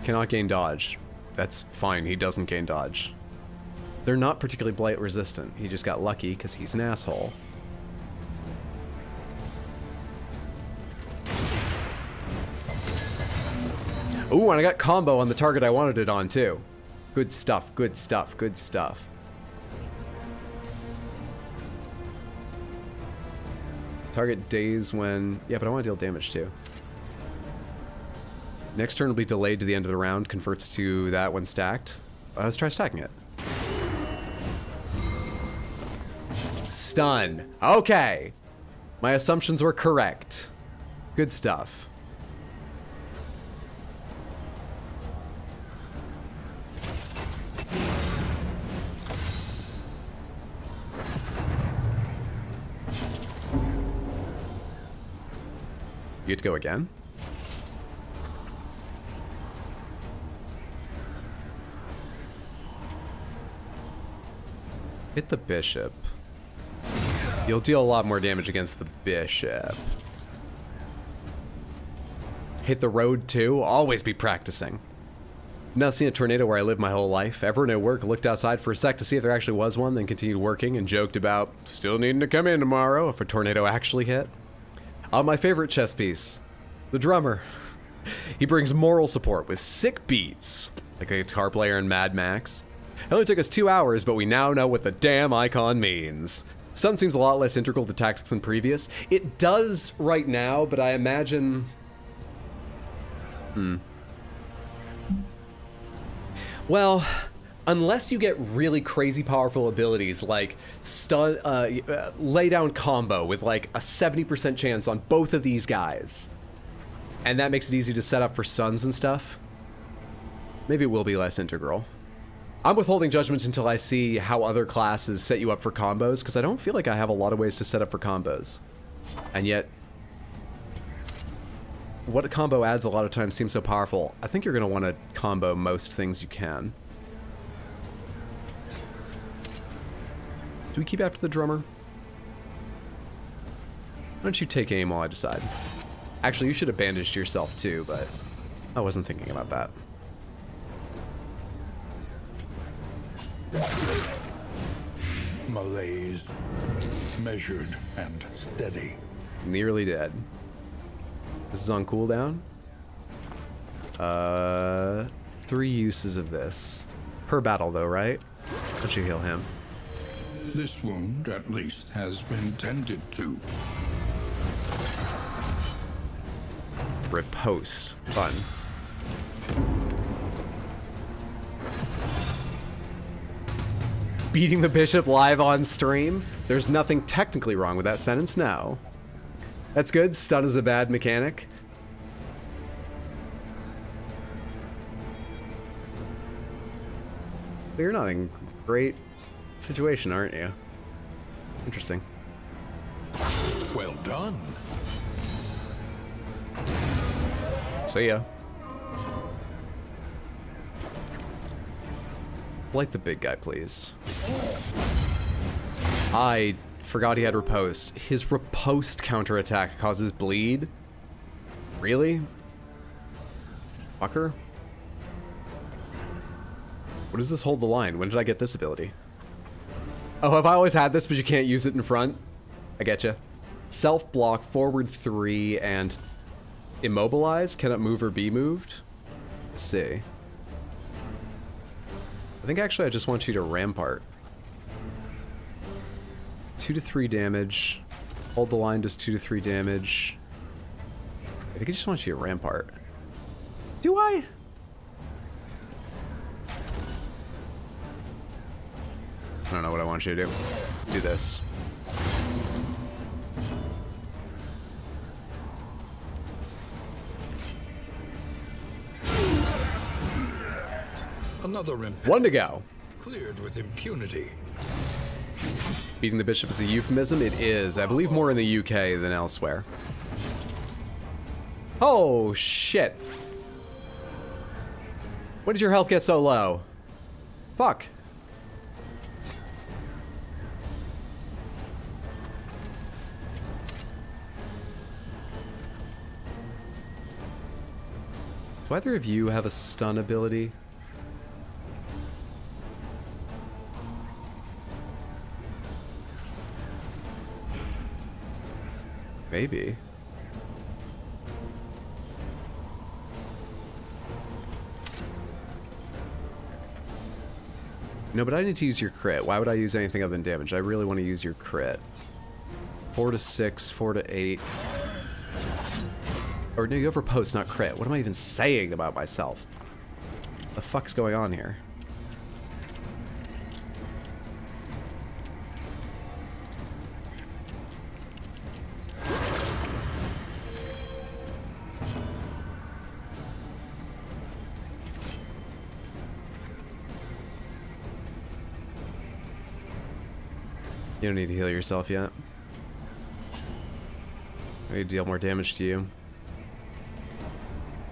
Speaker 1: Cannot gain dodge. That's fine, he doesn't gain dodge. They're not particularly blight resistant. He just got lucky because he's an asshole. Ooh, and I got combo on the target I wanted it on too. Good stuff, good stuff, good stuff. Target days when... Yeah, but I want to deal damage too. Next turn will be delayed to the end of the round, converts to that when stacked. Let's try stacking it. Stun. Okay. My assumptions were correct. Good stuff. You get to go again? Hit the bishop. You'll deal a lot more damage against the bishop. Hit the road too? Always be practicing. Not seen a tornado where I lived my whole life. Ever no work, looked outside for a sec to see if there actually was one, then continued working and joked about still needing to come in tomorrow if a tornado actually hit. My favorite chess piece, the drummer. He brings moral support with sick beats, like a guitar player in Mad Max. It only took us 2 hours, but we now know what the damn icon means. Sun seems a lot less integral to tactics than previous. It does right now, but I imagine... Well, unless you get really crazy powerful abilities like stun, lay down combo with like a 70% chance on both of these guys, and that makes it easy to set up for stuns and stuff, maybe it will be less integral. I'm withholding judgment until I see how other classes set you up for combos, because I don't feel like I have a lot of ways to set up for combos. And yet, what a combo adds a lot of times seems so powerful. I think you're going to want to combo most things you can. Do we keep after the drummer? Why don't you take aim while I decide? Actually, you should have bandaged yourself too, but I wasn't thinking about that.
Speaker 4: Malaise, measured and steady.
Speaker 1: Nearly dead. This is on cooldown. 3 uses of this. Per battle though, right? Don't you heal him?
Speaker 5: This wound, at least, has been tended to.
Speaker 1: Riposte. Fun. Beating the bishop live on stream? There's nothing technically wrong with that sentence, no. That's good. Stun is a bad mechanic. But you're not in a great situation, aren't you? Interesting.
Speaker 4: Well done.
Speaker 1: See ya. Blight the big guy, please. I forgot he had riposte. His riposte counterattack causes bleed? Really? Fucker? What does this hold the line? When did I get this ability? Oh, have I always had this, but you can't use it in front? I getcha. Self-block, forward 3, and immobilize? Cannot move or be moved? Let's see. I think actually I just want you to rampart. 2 to 3 damage. Hold the line does 2 to 3 damage. I think I just want you to rampart. Do I? I don't know what I want you to do. Do this.
Speaker 5: Another imp.
Speaker 1: 1 to go.
Speaker 5: Cleared with impunity.
Speaker 1: Beating the bishop is a euphemism? It is. I believe more in the UK than elsewhere. Oh, shit. When did your health get so low? Fuck. Do either of you have a stun ability? Maybe. No, but I need to use your crit. Why would I use anything other than damage? I really want to use your crit. 4 to 6, 4 to 8. Or no, you have riposte, not crit. What am I even saying about myself? The fuck's going on here? You don't need to heal yourself yet. I need to deal more damage to you.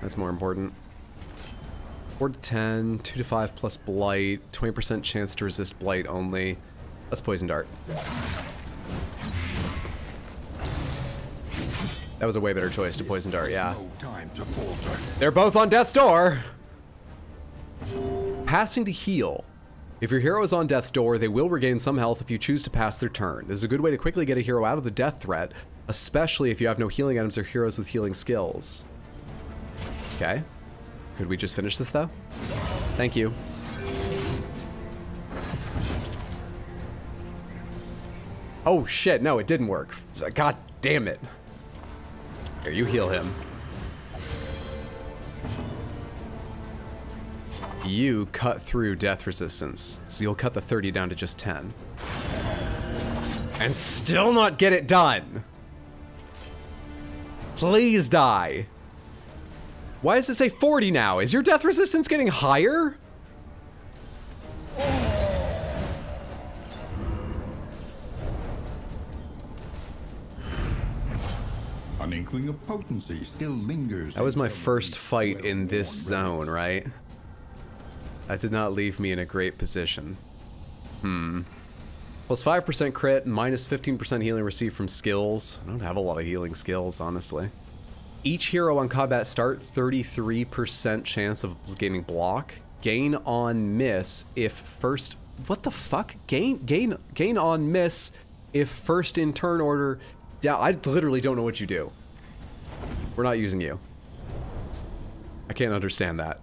Speaker 1: That's more important. 4 to 10, 2 to 5 plus blight, 20% chance to resist blight only. That's poison dart. That was a way better choice to poison dart, yeah. They're both on death's door! Passing to heal. If your hero is on death's door, they will regain some health if you choose to pass their turn. This is a good way to quickly get a hero out of the death threat, especially if you have no healing items or heroes with healing skills. Okay. Could we just finish this, though? Thank you. Oh, shit. No, it didn't work. God damn it. Here, you heal him. You cut through death resistance, so you'll cut the 30 down to just 10. And still not get it done. Please die. Why does it say 40 now? Is your death resistance getting higher?
Speaker 5: An inkling of potency still lingers.
Speaker 1: That was my first fight in this zone, right? That did not leave me in a great position. Plus 5% crit, minus 15% healing received from skills. I don't have a lot of healing skills, honestly. Each hero on combat start, 33% chance of gaining block. Gain on miss if first... What the fuck? Gain on miss if first in turn order... Yeah, I literally don't know what you do. We're not using you. I can't understand that.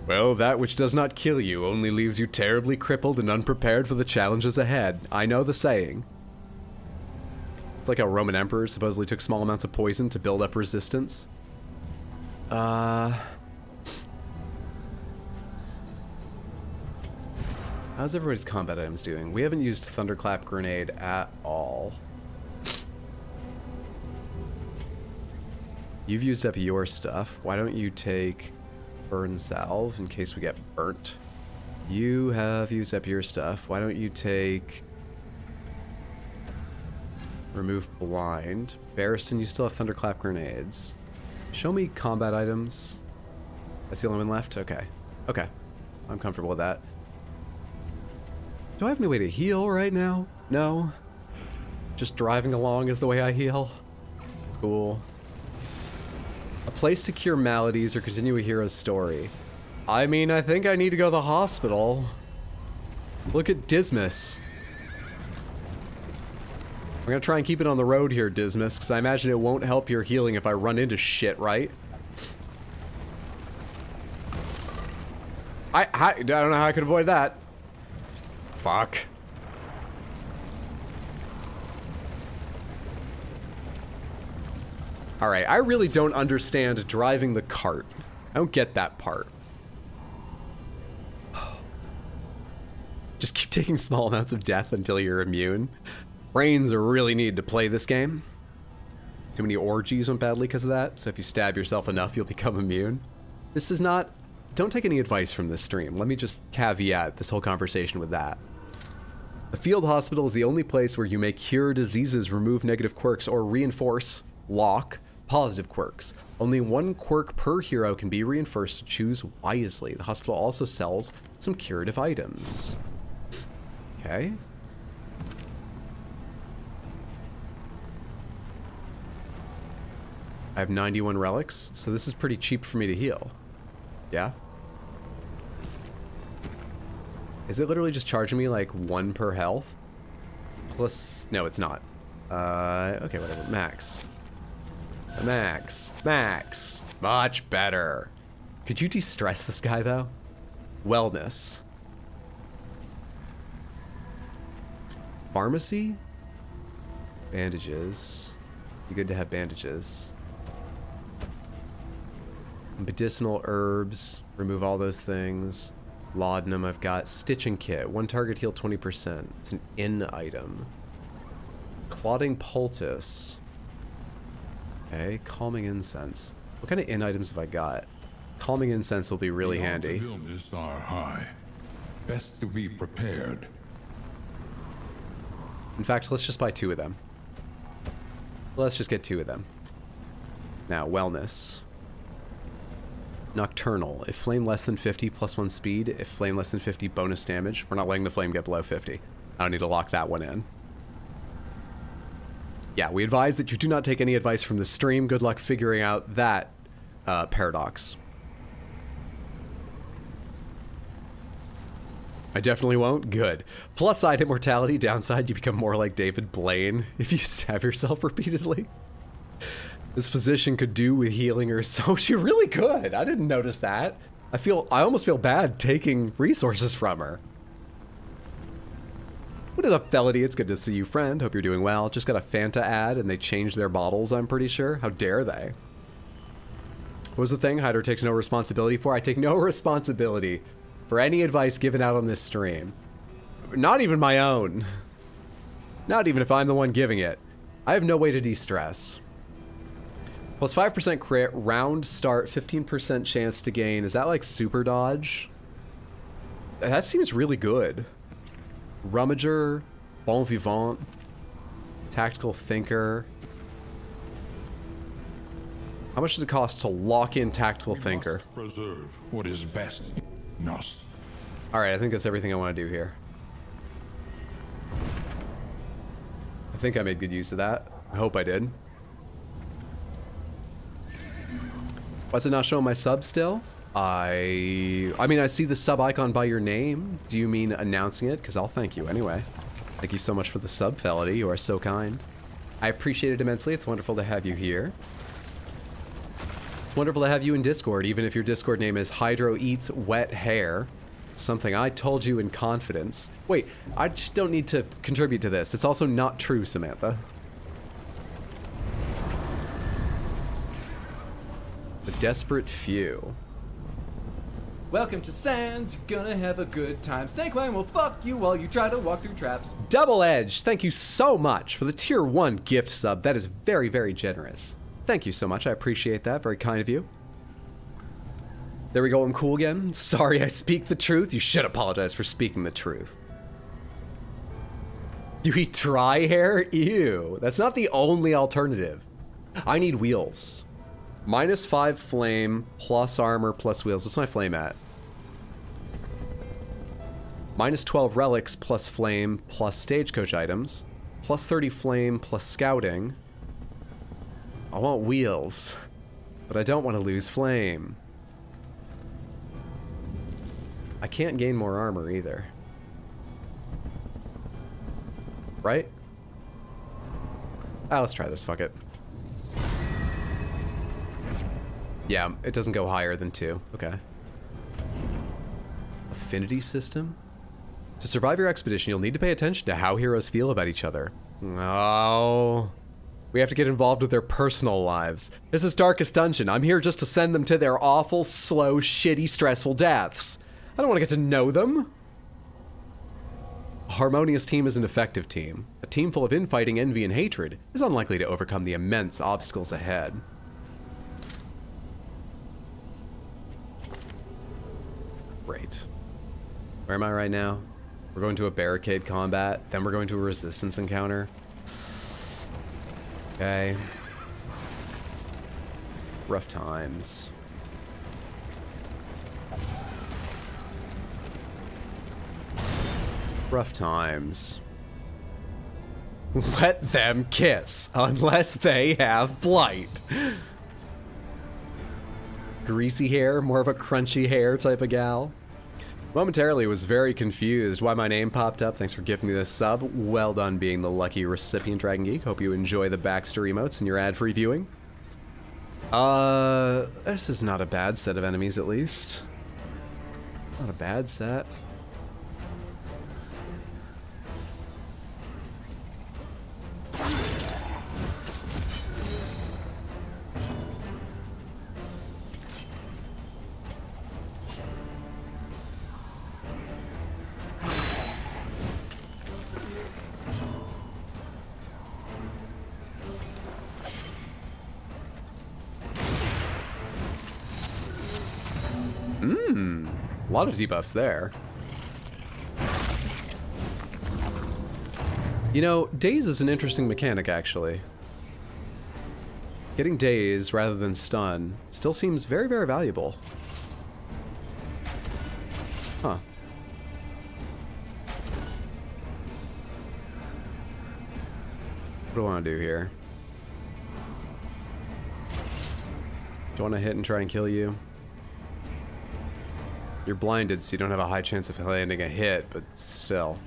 Speaker 1: Well, that which does not kill you only leaves you terribly crippled and unprepared for the challenges ahead. I know the saying. It's like how Roman emperors supposedly took small amounts of poison to build up resistance. How's everybody's combat items doing? We haven't used Thunderclap Grenade at all. You've used up your stuff. Why don't you take Burn Salve in case we get burnt? You have used up your stuff. Why don't you take Remove Blind? Barristan, you still have Thunderclap Grenades. Show me combat items. That's the only one left? Okay. Okay. I'm comfortable with that. Do I have any way to heal right now? No. Just driving along is the way I heal. Cool. A place to cure maladies or continue a hero's story. I mean, I think I need to go to the hospital. Look at Dismas. I'm gonna try and keep it on the road here, Dismas, because I imagine it won't help your healing if I run into shit, right? I don't know how I could avoid that. Fuck. Alright, I really don't understand driving the cart. I don't get that part. Just keep taking small amounts of death until you're immune. Brains really need to play this game. Too many orgies went badly because of that, so if you stab yourself enough, you'll become immune. This is not... Don't take any advice from this stream. Let me just caveat this whole conversation with that. The field hospital is the only place where you may cure diseases, remove negative quirks, or reinforce, lock, positive quirks. Only one quirk per hero can be reinforced, so choose wisely. The hospital also sells some curative items. Okay. I have 91 relics, so this is pretty cheap for me to heal. Yeah? Is it literally just charging me like 1 per health? Plus, no, it's not. Okay, whatever. Max. Max. Much better. Could you de-stress this guy though? Wellness. Pharmacy? Bandages. Be good to have bandages. Medicinal herbs. Remove all those things. Laudanum, I've got. Stitching kit. 1 target heal 20%. It's an in item. Clotting poultice. Okay, calming incense. What kind of in items have I got? Calming incense will be really handy.
Speaker 4: The odds of illness are high. Best to be prepared.
Speaker 1: In fact, let's just buy 2 of them. Let's just get 2 of them. Now, wellness. Nocturnal. If flame less than 50, +1 speed. If flame less than 50, bonus damage. We're not letting the flame get below 50. I don't need to lock that one in. Yeah, we advise that you do not take any advice from the stream. Good luck figuring out that paradox. I definitely won't. Good. Plus side immortality. Downside, you become more like David Blaine if you stab yourself repeatedly. This physician could do with healing her, so she really could. I didn't notice that. I almost feel bad taking resources from her. What is up, Felony? It's good to see you, friend. Hope you're doing well. Just got a Fanta ad and they changed their bottles, I'm pretty sure. How dare they? What was the thing Hydro takes no responsibility for? I take no responsibility for any advice given out on this stream. Not even my own. Not even if I'm the one giving it. I have no way to de-stress. Plus 5% crit, round start, 15% chance to gain. Is that like super dodge? That seems really good. Rummager, Bon Vivant, Tactical Thinker. How much does it cost to lock in Tactical Thinker?
Speaker 4: Preserve what is best in us.
Speaker 1: Alright, I think that's everything I want to do here. I think I made good use of that. I hope I did. Why is it not showing my sub still? I mean, I see the sub icon by your name. Do you mean announcing it? Because I'll thank you anyway. Thank you so much for the sub, Felony. You are so kind. I appreciate it immensely. It's wonderful to have you here. It's wonderful to have you in Discord, even if your Discord name is Hydro Eats Wet Hair. Something I told you in confidence. Wait, I just don't need to contribute to this. It's also not true, Samantha. The Desperate Few.
Speaker 2: Welcome to Sands, you're gonna have a good time. Snake Wang will fuck you while you try to walk through traps.
Speaker 1: Double Edge, thank you so much for the tier 1 gift sub. That is very, very generous. Thank you so much, I appreciate that. Very kind of you. There we go, I'm cool again. Sorry I speak the truth. You should apologize for speaking the truth. You eat dry hair? Ew. That's not the only alternative. I need wheels. -5 flame, plus armor, plus wheels. What's my flame at? -12 relics, plus flame, plus stagecoach items. Plus 30 flame, plus scouting. I want wheels, but I don't want to lose flame. I can't gain more armor either. Right? Ah, let's try this, fuck it. Yeah, it doesn't go higher than 2. Okay. Affinity system? To survive your expedition, you'll need to pay attention to how heroes feel about each other. Oh. We have to get involved with their personal lives. This is Darkest Dungeon. I'm here just to send them to their awful, slow, shitty, stressful deaths. I don't want to get to know them. A harmonious team is an effective team. A team full of infighting, envy, and hatred is unlikely to overcome the immense obstacles ahead. Great. Where am I right now? We're going to a barricade combat, then we're going to a resistance encounter. Okay. Rough times. Rough times. Let them kiss, unless they have blight. Greasy hair, more of a crunchy hair type of gal. Momentarily was very confused why my name popped up. Thanks for giving me this sub. Well done being the lucky recipient, Dragon Geek. Hope you enjoy the Baxter emotes and your ad-free viewing. This is not a bad set of enemies, at least. Not a bad set. A lot of debuffs there. You know, daze is an interesting mechanic, actually. Getting daze rather than stun still seems very, very valuable. Huh. What do I want to do here? Do I want to hit and try and kill you? You're blinded, so you don't have a high chance of landing a hit, but still.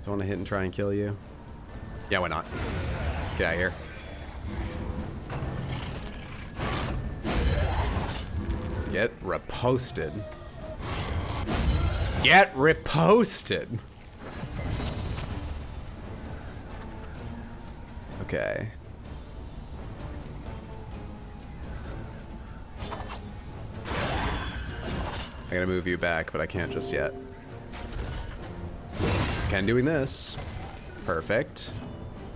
Speaker 1: Do I want to hit and try and kill you? Yeah, why not? Get out of here. Get reposted. Get reposted! Okay. I gotta move you back, but I can't just yet. Can doing this. Perfect.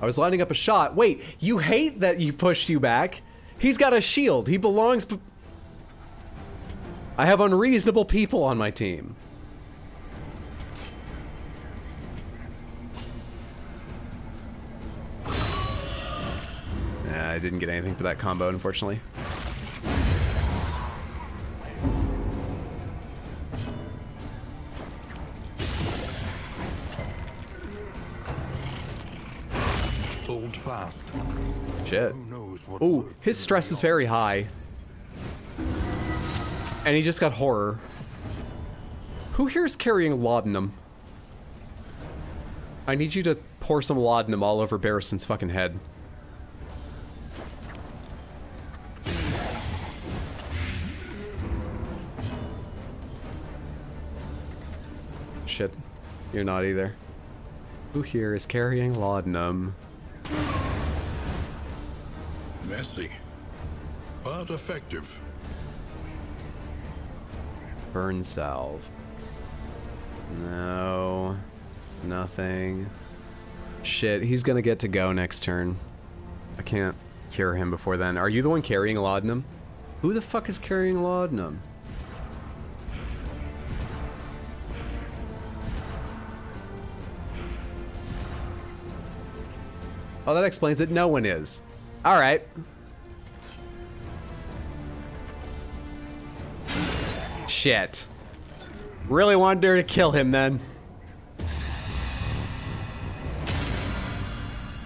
Speaker 1: I was lining up a shot. Wait, you hate that you pushed you back? He's got a shield. He belongs... I have unreasonable people on my team. Nah, I didn't get anything for that combo, unfortunately.
Speaker 4: Fast.
Speaker 1: Shit. Ooh, his stress is very high. And he just got horror. Who here is carrying laudanum? I need you to pour some laudanum all over Barristan's fucking head. Shit. You're not either. Who here is carrying laudanum?
Speaker 5: Messy, but effective.
Speaker 1: Burn salve. No. Nothing. Shit, he's gonna get to go next turn. I can't cure him before then. Are you the one carrying laudanum? Who the fuck is carrying laudanum? Oh, that explains it. No one is. All right. Shit. Really wanted her to kill him then.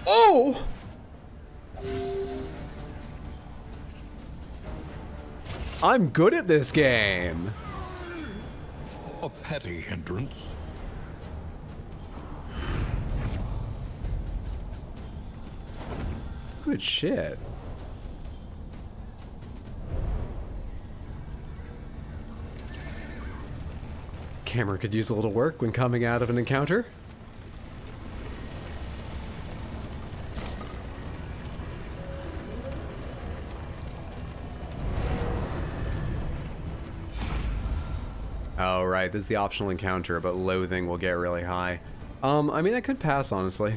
Speaker 1: Oh! I'm good at this game.
Speaker 4: A petty hindrance.
Speaker 1: Good shit. Camera could use a little work when coming out of an encounter. Oh, right, this is the optional encounter, but loathing will get really high. I mean, I could pass, honestly.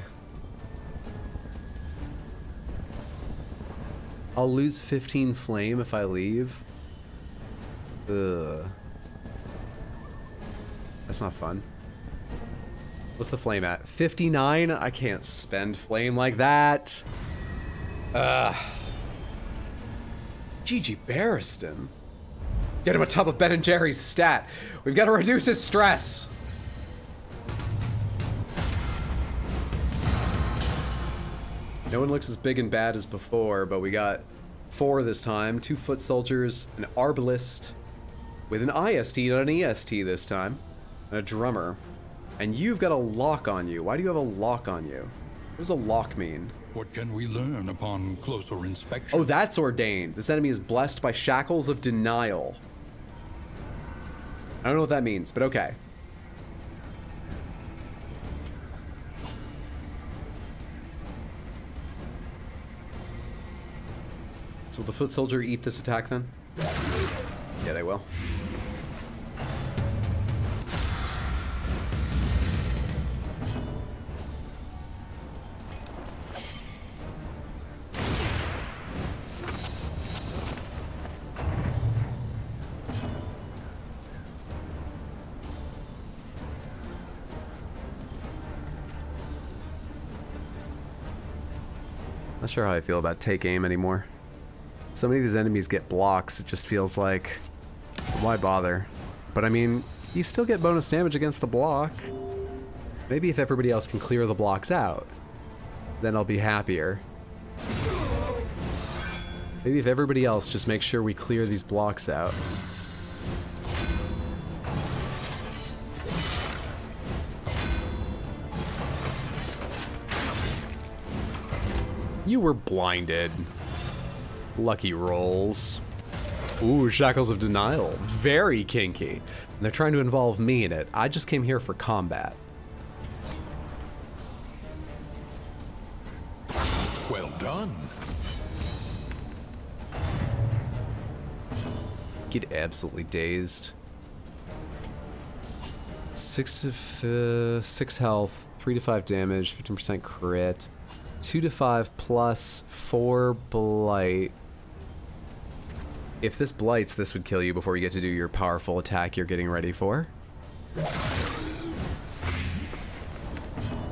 Speaker 1: I'll lose 15 flame if I leave. Ugh. That's not fun. What's the flame at? 59? I can't spend flame like that. GG Barristan. Get him a tub of Ben & Jerry's stat. We've got to reduce his stress. No one looks as big and bad as before, but we got 4 this time. 2 foot soldiers, an arbalist with an IST, not an EST this time, and a drummer. And you've got a lock on you. Why do you have a lock on you? What does a lock mean?
Speaker 5: What can we learn upon closer inspection?
Speaker 1: Oh, that's ordained. This enemy is blessed by shackles of denial. I don't know what that means, but okay. So will the foot soldier eat this attack then? Yeah, they will. Not sure how I feel about take aim anymore. So many of these enemies get blocks, it just feels like, why bother? But I mean, you still get bonus damage against the block. Maybe if everybody else can clear the blocks out, then I'll be happier. Maybe if everybody else just makes sure we clear these blocks out. You were blinded. Lucky rolls. Ooh, Shackles of Denial. Very kinky. And they're trying to involve me in it. I just came here for combat.
Speaker 4: Well done.
Speaker 1: Get absolutely dazed. 6 health, 3 to 5 damage, 15% crit. 2 to 5 plus 4 blight. If this blights, this would kill you before you get to do your powerful attack you're getting ready for.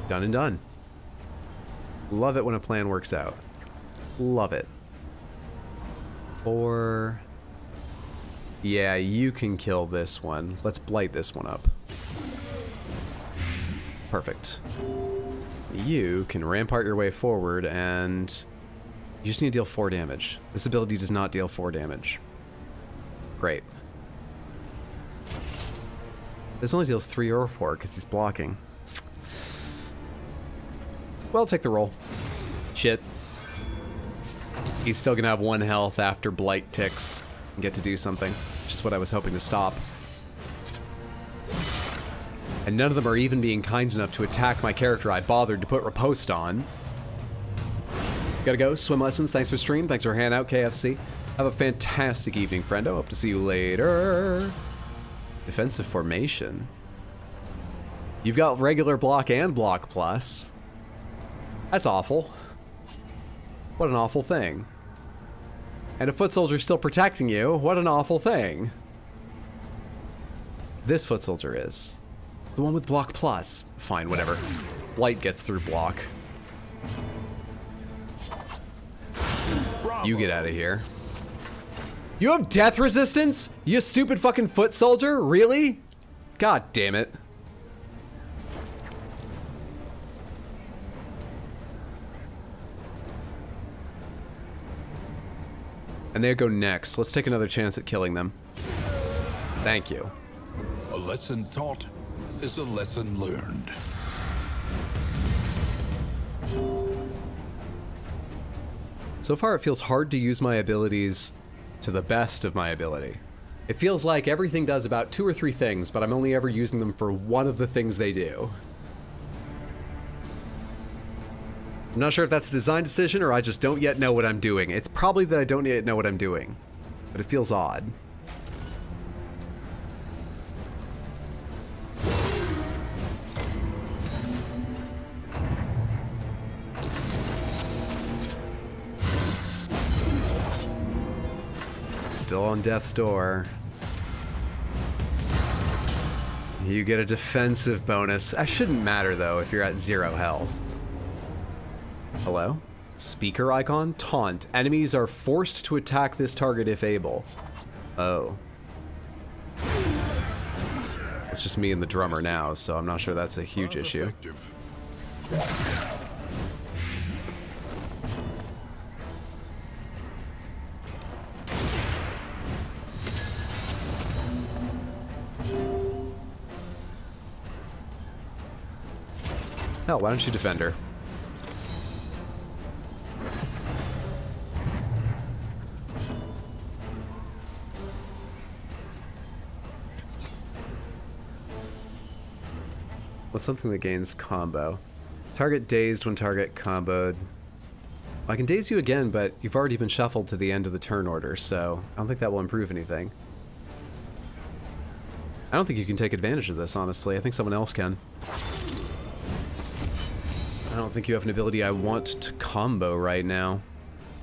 Speaker 1: Done and done. Love it when a plan works out. Love it. Or... yeah, you can kill this one. Let's blight this one up. Perfect. You can rampart your way forward, and you just need to deal 4 damage. This ability does not deal 4 damage. Great. This only deals 3 or 4 because he's blocking. Well, take the roll. Shit. He's still gonna have 1 health after blight ticks and get to do something, which is what I was hoping to stop. And none of them are even being kind enough to attack my character I bothered to put riposte on. Gotta go. Swim lessons. Thanks for stream. Thanks for hanging out, KFC. Have a fantastic evening, friendo. Hope to see you later. Defensive formation. You've got regular block and block plus. That's awful. What an awful thing. And a foot soldier's still protecting you. What an awful thing. This foot soldier is. The one with block plus. Fine, whatever. Blight gets through block.
Speaker 4: Bravo.
Speaker 1: You get out of here. You have death resistance? You stupid fucking foot soldier? Really? God damn it. And they go next. Let's take another chance at killing them. Thank you.
Speaker 4: A lesson taught is a lesson learned.
Speaker 1: So far, it feels hard to use my abilities to the best of my ability. It feels like everything does about 2 or 3 things, but I'm only ever using them for one of the things they do. I'm not sure if that's a design decision or I just don't yet know what I'm doing. It's probably that I don't yet know what I'm doing, but it feels odd. Still on death's door. You get a defensive bonus. That shouldn't matter, though, if you're at 0 health. Hello? Speaker icon? Taunt. Enemies are forced to attack this target if able. Oh. It's just me and the drummer now, so I'm not sure that's a huge issue. Hell, why don't you defend her? What's something that gains combo? Target dazed when target comboed. I can daze you again, but you've already been shuffled to the end of the turn order, so I don't think that will improve anything. I don't think you can take advantage of this, honestly. I think someone else can. I don't think you have an ability I want to combo right now.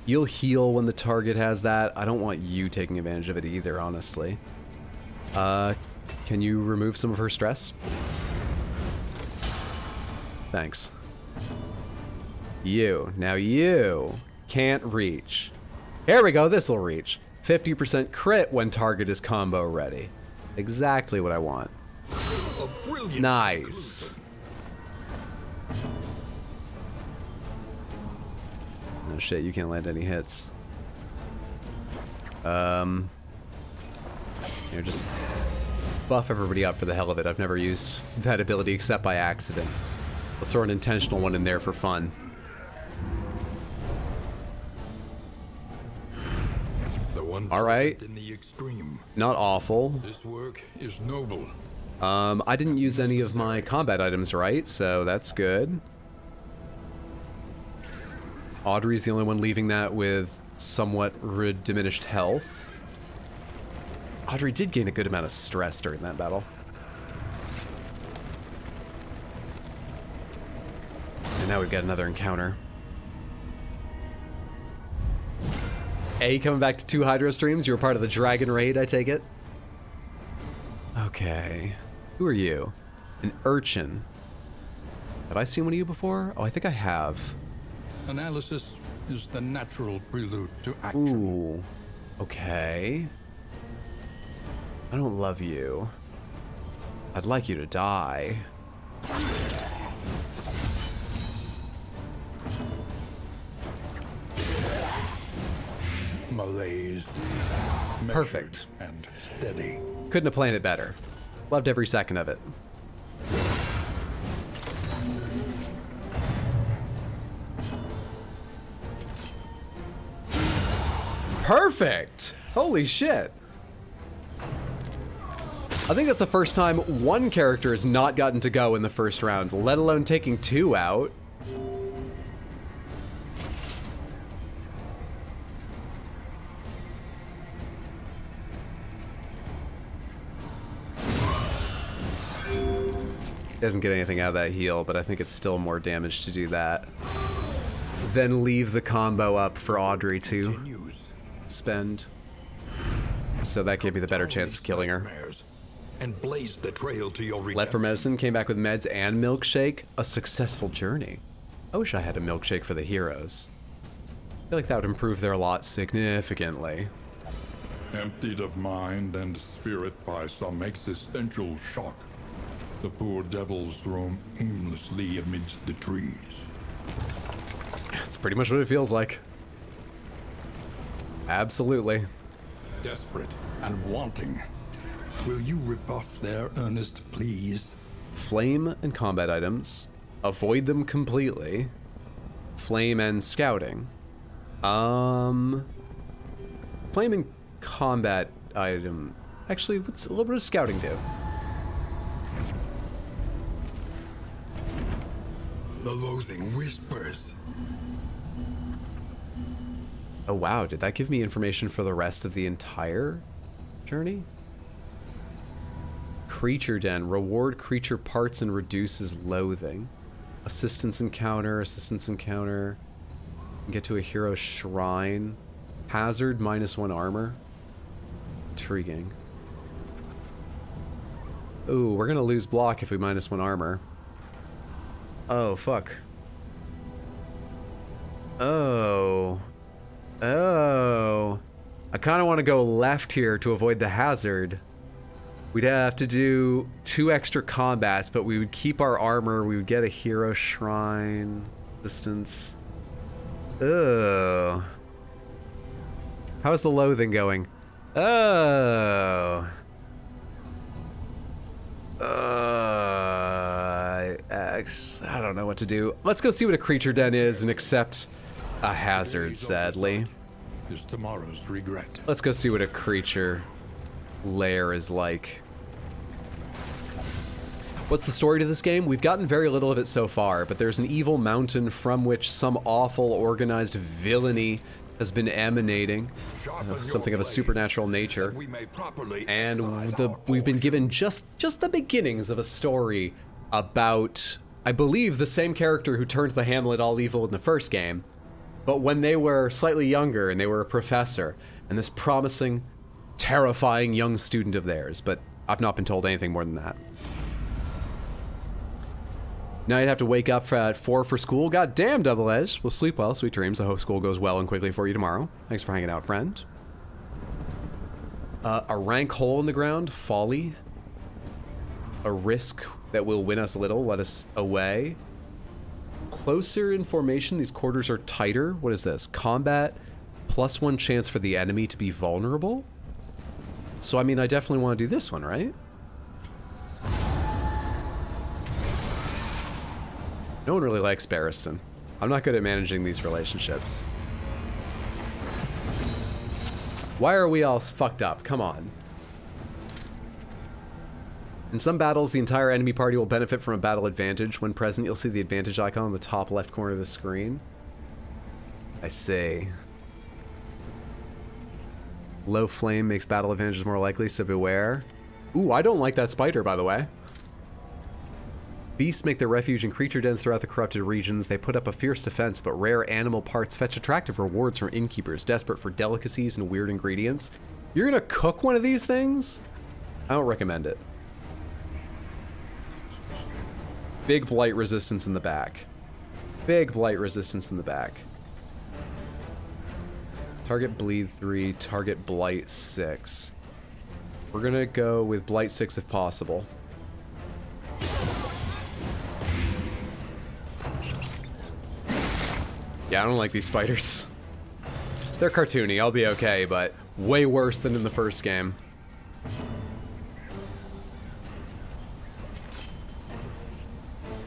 Speaker 1: You'll heal when the target has that. I don't want you taking advantage of it either, honestly. Can you remove some of her stress? Thanks. You. Now you can't reach. Here we go, this'll reach. 50% crit when target is combo ready. Exactly what I want. Nice. Oh shit, you can't land any hits. Here, just buff everybody up for the hell of it. I've never used that ability except by accident. Let's throw an intentional one in there for fun.
Speaker 5: The one
Speaker 1: all right.
Speaker 5: in the extreme.
Speaker 1: Not awful.
Speaker 5: This work is noble.
Speaker 1: I didn't use any of my combat items, right? So that's good. Audrey's the only one leaving that with somewhat diminished health. Audrey did gain a good amount of stress during that battle. And now we've got another encounter. A, coming back to 2 Hydro streams. You were part of the Dragon Raid, I take it? Okay. Who are you? An urchin. Have I seen one of you before? Oh, I think I have.
Speaker 5: Analysis is the natural prelude to action.
Speaker 1: Ooh. Okay. I don't love you. I'd like you to die.
Speaker 5: Malaise.
Speaker 1: Perfect.
Speaker 5: And steady.
Speaker 1: Couldn't have planned it better. Loved every second of it. Perfect! Holy shit. I think that's the first time one character has not gotten to go in the first round, let alone taking 2 out. Doesn't get anything out of that heal, but I think it's still more damage to do that. Then leave the combo up for Audrey to spend. So that gave me the better chance of killing her.
Speaker 5: And blaze the trail to your
Speaker 1: Left for medicine, came back with meds and milkshake. A successful journey. I wish I had a milkshake for the heroes. I feel like that would improve their lot significantly.
Speaker 4: Emptied of mind and spirit by some existential shock, the poor devils roam aimlessly amidst the trees.
Speaker 1: That's pretty much what it feels like. Absolutely.
Speaker 5: Desperate and wanting. Will you rebuff their earnest pleas?
Speaker 1: Flame and combat items. Avoid them completely. Flame and scouting. Flame and combat item. Actually, what does scouting do?
Speaker 5: The loathing whispers.
Speaker 1: Oh wow, did that give me information for the rest of the entire journey? Creature Den. Reward creature parts and reduces loathing. Assistance encounter, assistance encounter. Get to a hero shrine. Hazard, -1 armor. Intriguing. Ooh, we're gonna lose block if we -1 armor. Oh, fuck. Oh. Oh. I kind of want to go left here to avoid the hazard. We'd have to do 2 extra combats, but we would keep our armor. We would get a hero shrine. Distance. Oh. How's the loathing going? Oh. I don't know what to do. Let's go see what a creature den is and accept a hazard, sadly.
Speaker 4: Is tomorrow's regret.
Speaker 1: Let's go see what a creature lair is like. What's the story to this game? We've gotten very little of it so far, but there's an evil mountain from which some awful organized villainy has been emanating. Something of a supernatural nature. And we've been given just the beginnings of a story about, I believe, the same character who turned the Hamlet all evil in the first game, but when they were slightly younger and they were a professor, and this promising, terrifying young student of theirs, but I've not been told anything more than that. Now you'd have to wake up at 4 for school. God damn, Double Edge. Well, sleep well, sweet dreams. I hope school goes well and quickly for you tomorrow. Thanks for hanging out, friend. A rank hole in the ground, folly. A risk that will win us little, let us away. Closer in formation, these quarters are tighter. What is this? Combat, +1 chance for the enemy to be vulnerable? So, I mean, I definitely want to do this one, right? No one really likes Barristan. I'm not good at managing these relationships. Why are we all fucked up? Come on. In some battles, the entire enemy party will benefit from a battle advantage. When present, you'll see the advantage icon on the top left corner of the screen. I see. Low flame makes battle advantages more likely, so beware. Ooh, I don't like that spider, by the way. Beasts make their refuge in creature dens throughout the corrupted regions. They put up a fierce defense, but rare animal parts fetch attractive rewards from innkeepers desperate for delicacies and weird ingredients. You're gonna cook one of these things? I don't recommend it. Big blight resistance in the back. Big blight resistance in the back. Target bleed 3, target blight 6. We're gonna go with blight 6 if possible. Yeah, I don't like these spiders. They're cartoony, I'll be okay, but way worse than in the first game.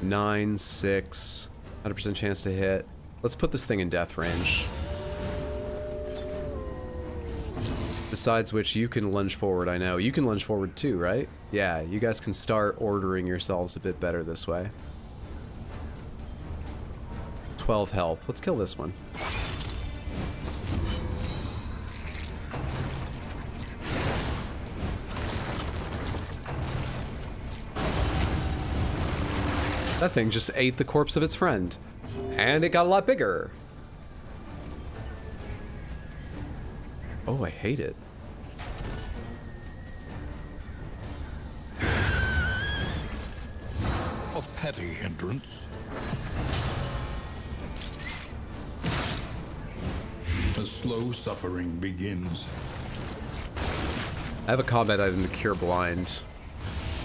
Speaker 1: Nine, 6, 100% chance to hit. Let's put this thing in death range. Besides which, you can lunge forward, I know. You can lunge forward too, right? Yeah, you guys can start ordering yourselves a bit better this way. 12 health. Let's kill this one. That thing just ate the corpse of its friend. And it got a lot bigger. Oh, I hate it.
Speaker 4: A petty hindrance. A slow suffering begins.
Speaker 1: I have a combat item to cure blind.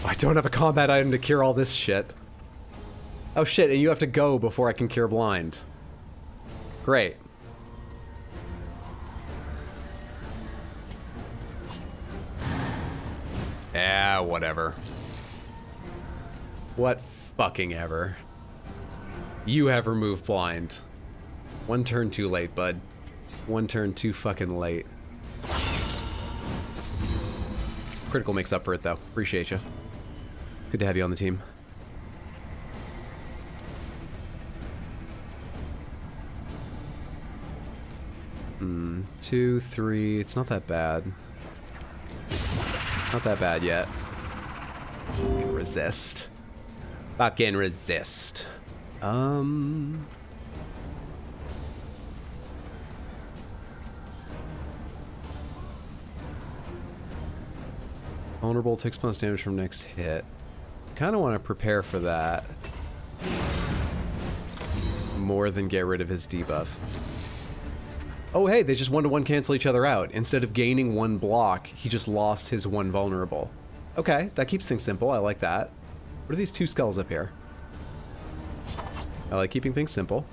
Speaker 1: I don't have a combat item to cure all this shit. Oh shit, and you have to go before I can cure blind. Great. Ah, whatever. What fucking ever. You have removed blind. One turn too late, bud. One turn too fucking late. Critical makes up for it, though. Appreciate you. Good to have you on the team. Two, 3. It's not that bad. Not that bad yet. Resist. Fucking resist. Vulnerable, takes plus damage from next hit. Kind of want to prepare for that. More than get rid of his debuff. Oh hey, they just 1-to-1 cancel each other out. Instead of gaining 1 block, he just lost his 1 vulnerable. Okay, that keeps things simple. I like that. What are these 2 skulls up here? I like keeping things simple.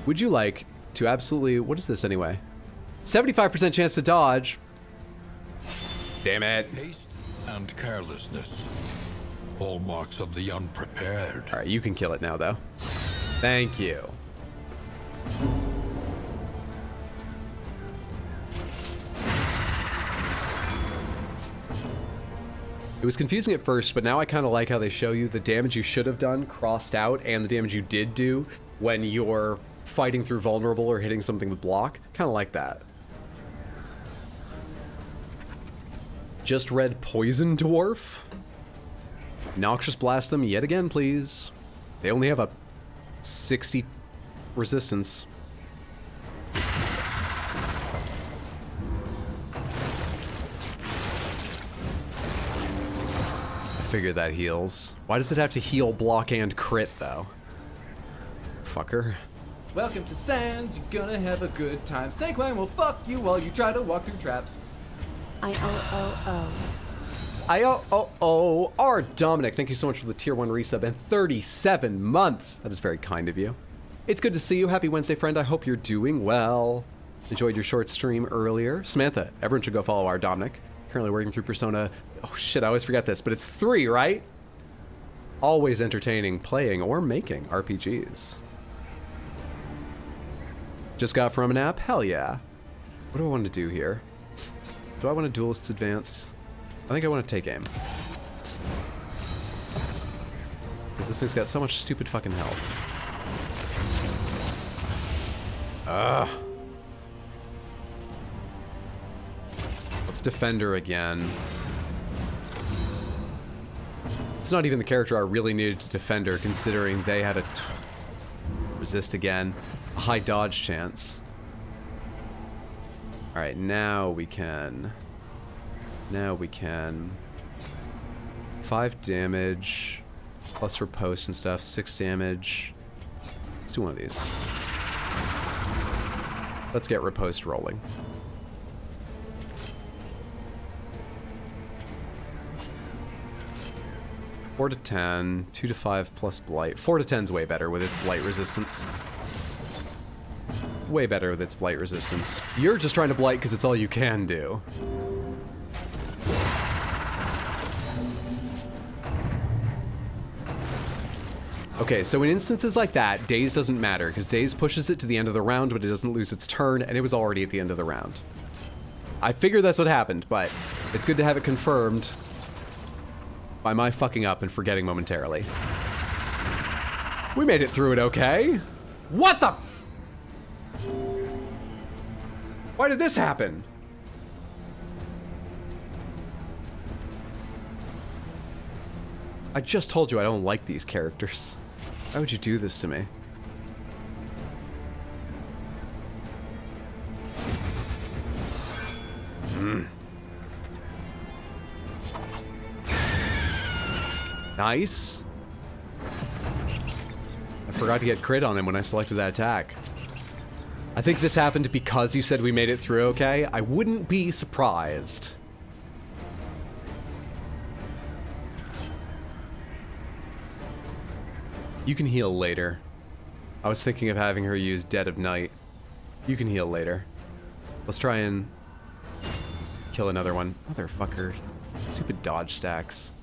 Speaker 1: Would you like to absolutely... What is this anyway? 75% chance to dodge. Damn it.
Speaker 4: Haste and carelessness. Hallmarks of the unprepared.
Speaker 1: Alright, you can kill it now, though. Thank you. It was confusing at first, but now I kind of like how they show you the damage you should have done crossed out and the damage you did do when you're fighting through vulnerable or hitting something with block. Kind of like that. Just read Poison Dwarf. Noxious Blast them yet again, please. They only have a 60 resistance. I figure that heals. Why does it have to heal, block, and crit, though? Fucker.
Speaker 2: Welcome to Sans, you're gonna have a good time. Snakewang will fuck you while you try to walk through traps.
Speaker 1: R. Dominic, thank you so much for the tier 1 resub and 37 months. That is very kind of you. It's good to see you. Happy Wednesday, friend. I hope you're doing well. Enjoyed your short stream earlier. Samantha, everyone should go follow R. Dominic. Currently working through Persona. Oh shit, I always forget this, but it's 3, right? Always entertaining, playing, or making RPGs. Just got from an app? Hell yeah. What do I want to do here? Do I want a Duelist's Advance? I think I want to take aim. Because this thing's got so much stupid fucking health. Ugh. Let's Defender again. It's not even the character I really needed to Defender, considering they had a resist again. A high dodge chance. Alright, now we can... 5 damage, plus riposte and stuff, 6 damage. Let's do one of these. Let's get riposte rolling. Four to 10, 2 to 5 plus blight. 4 to 10's way better with its blight resistance. Way better with its blight resistance. You're just trying to blight because it's all you can do. Okay, so in instances like that, Daze doesn't matter, because Daze pushes it to the end of the round, but it doesn't lose its turn, and it was already at the end of the round. I figured that's what happened, but it's good to have it confirmed by my fucking up and forgetting momentarily. We made it through it okay. What the? Why did this happen? I just told you I don't like these characters. Why would you do this to me? Nice. I forgot to get crit on him when I selected that attack. I think this happened because you said we made it through okay. I wouldn't be surprised. You can heal later. I was thinking of having her use Dead of Night. You can heal later. Let's try and kill another one. Motherfucker. Stupid dodge stacks.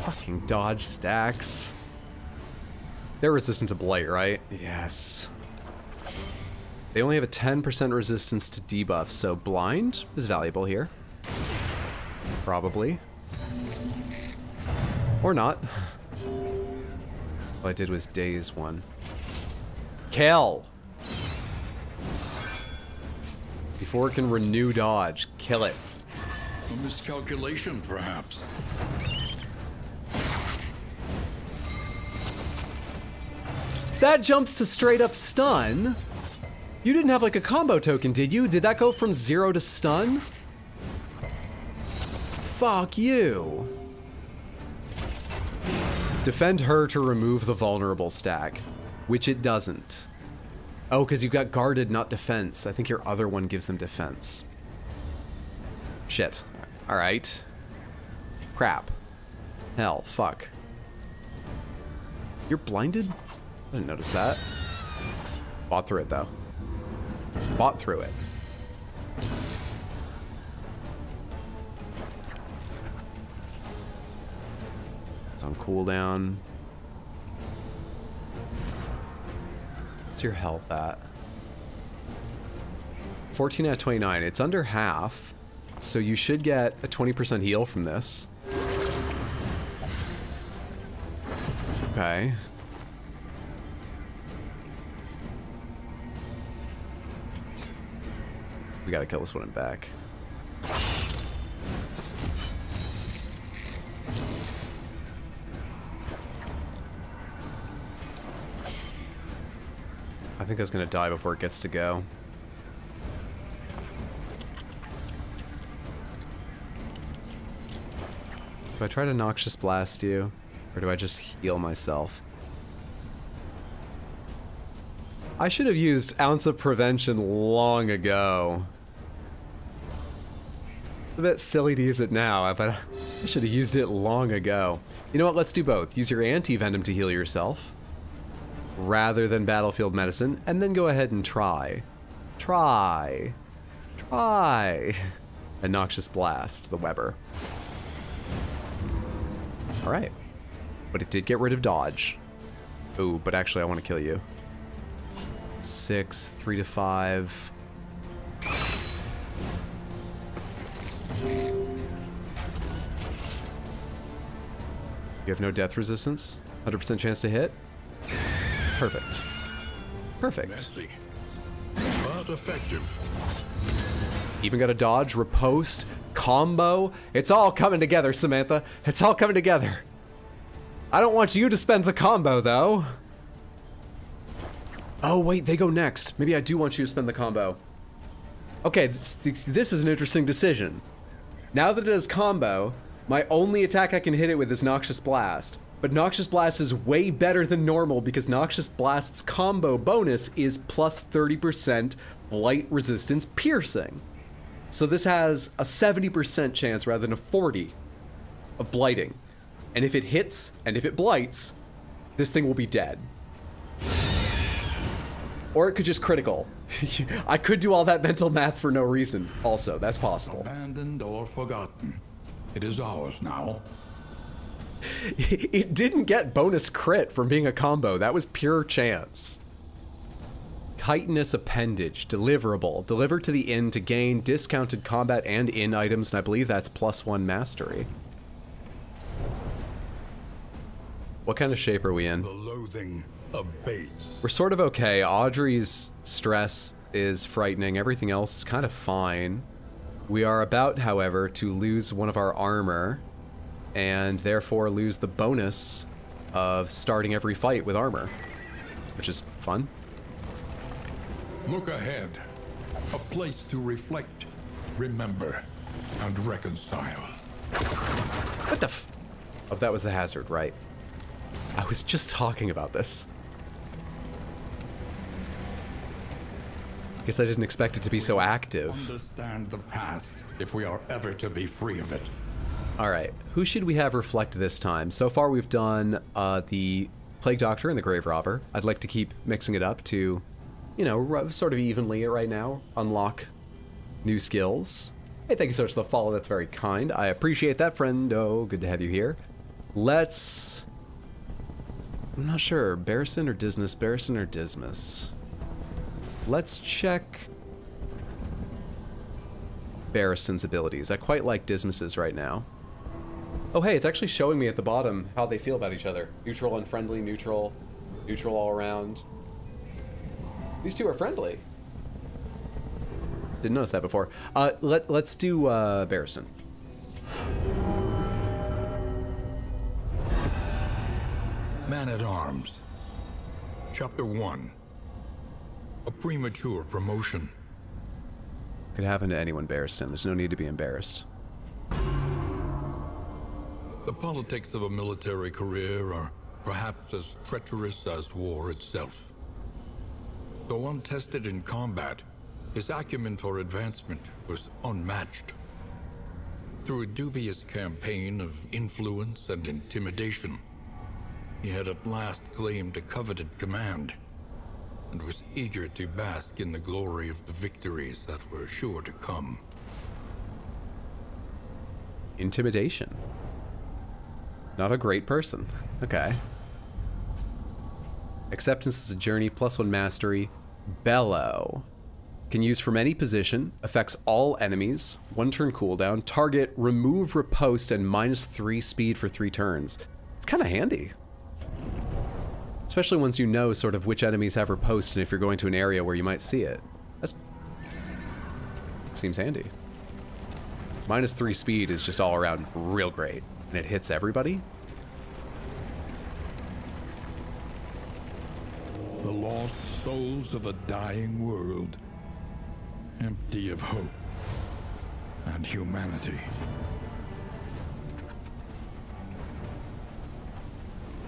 Speaker 1: Fucking dodge stacks. They're resistant to blight, right? Yes. They only have a 10% resistance to debuff, so blind is valuable here. Probably. Or not. All I did was daze one. Kill! Before it can renew dodge, kill it.
Speaker 5: A miscalculation, perhaps.
Speaker 1: That jumps to straight up stun. You didn't have like a combo token, did you? Did that go from 0 to stun? Fuck you. Defend her to remove the vulnerable stack, which it doesn't. Oh, because you've got guarded, not defense. I think your other one gives them defense. Shit. Alright. Crap. Hell, fuck. You're blinded? I didn't notice that. Fought through it, though. Fought through it. It's on cooldown. What's your health at? 14 out of 29. It's under half, so you should get a 20% heal from this. Okay. We gotta kill this one and back. I think that's gonna die before it gets to go. Do I try to Noxious Blast you? Or do I just heal myself? I should have used Ounce of Prevention long ago. It's a bit silly to use it now, but I should have used it long ago. You know what, let's do both. Use your Anti-Venom to heal yourself, rather than Battlefield Medicine, and then go ahead and try. Try. And Noxious Blast, the Weber. Alright. But it did get rid of dodge. Ooh, but actually I want to kill you. 6, 3 to 5. You have no death resistance? 100% chance to hit? Perfect. Perfect.
Speaker 5: Messy, but effective.
Speaker 1: Even got a dodge, riposte, combo. It's all coming together, Samantha. It's all coming together. I don't want you to spend the combo, though. Oh, wait, they go next. Maybe I do want you to spend the combo. Okay, this is an interesting decision. Now that it is combo, my only attack I can hit it with is Noxious Blast. But Noxious Blast is way better than normal because Noxious Blast's combo bonus is plus 30% blight resistance piercing. So this has a 70% chance rather than a 40 of blighting. And if it hits, and if it blights, this thing will be dead. Or it could just critical. I could do all that mental math for no reason. Also, that's possible.
Speaker 5: Abandoned or forgotten. It is ours now.
Speaker 1: It didn't get bonus crit from being a combo. That was pure chance. Chitinous Appendage. Deliverable. Deliver to the inn to gain discounted combat and inn items, and I believe that's +1 mastery. What kind of shape are we in?
Speaker 5: The loathing abates.
Speaker 1: We're sort of okay. Audrey's stress is frightening. Everything else is kind of fine. We are about, however, to lose one of our armor, and therefore lose the bonus of starting every fight with armor, which is fun.
Speaker 5: Look ahead. A place to reflect, remember, and reconcile.
Speaker 1: What the f... Oh, that was the hazard, right? I was just talking about this. Guess I didn't expect it to be so active.
Speaker 5: Understand the past if we are ever to be free of it.
Speaker 1: Alright, who should we have reflect this time? So far we've done the Plague Doctor and the Grave Robber. I'd like to keep mixing it up to, you know, sort of evenly right now. Unlock new skills. Hey, thank you so much for the follow. That's very kind. I appreciate that, friend. Oh, good to have you here. Let's... I'm not sure. Barristan or Dismas? Barristan or Dismas? Let's check Barristan's abilities. I quite like Dismas's right now. Oh, hey, it's actually showing me at the bottom how they feel about each other. Neutral and friendly, neutral, neutral all around. These two are friendly. Didn't notice that before. Let's do Barristan.
Speaker 5: Man at Arms. Chapter 1. A premature promotion.
Speaker 1: Could happen to anyone, Barristan. There's no need to be embarrassed.
Speaker 5: The politics of a military career are perhaps as treacherous as war itself. Though untested in combat, his acumen for advancement was unmatched. Through a dubious campaign of influence and intimidation, he had at last claimed a coveted command, and was eager to bask in the glory of the victories that were sure to come.
Speaker 1: Intimidation. Not a great person. Okay. Acceptance is a journey, +1 mastery. Bellow. Can use from any position, affects all enemies, 1 turn cooldown, target, remove riposte, and -3 speed for 3 turns. It's kind of handy. Especially once you know sort of which enemies have riposte and if you're going to an area where you might see it. That seems handy. -3 speed is just all around real great. And it hits everybody?
Speaker 4: The lost souls of a dying world, empty of hope and humanity.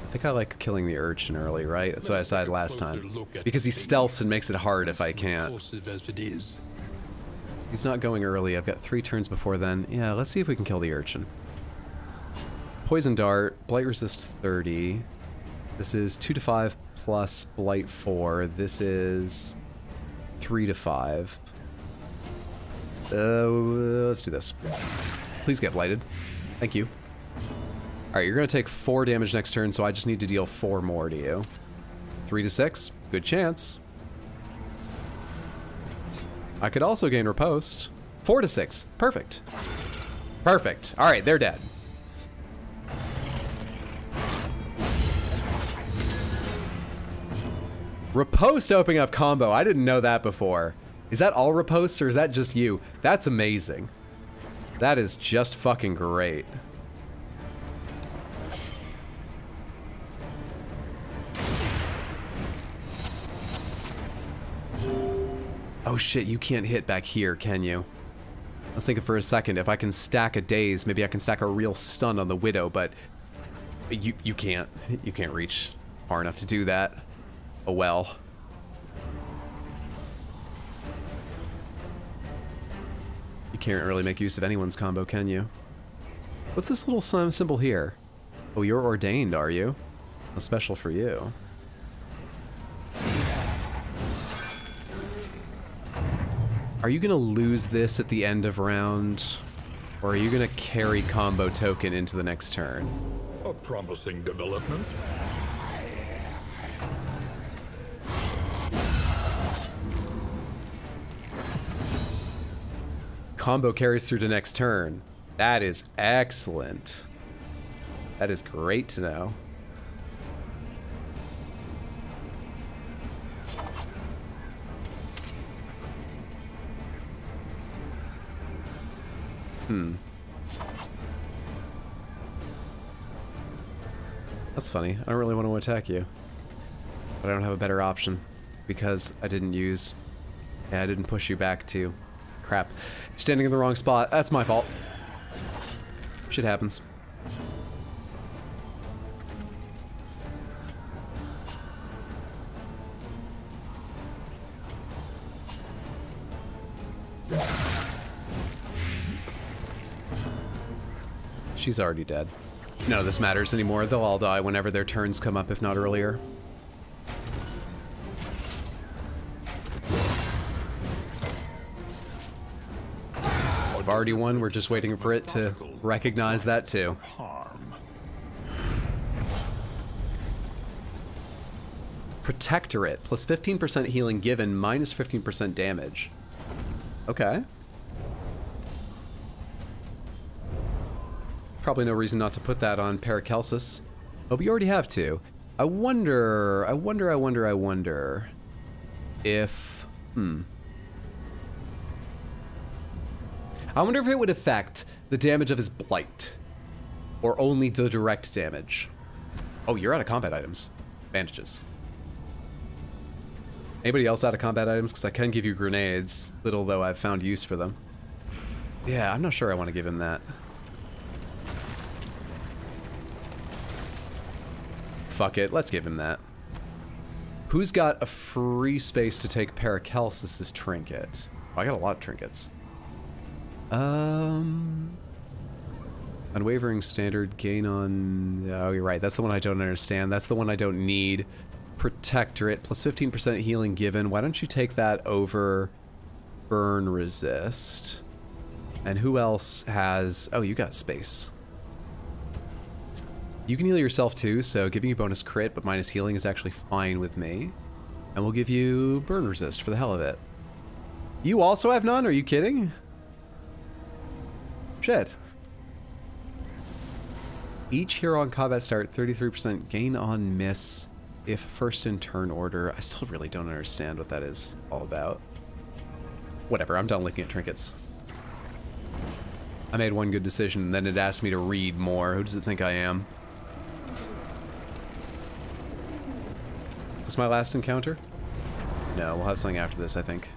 Speaker 1: I think I like killing the urchin early, right? That's what I decided last time. Because he stealths and makes it hard if I can't.
Speaker 5: As it is.
Speaker 1: He's not going early. I've got 3 turns before then. Yeah, let's see if we can kill the urchin. Poison dart, blight resist 30. This is 2 to 5 plus blight 4. This is 3 to 5. Let's do this. Please get blighted. Thank you. Alright, you're going to take 4 damage next turn, so I just need to deal 4 more to you. 3 to 6. Good chance. I could also gain riposte. 4 to 6. Perfect. Perfect. Alright, they're dead. Riposte opening up combo. I didn't know that before. Is that all riposte or is that just you? That's amazing. That is just fucking great. Oh shit, you can't hit back here, can you? I was thinking for a second, if I can stack a daze, maybe I can stack a real stun on the Widow, but you can't. You can't reach far enough to do that. Oh well. You can't really make use of anyone's combo, can you? What's this little symbol here? Oh, you're ordained, are you? A special for you. Are you gonna lose this at the end of round? Or are you gonna carry combo token into the next turn?
Speaker 4: A promising development.
Speaker 1: Combo carries through to next turn. That is excellent. That is great to know. That's funny. I don't really want to attack you. But I don't have a better option. Because I didn't use... Yeah, I didn't push you back to... Crap. Standing in the wrong spot. That's my fault. Shit happens. She's already dead. None of this matters anymore. They'll all die whenever their turns come up, if not earlier. I've already won. We're just waiting for it to recognize that too. Protectorate. Plus 15% healing given, minus 15% damage. Okay. Probably no reason not to put that on Paracelsus. Oh, but you already have two. I wonder if... I wonder if it would affect the damage of his blight. Or only the direct damage. Oh, you're out of combat items. Bandages. Anybody else out of combat items? Because I can give you grenades, little though I've found use for them. Yeah, I'm not sure I want to give him that. Fuck it, let's give him that. Who's got a free space to take Paracelsus's trinket? Oh, I got a lot of trinkets. Unwavering standard gain on... Oh, you're right. That's the one I don't understand. That's the one I don't need. Protectorate, plus 15% healing given. Why don't you take that over burn resist? And who else has... Oh, you got space. You can heal yourself too, so giving you bonus crit, but minus healing is actually fine with me. And we'll give you burn resist for the hell of it. You also have none? Are you kidding? Shit. Each hero on combat start, 33% gain on miss if first in turn order. I still really don't understand what that is all about. Whatever, I'm done looking at trinkets. I made one good decision, and then it asked me to read more. Who does it think I am? Is this my last encounter? No, we'll have something after this, I think.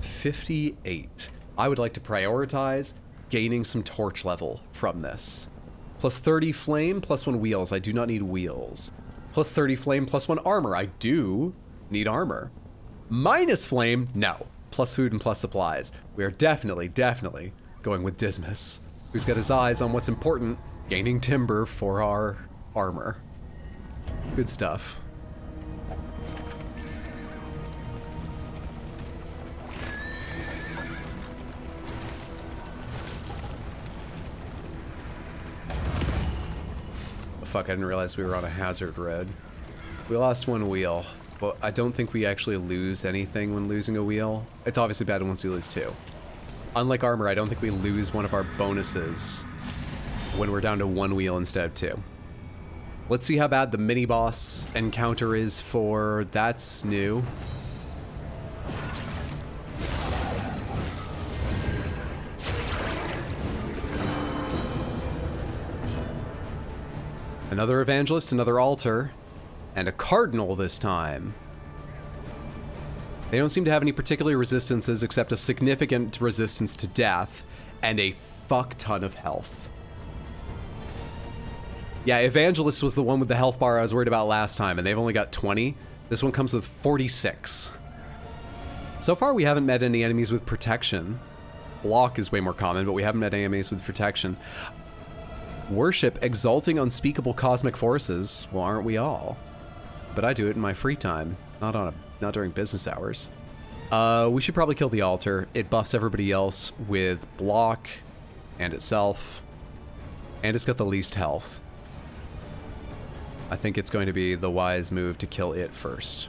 Speaker 1: 58. I would like to prioritize gaining some torch level from this. Plus 30 flame, plus 1 wheels. I do not need wheels. Plus 30 flame, plus 1 armor. I do need armor. Minus flame, no. Plus food and plus supplies. We are definitely going with Dismas, who's got his eyes on what's important, gaining timber for our armor. Good stuff. Fuck, I didn't realize we were on a hazard road. We lost 1 wheel, but I don't think we actually lose anything when losing a wheel. It's obviously bad once we lose 2. Unlike armor, I don't think we lose one of our bonuses when we're down to 1 wheel instead of 2. Let's see how bad the mini-boss encounter is for... That's new. Another evangelist, another altar, and a cardinal this time. They don't seem to have any particular resistances except a significant resistance to death and a fuck ton of health. Yeah, evangelist was the one with the health bar I was worried about last time, and they've only got 20. This one comes with 46. So far we haven't met any enemies with protection. Block is way more common, but we haven't met enemies with protection. Worship exalting unspeakable cosmic forces. Well, aren't we all? But I do it in my free time, not during business hours. We should probably kill the altar. It buffs everybody else with block and itself, and it's got the least health. I think it's going to be the wise move to kill it first.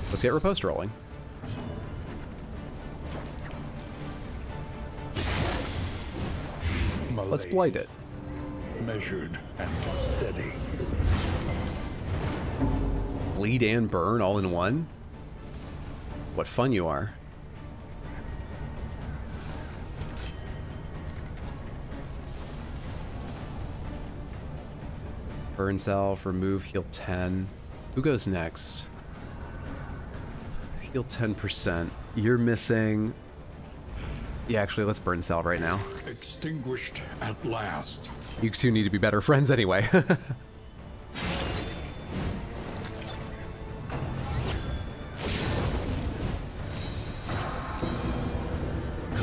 Speaker 1: Let's get riposte rolling. Let's blight it.
Speaker 4: Measured and steady.
Speaker 1: Bleed and burn all in one? What fun you are. Burn salve, remove, heal 10. Who goes next? Heal 10%. You're missing... Yeah, actually, let's burn salve right now.
Speaker 4: Extinguished at last.
Speaker 1: You two need to be better friends anyway.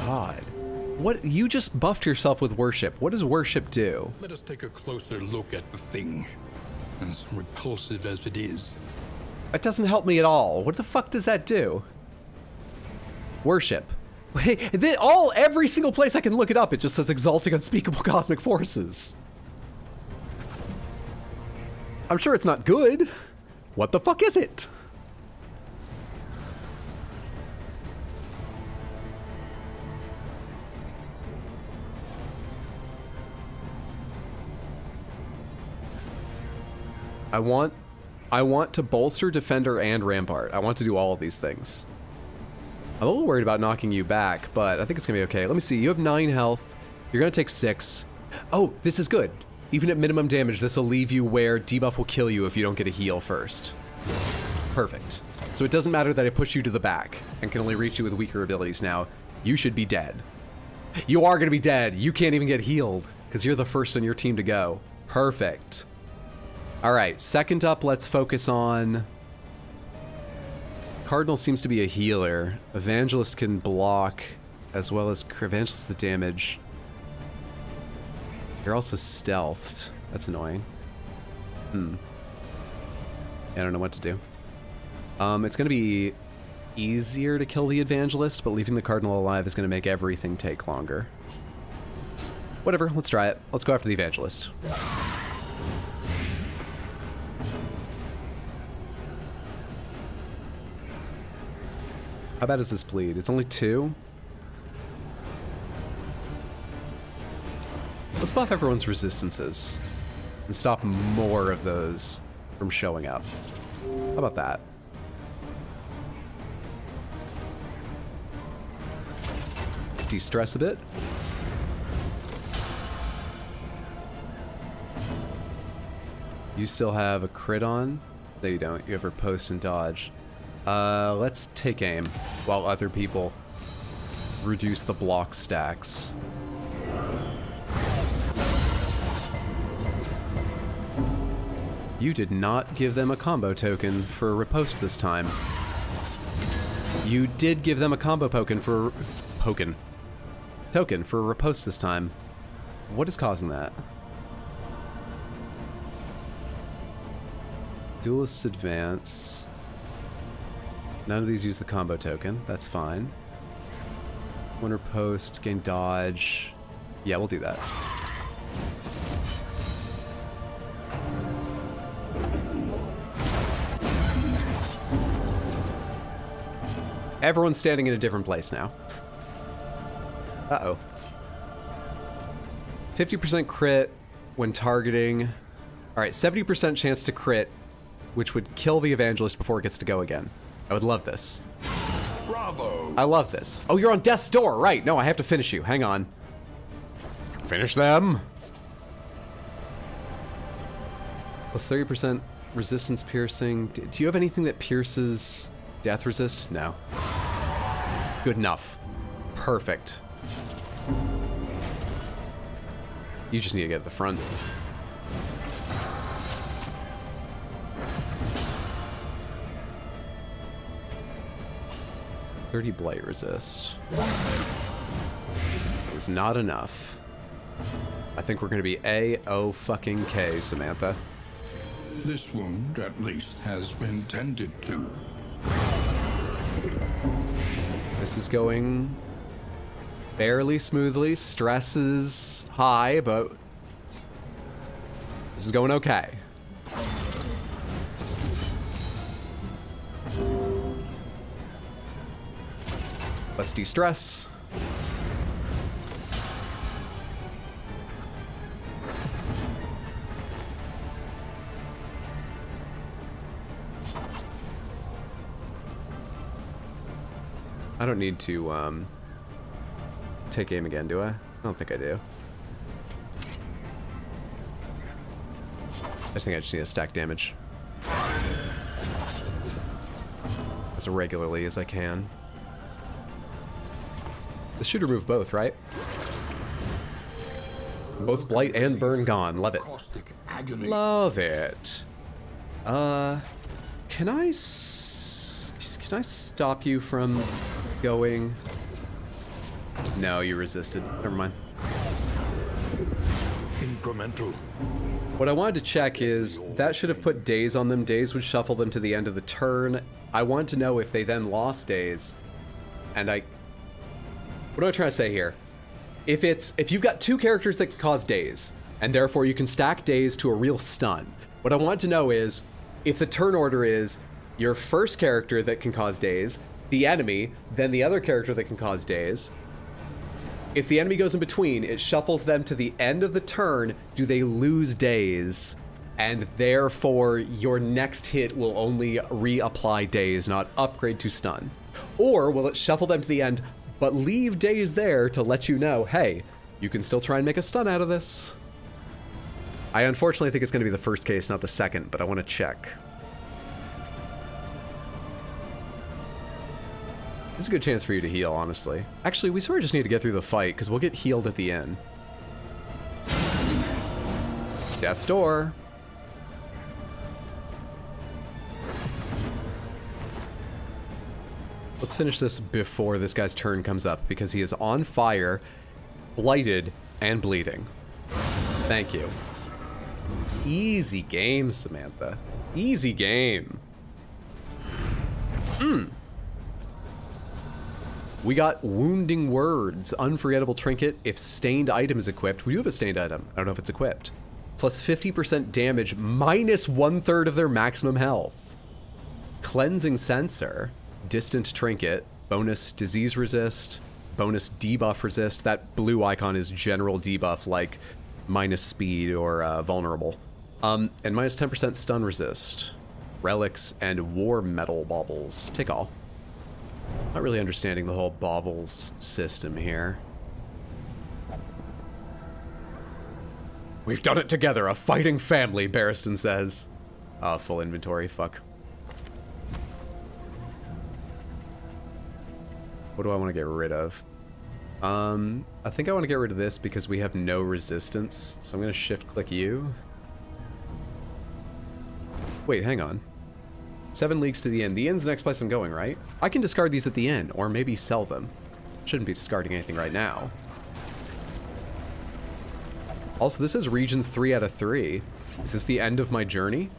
Speaker 1: God. What? You just buffed yourself with worship. What does worship do?
Speaker 5: Let us take a closer look at the thing, as repulsive as it is.
Speaker 1: It doesn't help me at all. What the fuck does that do? Worship. Every single place I can look it up, it just says exalting unspeakable cosmic forces. I'm sure it's not good. What the fuck is it? I want to bolster Defender and Rampart. I want to do all of these things. I'm a little worried about knocking you back, but I think it's gonna be okay. Let me see, you have 9 health. You're gonna take 6. Oh, this is good. Even at minimum damage, this will leave you where debuff will kill you if you don't get a heal first. Perfect. So it doesn't matter that it pushed you to the back and can only reach you with weaker abilities now. You should be dead. You are going to be dead. You can't even get healed because you're the first on your team to go. Perfect. All right, second up, let's focus on... Cardinal seems to be a healer. Evangelist can block as well as Evangelist the damage. You're also stealthed. That's annoying. I don't know what to do. It's going to be easier to kill the Evangelist, but leaving the Cardinal alive is going to make everything take longer. Whatever, let's try it. Let's go after the Evangelist. How bad is this bleed? It's only 2? Let's buff everyone's resistances and stop more of those from showing up. How about that? Let's de-stress a bit. You still have a crit on? No, you don't. You have riposte and dodge. Let's take aim while other people reduce the block stacks. You did not give them a combo token for riposte this time. You did give them a combo token for riposte this time. What is causing that? Duelist's advance. None of these use the combo token. That's fine. One riposte, gain dodge. Yeah, we'll do that. Everyone's standing in a different place now. Uh-oh. 50% crit when targeting. All right, 70% chance to crit, which would kill the Evangelist before it gets to go again. I would love this.
Speaker 4: Bravo!
Speaker 1: I love this. Oh, you're on death's door, right. No, I have to finish you. Hang on. Finish them. Plus 30% resistance piercing. Do you have anything that pierces death resist? No. Good enough. Perfect. You just need to get to the front. .30 blight resist is not enough. I think we're going to be A-O-fucking-K, Samantha.
Speaker 5: This wound, at least, has been tended to.
Speaker 1: This is going fairly smoothly. Stress is high, but this is going okay. Let's de-stress. I don't need to take aim again, do I? I don't think I do. I think I just need to stack damage as regularly as I can. This should remove both, right? Both blight and burn gone. Love it. Love it. Can I stop you from going? No, you resisted. Never mind.
Speaker 4: Incremental.
Speaker 1: What I wanted to check is that should have put days on them. Days would shuffle them to the end of the turn. I want to know if they then lost days, and what am I trying to say here? If you've got 2 characters that can cause daze, and therefore you can stack daze to a real stun, what I want to know is if the turn order is your first character that can cause daze, the enemy, then the other character that can cause daze. If the enemy goes in between, it shuffles them to the end of the turn. Do they lose daze? And therefore your next hit will only reapply daze, not upgrade to stun. Or will it shuffle them to the end, but leave daze there to let you know, hey, you can still try and make a stun out of this. I unfortunately think it's going to be the first case, not the second, but I want to check. This is a good chance for you to heal, honestly. Actually, we sort of just need to get through the fight, because we'll get healed at the end. Death's Door. Let's finish this before this guy's turn comes up, because he is on fire, blighted, and bleeding. Thank you. Easy game, Samantha. Easy game. We got Wounding Words, Unforgettable Trinket. If stained item is equipped, we do have a stained item. I don't know if it's equipped. Plus 50% damage, minus 1/3 of their maximum health. Cleansing Sensor, Distant Trinket, bonus disease resist, bonus debuff resist. That blue icon is general debuff, like minus speed or vulnerable. And minus 10% stun resist. Relics and War Metal Baubles. Take all. Not really understanding the whole baubles system here. We've done it together, a fighting family, Barristan says. Full inventory, fuck. What do I want to get rid of? I think I want to get rid of this because we have no resistance. So I'm going to shift-click you. Wait, hang on. 7 leagues to the inn. The inn's the next place I'm going, right? I can discard these at the inn, or maybe sell them. Shouldn't be discarding anything right now. Also, this is regions 3 out of 3. Is this the end of my journey?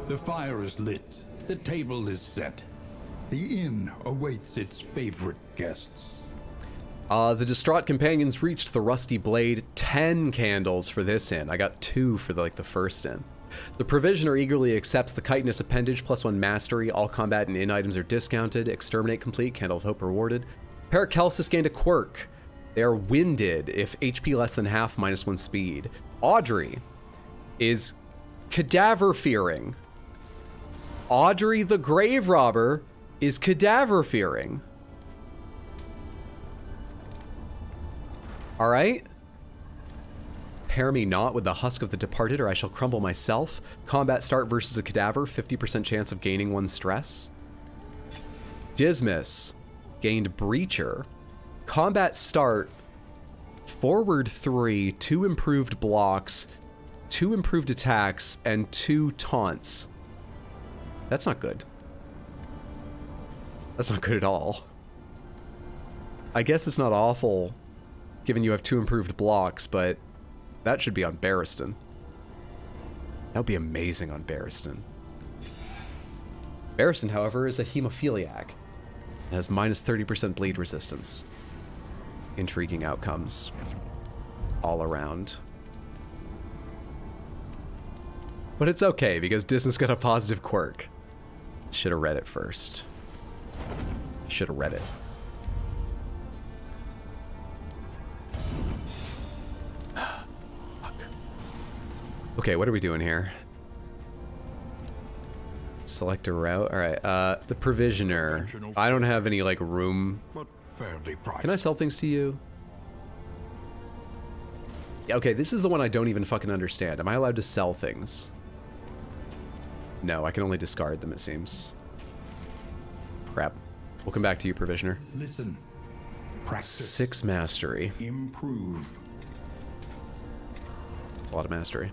Speaker 5: The fire is lit. The table is set. The inn awaits its favorite guests.
Speaker 1: The distraught companions reached the Rusty Blade. 10 candles for this inn. I got 2 for the first inn. The provisioner eagerly accepts the chitinous appendage, +1 mastery. All combat and inn items are discounted. Exterminate complete. Candle of Hope rewarded. Paracelsus gained a quirk. They are winded if HP less than half, -1 speed. Audrey is cadaver fearing. Audrey the Grave Robber is cadaver fearing. Alright. Pair me not with the husk of the departed, or I shall crumble myself. Combat start versus a cadaver, 50% chance of gaining 1 stress. Dismas gained Breacher. Combat start, forward 3, 2 improved blocks, 2 improved attacks, and 2 taunts. That's not good. That's not good at all. I guess it's not awful, given you have 2 improved blocks, but that should be on Barristan. That would be amazing on Barristan. Barristan, however, is a hemophiliac. It has -30% bleed resistance. Intriguing outcomes all around. But it's okay, because Dismas got a positive quirk. Should have read it first. Should have read it. Fuck. Okay, what are we doing here? Select a route. Alright, the provisioner. I don't have any, room.
Speaker 5: But fairly priced.
Speaker 1: Can I sell things to you? Yeah, okay, this is the one I don't even fucking understand. Am I allowed to sell things? No, I can only discard them, it seems. Crap. We'll come back to you, provisioner.
Speaker 5: Listen. Practice.
Speaker 1: 6 mastery.
Speaker 5: Improve.
Speaker 1: That's a lot of mastery.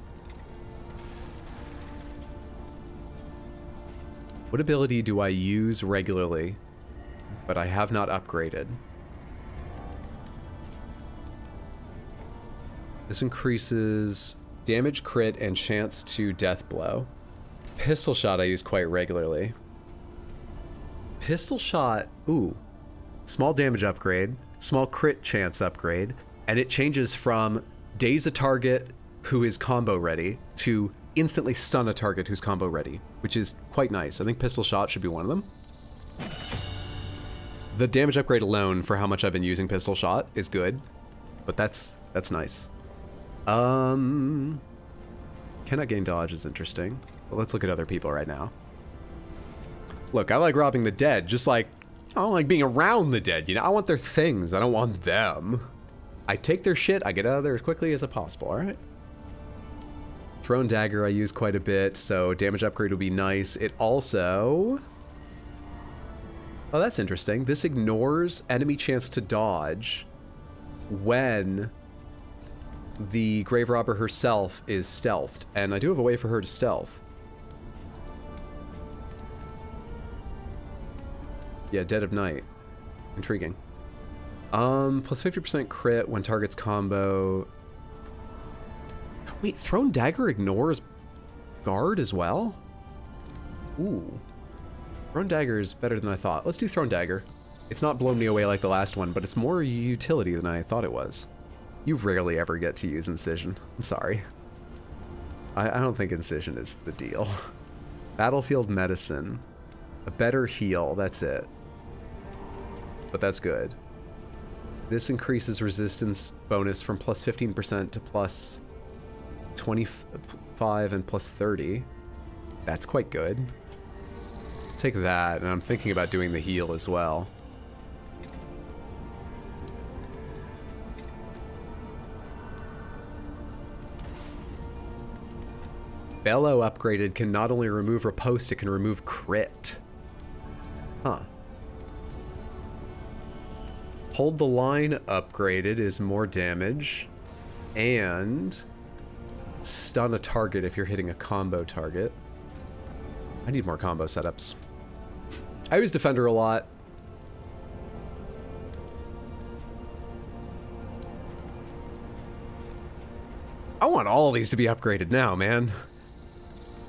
Speaker 1: What ability do I use regularly, but I have not upgraded? This increases damage, crit, and chance to death blow. Pistol shot I use quite regularly. Pistol shot, ooh. Small damage upgrade, small crit chance upgrade, and it changes from daze a target who is combo ready to instantly stun a target who's combo ready, which is quite nice. I think pistol shot should be one of them. The damage upgrade alone for how much I've been using pistol shot is good, but that's nice. Cannot gain dodge is interesting. But let's look at other people right now. Look, I like robbing the dead, just like I don't like being around the dead, you know? I want their things, I don't want them. I take their shit, I get out of there as quickly as possible, alright? Thrown Dagger I use quite a bit, so damage upgrade will be nice. It also... Oh, that's interesting. This ignores enemy chance to dodge when the Grave Robber herself is stealthed, and I do have a way for her to stealth. Yeah, Dead of Night. Intriguing. Plus 50% crit when targets combo. Wait, Thrown Dagger ignores guard as well? Ooh. Thrown Dagger is better than I thought. Let's do Thrown Dagger. It's not blown me away like the last one, but it's more utility than I thought it was. You rarely ever get to use Incision. I'm sorry. I don't think Incision is the deal. Battlefield Medicine. A better heal, that's it. But that's good. This increases resistance bonus from plus 15% to plus 25 and plus 30. That's quite good. Take that, and I'm thinking about doing the heal as well. Bellow upgraded can not only remove riposte, it can remove crit. Huh. Hold the Line upgraded is more damage, and stun a target if you're hitting a combo target. I need more combo setups. I use Defender a lot. I want all of these to be upgraded now, man.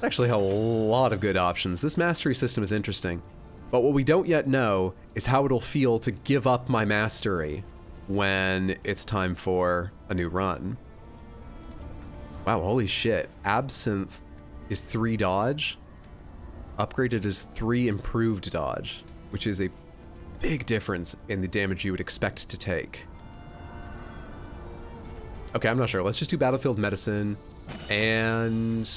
Speaker 1: I actually have a lot of good options. This mastery system is interesting. But what we don't yet know is how it'll feel to give up my mastery when it's time for a new run. Wow, holy shit. Absinthe is 3 dodge. Upgraded is 3 improved dodge, which is a big difference in the damage you would expect to take. Okay, I'm not sure. Let's just do Battlefield Medicine. And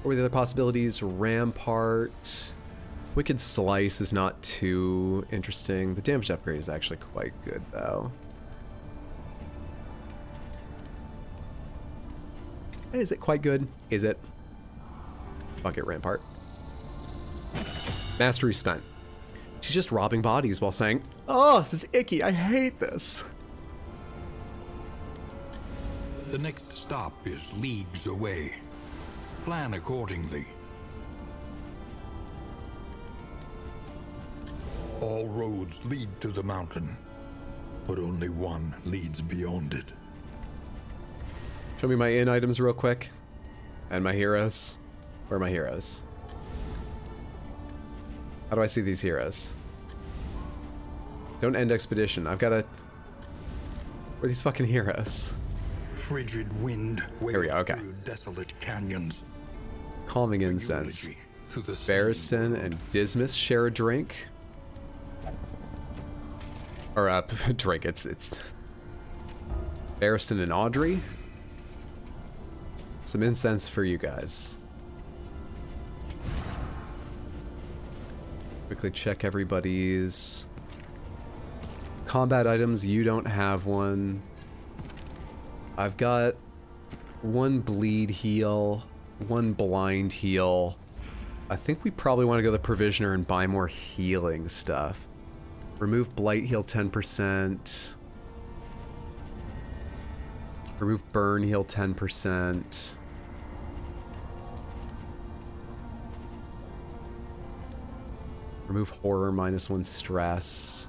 Speaker 1: what were the other possibilities? Rampart. Wicked Slice is not too interesting. The damage upgrade is actually quite good, though. Is it quite good? Is it? Fuck it, Rampart. Mastery spent. She's just robbing bodies while saying, "Oh, this is icky. I hate this."
Speaker 5: The next stop is leagues away. Plan accordingly.
Speaker 4: All roads lead to the mountain, but only one leads beyond it.
Speaker 1: Show me my in items real quick. And my heroes. Where are my heroes? How do I see these heroes? Don't end expedition. I've got to... Where are these fucking heroes?
Speaker 4: Frigid wind
Speaker 1: Here we go, okay.
Speaker 4: through desolate canyons.
Speaker 1: Calming Incense. Barristan and Dismas share a drink. Or, drink. It's Barristan and Audrey. Some incense for you guys. Quickly check everybody's combat items. You don't have one. I've got 1 bleed heal, 1 blind heal. I think we probably want to go to the Provisioner and buy more healing stuff. Remove Blight heal 10%. Remove Burn heal 10%. Remove Horror -1 stress.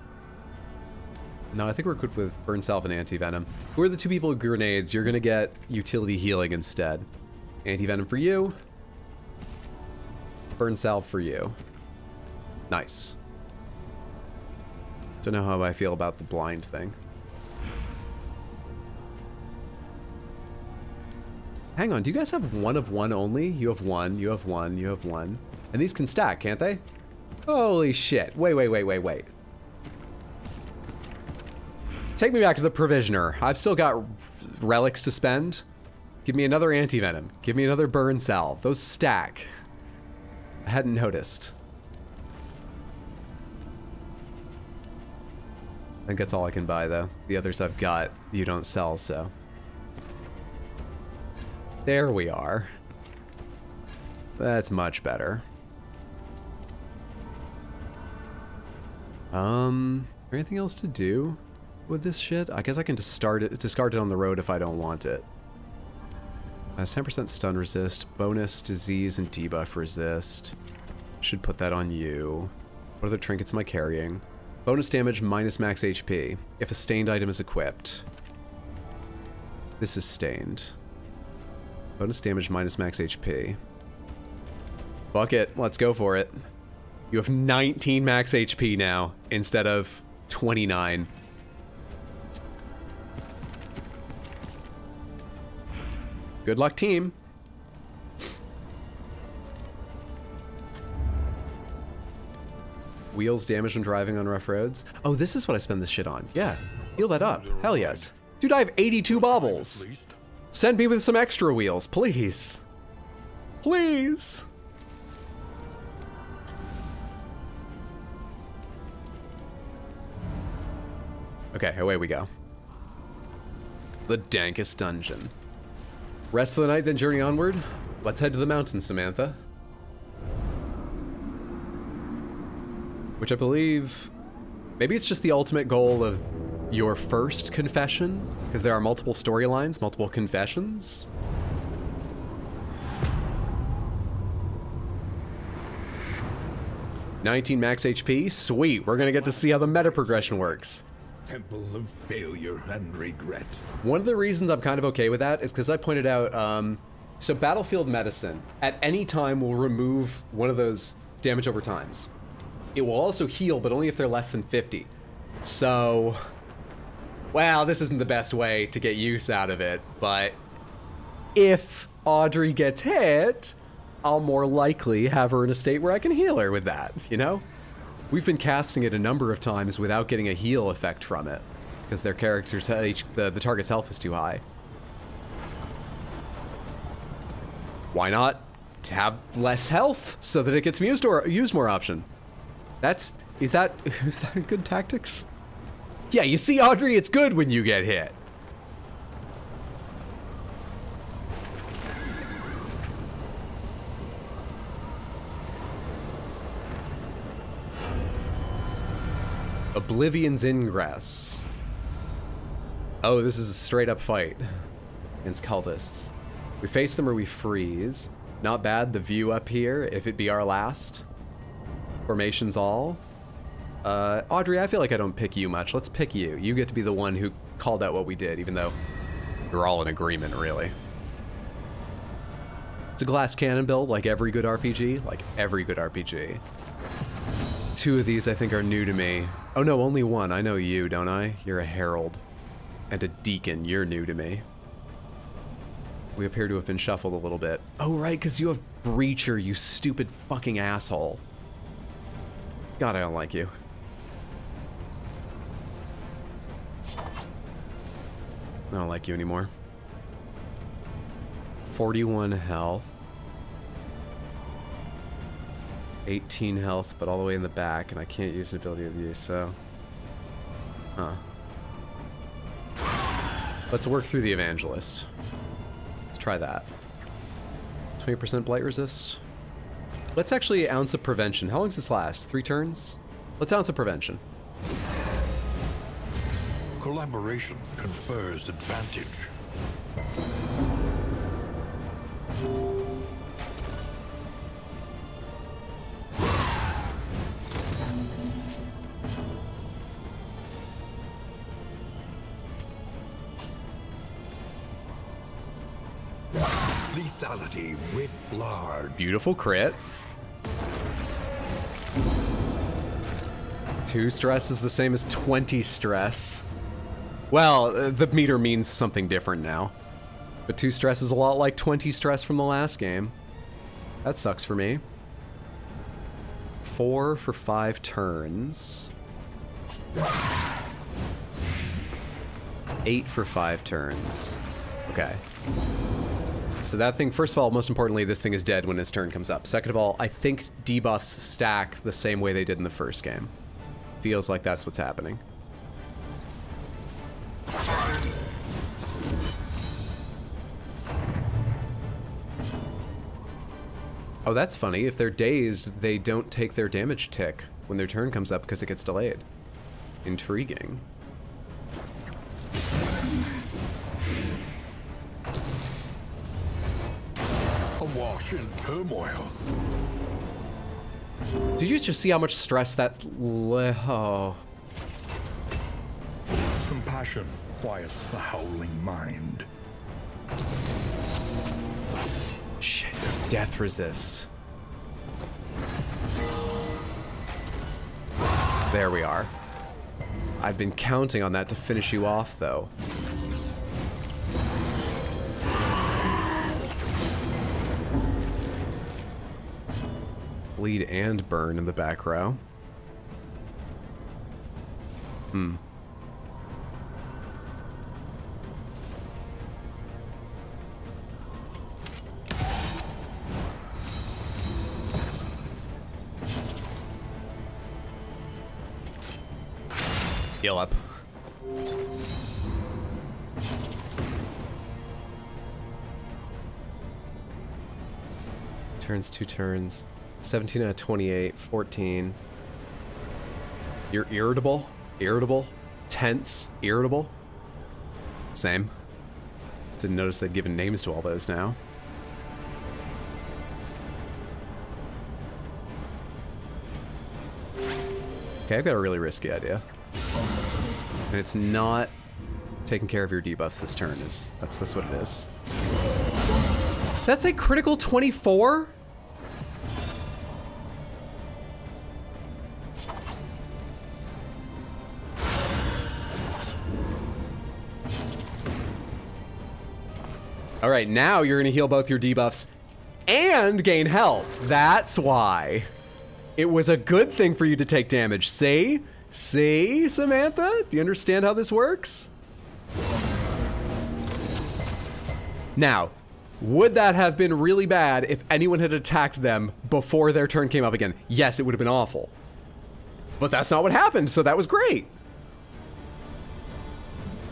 Speaker 1: No, I think we're good with Burn Salve and Anti-Venom. Who are the 2 people with grenades? You're gonna get utility healing instead. Anti-Venom for you. Burn Salve for you. Nice. Don't know how I feel about the blind thing. Hang on, do you guys have 1 of 1 only? You have 1, you have 1, you have 1. And these can stack, can't they? Holy shit. Wait. Take me back to the Provisioner. I've still got relics to spend. Give me another anti-venom. Give me another burn salve. Those stack. I hadn't noticed. I think that's all I can buy, though. The others I've got, you don't sell, so. There we are. That's much better. Anything else to do with this shit? I guess I can discard it on the road if I don't want it. Has 10% stun resist, bonus disease and debuff resist. Should put that on you. What other trinkets am I carrying? Bonus damage minus max HP if a stained item is equipped. This is stained. Bonus damage minus max HP. Fuck it, let's go for it. You have 19 max HP now instead of 29. Good luck, team. Wheels damage when driving on rough roads. Oh, this is what I spend this shit on. Yeah, heal that up. Hell yes. Dude, I have 82 baubles. Send me with some extra wheels, please. Please. Okay, away we go. The dankest dungeon. Rest for the night, then journey onward. Let's head to the mountains, Samantha. Which I believe... Maybe it's just the ultimate goal of your first confession? Because there are multiple storylines, multiple confessions? $19 max HP? Sweet, we're gonna get to see how the meta progression works.
Speaker 4: Temple of failure and regret.
Speaker 1: One of the reasons I'm kind of okay with that is because I pointed out, so Battlefield Medicine, at any time will remove one of those damage over times. It will also heal, but only if they're less than 50. So, well, this isn't the best way to get use out of it, but if Audrey gets hit, I'll more likely have her in a state where I can heal her with that, you know? We've been casting it a number of times without getting a heal effect from it, because their characters, the target's health is too high. Why not have less health so that it gets used more option? Is that good tactics? Yeah, you see, Audrey, it's good when you get hit. Oblivion's Ingress. Oh, this is a straight up fight against cultists. We face them or we freeze. Not bad, the view up here, if it be our last. Formations all. Audrey, I feel like I don't pick you much. Let's pick you. You get to be the one who called out what we did, even though we're all in agreement, really. It's a glass cannon build, like every good RPG. Like every good RPG. Two of these I think are new to me. Oh no, only one. I know you, don't I? You're a herald. And a deacon. You're new to me. We appear to have been shuffled a little bit. Oh right, because you have Breacher, you stupid fucking asshole. God, I don't like you. I don't like you anymore. 41 health. 18 health, but all the way in the back, and I can't use an ability of you, so... Huh. Let's work through the Evangelist. Let's try that. 20% Blight Resist. Let's actually Ounce of Prevention. How long does this last? 3 turns? Let's Ounce of Prevention.
Speaker 4: Collaboration confers advantage. Lethality writ large.
Speaker 1: Beautiful crit. 2 stress is the same as 20 stress. Well, the meter means something different now. But 2 stress is a lot like 20 stress from the last game. That sucks for me. 4 for 5 turns. 8 for 5 turns. Okay. So that thing, first of all, most importantly, this thing is dead when its turn comes up. Second of all, I think debuffs stack the same way they did in the first game. Feels like that's what's happening. Oh, that's funny. If they're dazed, they don't take their damage tick when their turn comes up because it gets delayed. Intriguing.
Speaker 4: Awash in turmoil.
Speaker 1: Did you just see how much stress that... Oh.
Speaker 4: Compassion quiets the howling mind.
Speaker 1: Shit, death resist. There we are. I've been counting on that to finish you off, though. Bleed and burn in the back row. Hmm. Heal up. Turns, 2 turns. 17 out of 28, 14. You're irritable? Irritable? Tense? Irritable? Same. Didn't notice they'd given names to all those now. Okay, I've got a really risky idea. And it's not taking care of your debuffs this turn. That's what it is. That's a critical 24? All right, now you're gonna heal both your debuffs and gain health. That's why. It was a good thing for you to take damage. See? See, Samantha? Do you understand how this works? Now, would that have been really bad if anyone had attacked them before their turn came up again? Yes, it would have been awful. But that's not what happened, so that was great.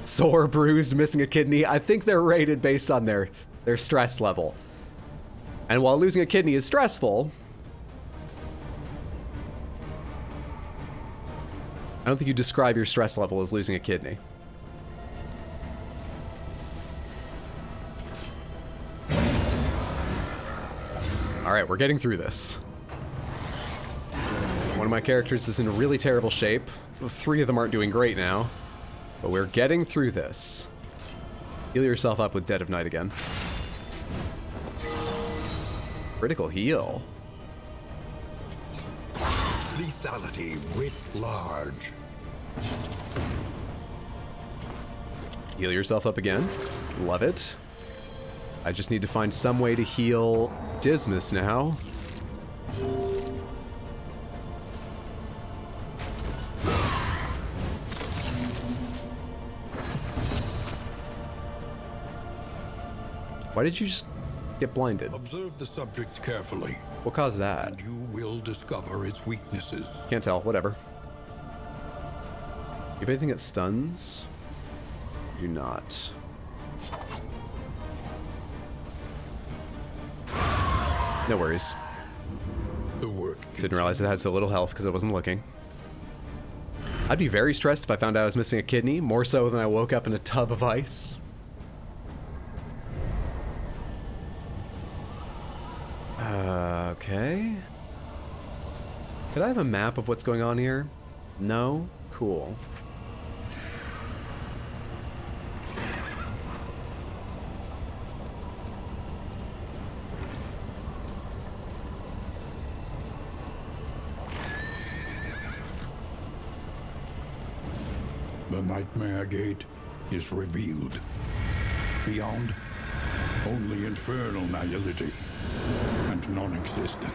Speaker 1: Sore, bruised, missing a kidney. I think they're rated based on their stress level. And while losing a kidney is stressful, I don't think you describe your stress level as losing a kidney. All right, we're getting through this. One of my characters is in really terrible shape. 3 of them aren't doing great now. But we're getting through this. Heal yourself up with Dead of Night again. Critical heal.
Speaker 4: Lethality writ large.
Speaker 1: Heal yourself up again. Love it. I just need to find some way to heal Dismas now. Why did you just get blinded?
Speaker 4: Observe the subject carefully.
Speaker 1: What caused that?
Speaker 4: And you will discover its weaknesses.
Speaker 1: Can't tell. Whatever. You have anything that stuns? Do not. No worries.
Speaker 4: The work
Speaker 1: Didn't realize it had so little health because I wasn't looking. I'd be very stressed if I found out I was missing a kidney, more so than I woke up in a tub of ice. Okay. Could I have a map of what's going on here? No? Cool.
Speaker 4: The Nightmare Gate is revealed. Beyond, only infernal nihility and non-existence.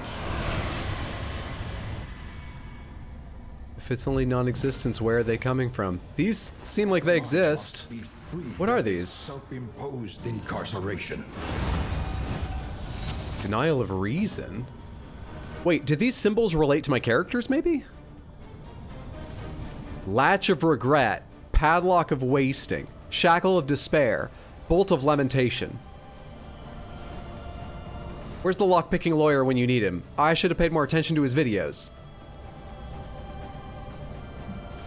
Speaker 1: If it's only non-existence, where are they coming from? These seem like they exist. What are these?
Speaker 4: Self-imposed incarceration.
Speaker 1: Denial of reason? Wait, did these symbols relate to my characters, maybe? Latch of regret, padlock of wasting, shackle of despair, bolt of lamentation. Where's the lockpicking lawyer when you need him? I should have paid more attention to his videos.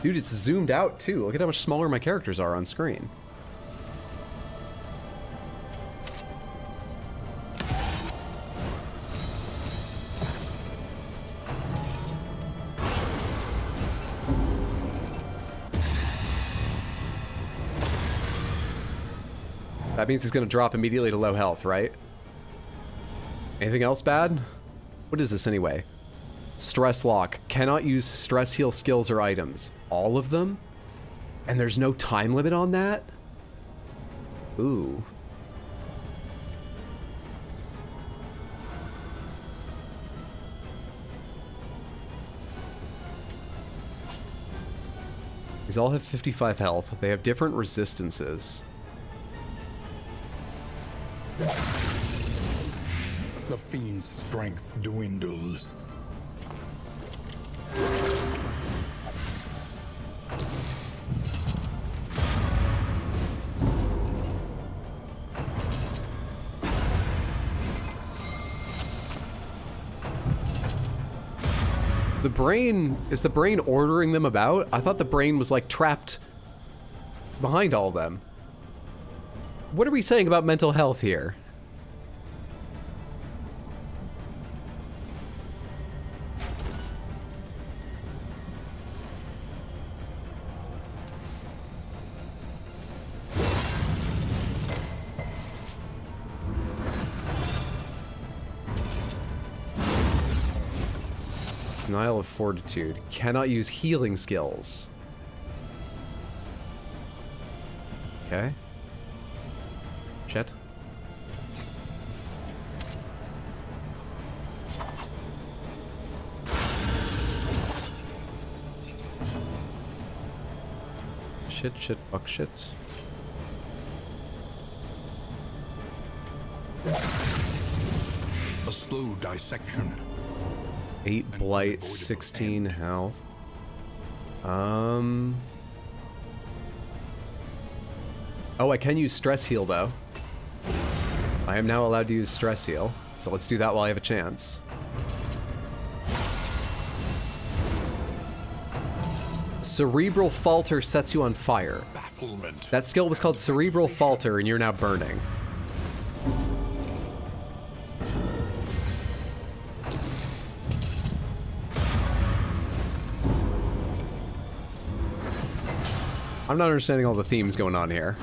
Speaker 1: Dude, it's zoomed out too. Look at how much smaller my characters are on screen. That means he's gonna drop immediately to low health, right? Anything else bad? What is this anyway? Stress lock. Cannot use stress heal skills or items. All of them? And there's no time limit on that? Ooh. These all have 55 health. They have different resistances.
Speaker 4: The fiend's strength dwindles.
Speaker 1: The brain, is the brain ordering them about? I thought the brain was like trapped behind all of them. What are we saying about mental health here? Denial of fortitude. Cannot use healing skills. Okay. Shit. Shit, fuck shit.
Speaker 4: A slow dissection.
Speaker 1: 8 blight, 16 health. Oh, I can use stress heal though. I am now allowed to use stress heal, so let's do that while I have a chance. Cerebral Falter sets you on fire.
Speaker 4: Bafflement.
Speaker 1: That skill was called Cerebral Falter, and you're now burning. I'm not understanding all the themes going on here.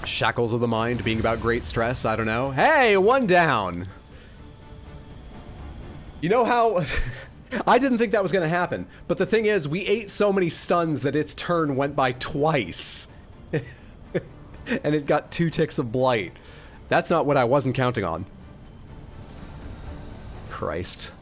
Speaker 1: Shackles of the mind being about great stress, I don't know. Hey, one down! You know how... I didn't think that was gonna happen, but the thing is, we ate so many stuns that its turn went by twice. And it got 2 ticks of blight. That's not what I wasn't counting on. Christ.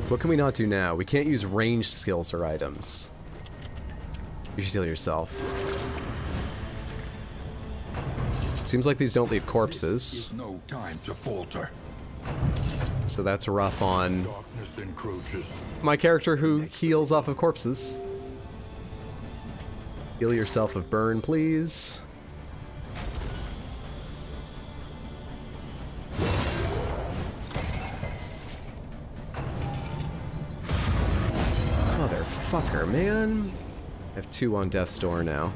Speaker 1: What can we not do now? We can't use ranged skills or items. You should heal yourself. Seems like these don't leave corpses.
Speaker 4: No time to falter.
Speaker 1: So that's rough on
Speaker 4: Darkness encroaches.
Speaker 1: my character who heals off of corpses. Heal yourself of burn, please. Motherfucker, man. I have 2 on Death's Door now.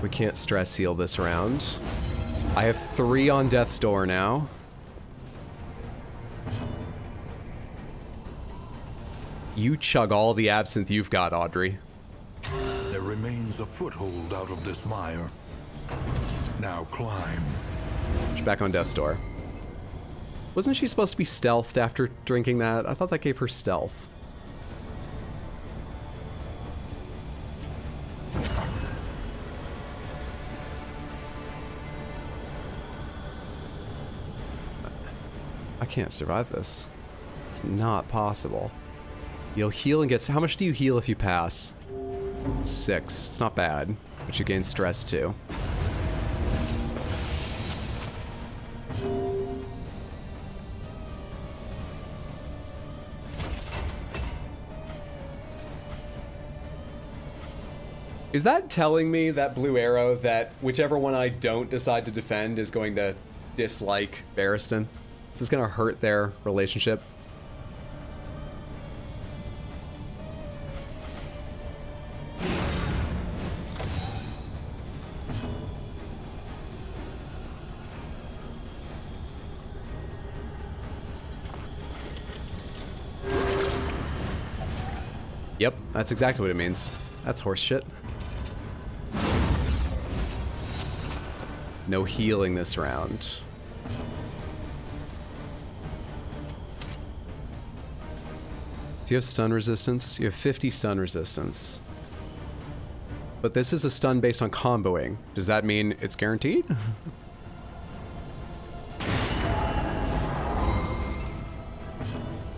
Speaker 1: We can't stress heal this round. I have 3 on Death's Door now. You chug all the absinthe you've got, Audrey.
Speaker 4: There remains a foothold out of this mire. Now climb.
Speaker 1: She's back on Death's Door. Wasn't she supposed to be stealthed after drinking that? I thought that gave her stealth. I can't survive this. It's not possible. You'll heal and get... How much do you heal if you pass? 6. It's not bad. But you gain stress too. Is that telling me, that blue arrow, that whichever one I don't decide to defend is going to dislike Barristan? Is this going to hurt their relationship? Yep, that's exactly what it means. That's horse shit. No healing this round. Do you have stun resistance? You have 50 stun resistance. But this is a stun based on comboing. Does that mean it's guaranteed?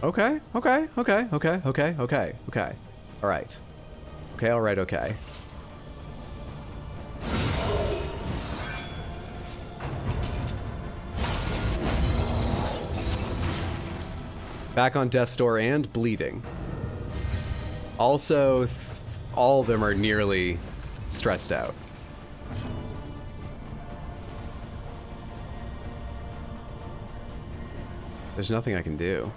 Speaker 1: Okay. All right. Okay. Back on Death's Door and bleeding. Also, all of them are nearly stressed out. There's nothing I can do.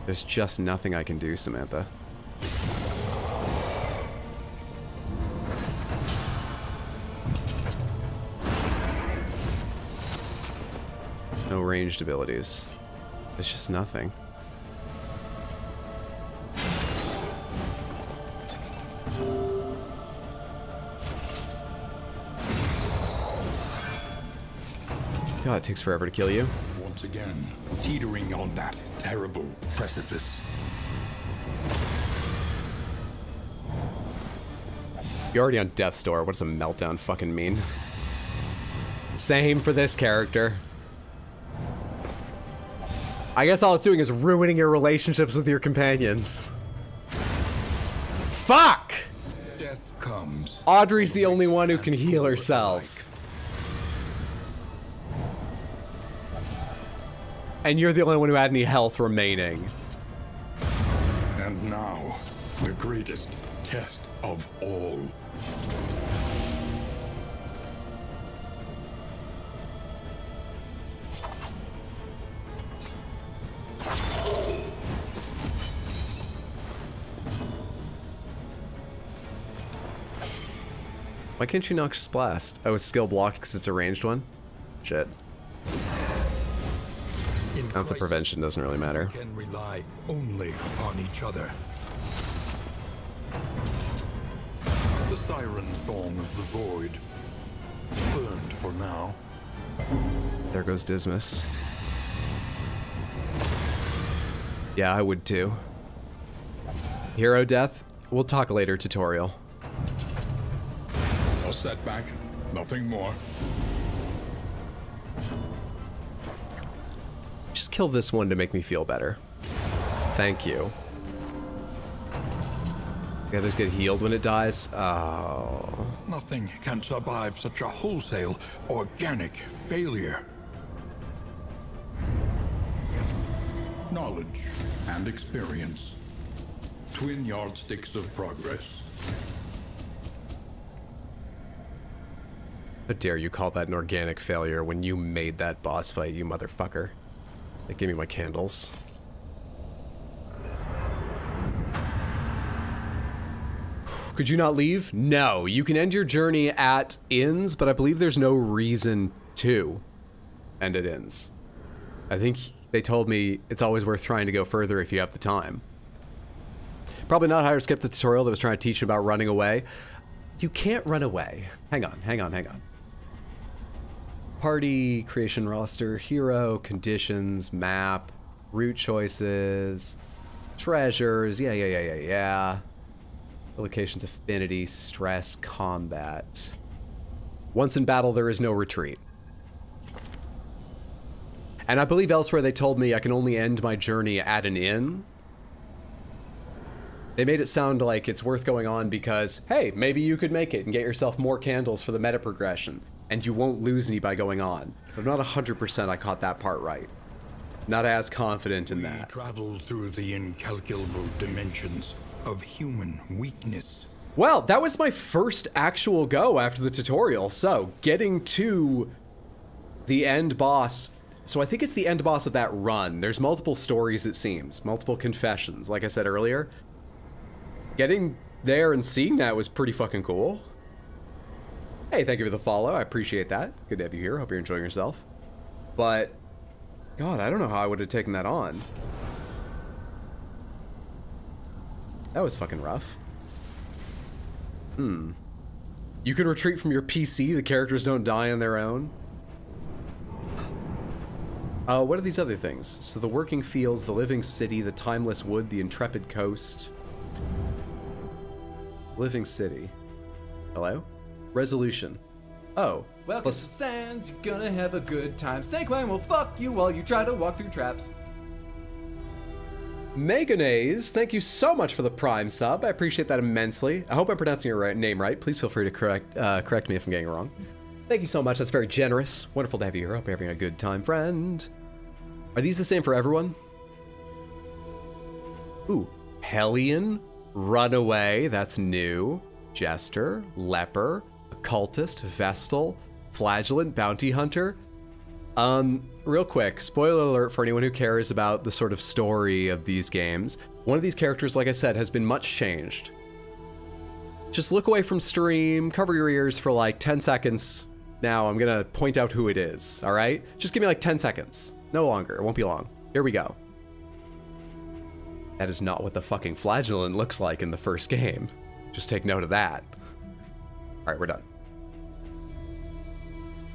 Speaker 1: There's just nothing I can do, Samantha. No ranged abilities. There's just nothing. God, it takes forever to kill you.
Speaker 4: Once again, teetering on that terrible precipice.
Speaker 1: You're already on Death's Door. What does a meltdown fucking mean? Same for this character. I guess all it's doing is ruining your relationships with your companions. Fuck!
Speaker 4: Death comes.
Speaker 1: Audrey's the only one who can heal herself. And you're the only one who had any health remaining.
Speaker 4: And now, the greatest test of all.
Speaker 1: Why can't you Noxious Blast? Oh, it's skill blocked because it's a ranged one? Shit. Ounce of prevention doesn't really matter.
Speaker 4: We can rely only upon each other. The siren song of the void. Burned for now.
Speaker 1: There goes Dismas. Yeah, I would too. Hero death? We'll talk later, tutorial.
Speaker 4: A setback, nothing more.
Speaker 1: Just kill this one to make me feel better. Thank you. The others get healed when it dies? Oh.
Speaker 4: Nothing can survive such a wholesale, organic failure. Knowledge and experience. Twin yardsticks of progress.
Speaker 1: How dare you call that an organic failure when you made that boss fight, you motherfucker. Like, give me my candles. Could you not leave? No. You can end your journey at inns, but I believe there's no reason to end at inns. I think they told me it's always worth trying to go further if you have the time. Probably not how to skip the tutorial that was trying to teach you about running away. You can't run away. Hang on. Party, creation roster, hero, conditions, map, route choices, treasures, yeah. Locations, affinity, stress, combat. Once in battle, there is no retreat. And I believe elsewhere they told me I can only end my journey at an inn. They made it sound like it's worth going on because, hey, maybe you could make it and get yourself more candles for the meta progression, and you won't lose any by going on. But I'm not 100% I caught that part right. Not as confident in that.
Speaker 5: We travel through the incalculable dimensions of human weakness.
Speaker 1: Well, that was my first actual go after the tutorial, so getting to the end boss. So I think it's the end boss of that run. There's multiple stories, it seems, multiple confessions, like I said earlier. Getting there and seeing that was pretty fucking cool. Hey, thank you for the follow, I appreciate that. Good to have you here, hope you're enjoying yourself. But, God, I don't know how I would have taken that on. That was fucking rough. You can retreat from your PC, the characters don't die on their own. What are these other things? So the working fields, the living city, the timeless wood, the intrepid coast. Living city. Hello? Resolution. Oh.
Speaker 2: Welcome to Sans, you're gonna have a good time. Snakewang will fuck you while you try to walk through traps.
Speaker 1: Meganese, thank you so much for the Prime sub. I appreciate that immensely. I hope I'm pronouncing your name right. Please feel free to correct me if I'm getting it wrong. Thank you so much. That's very generous. Wonderful to have you here. Hope you're having a good time, friend. Are these the same for everyone? Ooh, Hellion, Runaway, that's new. Jester, Leper, Occultist, Vestal, Flagellant, Bounty Hunter. Real quick, spoiler alert for anyone who cares about the sort of story of these games. One of these characters, like I said, has been much changed. Just look away from stream, cover your ears for like 10 seconds. Now I'm gonna point out who it is, all right? Just give me like 10 seconds. No longer, it won't be long. Here we go. That is not what the fucking Flagellant looks like in the first game. Just take note of that. All right, we're done.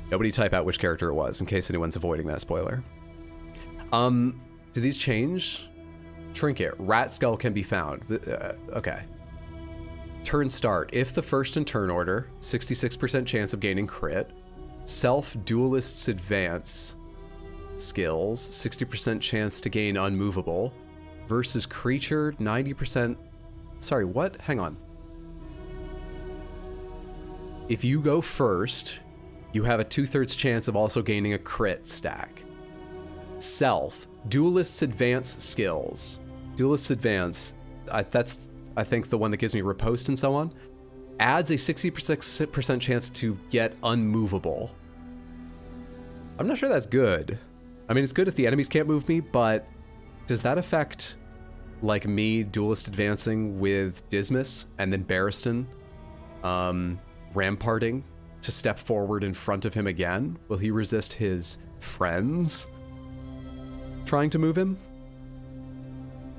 Speaker 1: Nobody type out which character it was in case anyone's avoiding that spoiler. Do these change? Trinket, rat skull can be found. Okay. Turn start. If the first in turn order, 66% chance of gaining crit. Self duelist's advance skills, 60% chance to gain unmovable. Versus creature, 90%. Sorry, what? Hang on. If you go first, you have a 2/3 chance of also gaining a crit stack. Self, duelist's advance skills. Duelist's advance, that's I think the one that gives me riposte and so on. Adds a 60% chance to get unmovable. I'm not sure that's good. I mean, it's good if the enemies can't move me, but does that affect, like me, duelist advancing with Dismas and then Barristan ramparting to step forward in front of him again? Will he resist his friends trying to move him?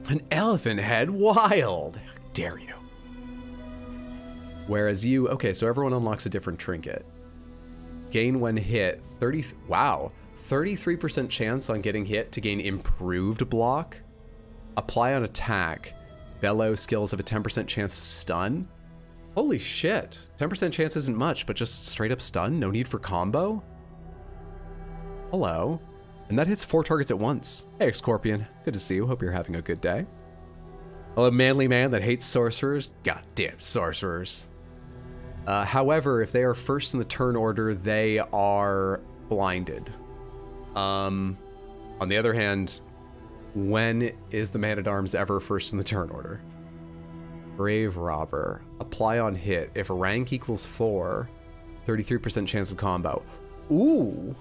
Speaker 1: An elephant head? Wild! How dare you? Whereas you, okay, so everyone unlocks a different trinket. Gain when hit, 33% chance on getting hit to gain improved block. Apply on attack. Bellow skills have a 10% chance to stun. Holy shit. 10% chance isn't much, but just straight up stun? No need for combo? Hello. And that hits 4 targets at once. Hey, Scorpion. Good to see you. Hope you're having a good day. Hello, manly man that hates sorcerers. Goddamn sorcerers. However, if they are first in the turn order, they are blinded. On the other hand, when is the Man-at-Arms ever first in the turn order? Grave Robber. Apply on hit. If rank equals 4, 33% chance of combo. Ooh!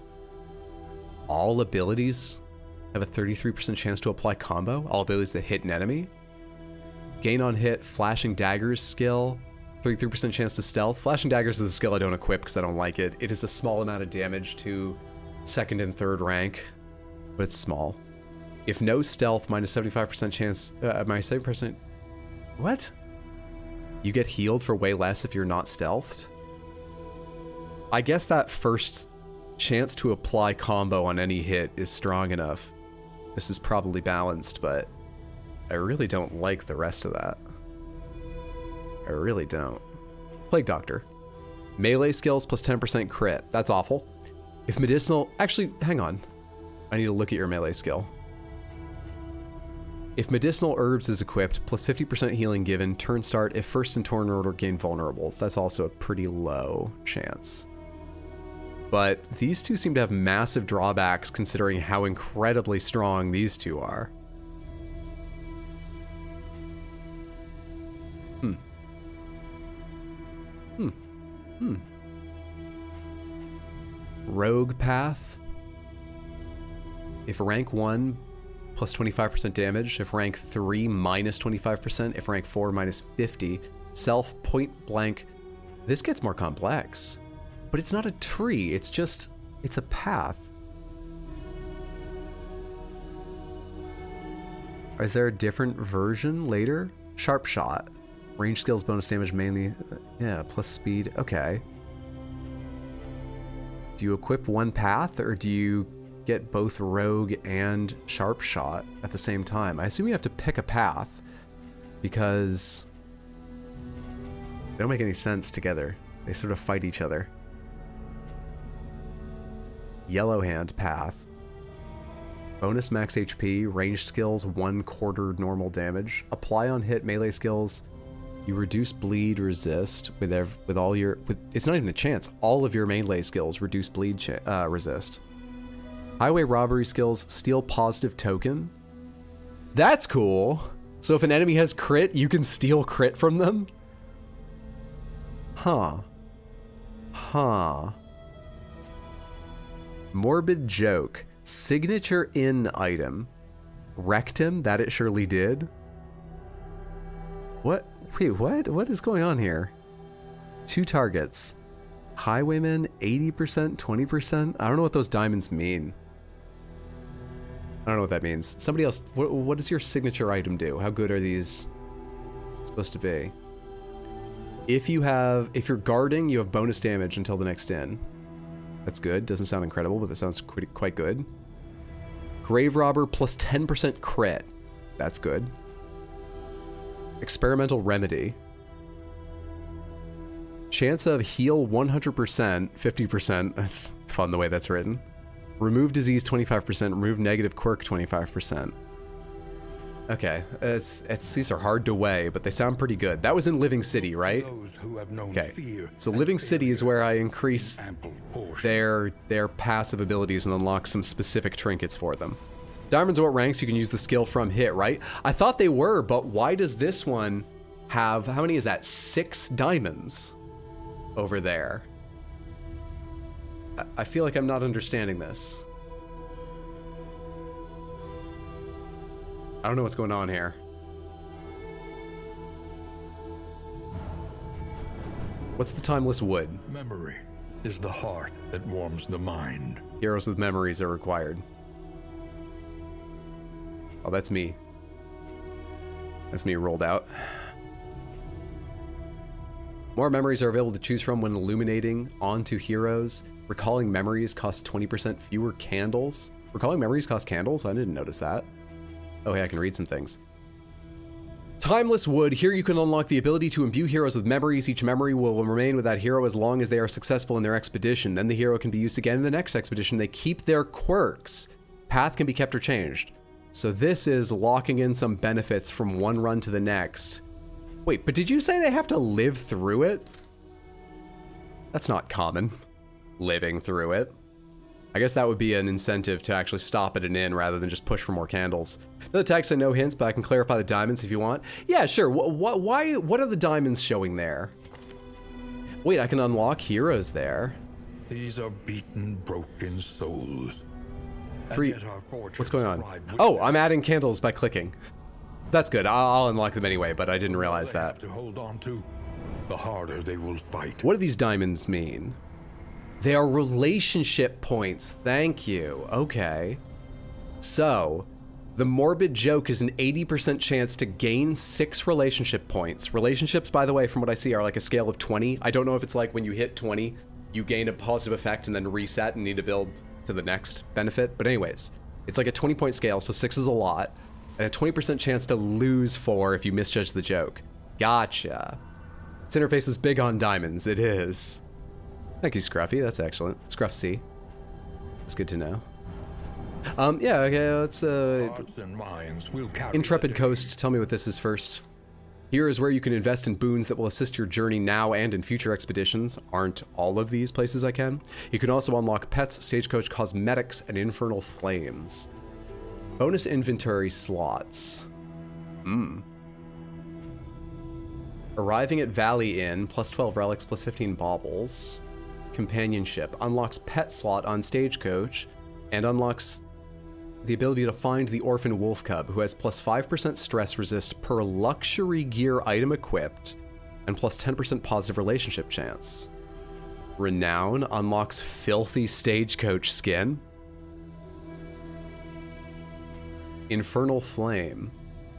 Speaker 1: All abilities have a 33% chance to apply combo? All abilities that hit an enemy? Gain on hit, Flashing Daggers skill. 33% chance to stealth. Flashing Daggers is a skill I don't equip because I don't like it. It is a small amount of damage to 2nd and 3rd rank, but it's small. If no stealth, minus 75% chance, minus 7%. What? You get healed for way less if you're not stealthed? I guess that first chance to apply combo on any hit is strong enough. This is probably balanced, but I really don't like the rest of that. I really don't. Plague Doctor. Melee skills plus 10% crit. That's awful. If medicinal... Actually, hang on. I need to look at your melee skill. If medicinal herbs is equipped, plus 50% healing given, turn start. If first and turn order, gain vulnerable. That's also a pretty low chance. But these two seem to have massive drawbacks considering how incredibly strong these two are. Rogue path. If rank 1, plus 25% damage. If rank 3, minus 25%. If rank 4, minus 50. Self, point blank. This gets more complex. But it's not a tree, it's just, it's a path. Is there a different version later? Sharp shot. Range skills, bonus damage mainly. Yeah, plus speed. Okay. Do you equip one path, or do you get both rogue and sharp shot at the same time? I assume you have to pick a path, because they don't make any sense together. They sort of fight each other. Yellow hand path. Bonus max HP, range skills, 1/4 normal damage. Apply on hit melee skills. You reduce bleed resist with all your, it's not even a chance. All of your melee skills reduce bleed resist. Highway robbery skills, steal positive token. That's cool. So if an enemy has crit, you can steal crit from them? Huh. Morbid joke. Signature in item. Wrecked him? That it surely did. What? Wait, what? What is going on here? 2 targets. Highwayman, 80%, 20%? I don't know what those diamonds mean. I don't know what that means. Somebody else, what does your signature item do? How good are these supposed to be? If you're guarding, you have bonus damage until the next in. That's good. Doesn't sound incredible, but that sounds quite good. Grave Robber plus 10% crit. That's good. Experimental Remedy. Chance of heal 100%, 50%. That's fun the way that's written. Remove disease 25%, remove negative quirk 25%. Okay, these are hard to weigh, but they sound pretty good. That was in Living City, right? Okay, so Living City is where I increase their passive abilities and unlock some specific trinkets for them. Diamonds are what ranks you can use the skill from hit, right? I thought they were, but why does this one have, how many is that? 6 diamonds over there. I feel like I'm not understanding this. I don't know what's going on here. What's the timeless wood?
Speaker 4: Memory is the heart that warms the mind.
Speaker 1: Heroes with memories are required. Oh, that's me. That's me rolled out. More memories are available to choose from when illuminating onto heroes. Recalling memories costs 20% fewer candles. Recalling memories costs candles? I didn't notice that. Oh, hey, I can read some things. Timeless Wood. Here you can unlock the ability to imbue heroes with memories. Each memory will remain with that hero as long as they are successful in their expedition. Then the hero can be used again in the next expedition. They keep their quirks. Path can be kept or changed. So this is locking in some benefits from one run to the next. Wait, but did you say they have to live through it? That's not common. Living through it. I guess that would be an incentive to actually stop at an inn rather than just push for more candles. Another tag said no hints, but I can clarify the diamonds if you want. Yeah, sure. What are the diamonds showing there? Wait, I can unlock heroes there.
Speaker 4: These are beaten, broken souls.
Speaker 1: 3. What's going on? Oh, I'm adding candles by clicking. That's good. I'll unlock them anyway, but I didn't realize that.
Speaker 4: To hold on to, the harder they will fight.
Speaker 1: What do these diamonds mean? They are relationship points. Thank you. Okay. So, the morbid joke is an 80% chance to gain 6 relationship points. Relationships, by the way, from what I see, are like a scale of 20. I don't know if it's like when you hit 20, you gain a positive effect and then reset and need to build to the next benefit. But anyways, it's like a 20-point scale, so 6 is a lot. And a 20% chance to lose 4 if you misjudge the joke. Gotcha. This interface is big on diamonds. It is. Thank you, Scruffy. That's excellent. Scruff C. That's good to know. Yeah, okay, let's,
Speaker 4: Hearts and minds will carry
Speaker 1: Intrepid
Speaker 4: the day.
Speaker 1: Coast, tell me what this is first. Here is where you can invest in boons that will assist your journey now and in future expeditions. Aren't all of these places I can? You can also unlock pets, stagecoach cosmetics, and infernal flames. Bonus inventory slots. Arriving at Valley Inn, plus 12 relics, plus 15 baubles. Companionship. Unlocks pet slot on stagecoach, and unlocks the ability to find the orphan wolf cub, who has plus 5% stress resist per luxury gear item equipped, and plus 10% positive relationship chance. Renown unlocks filthy stagecoach skin. Infernal Flame.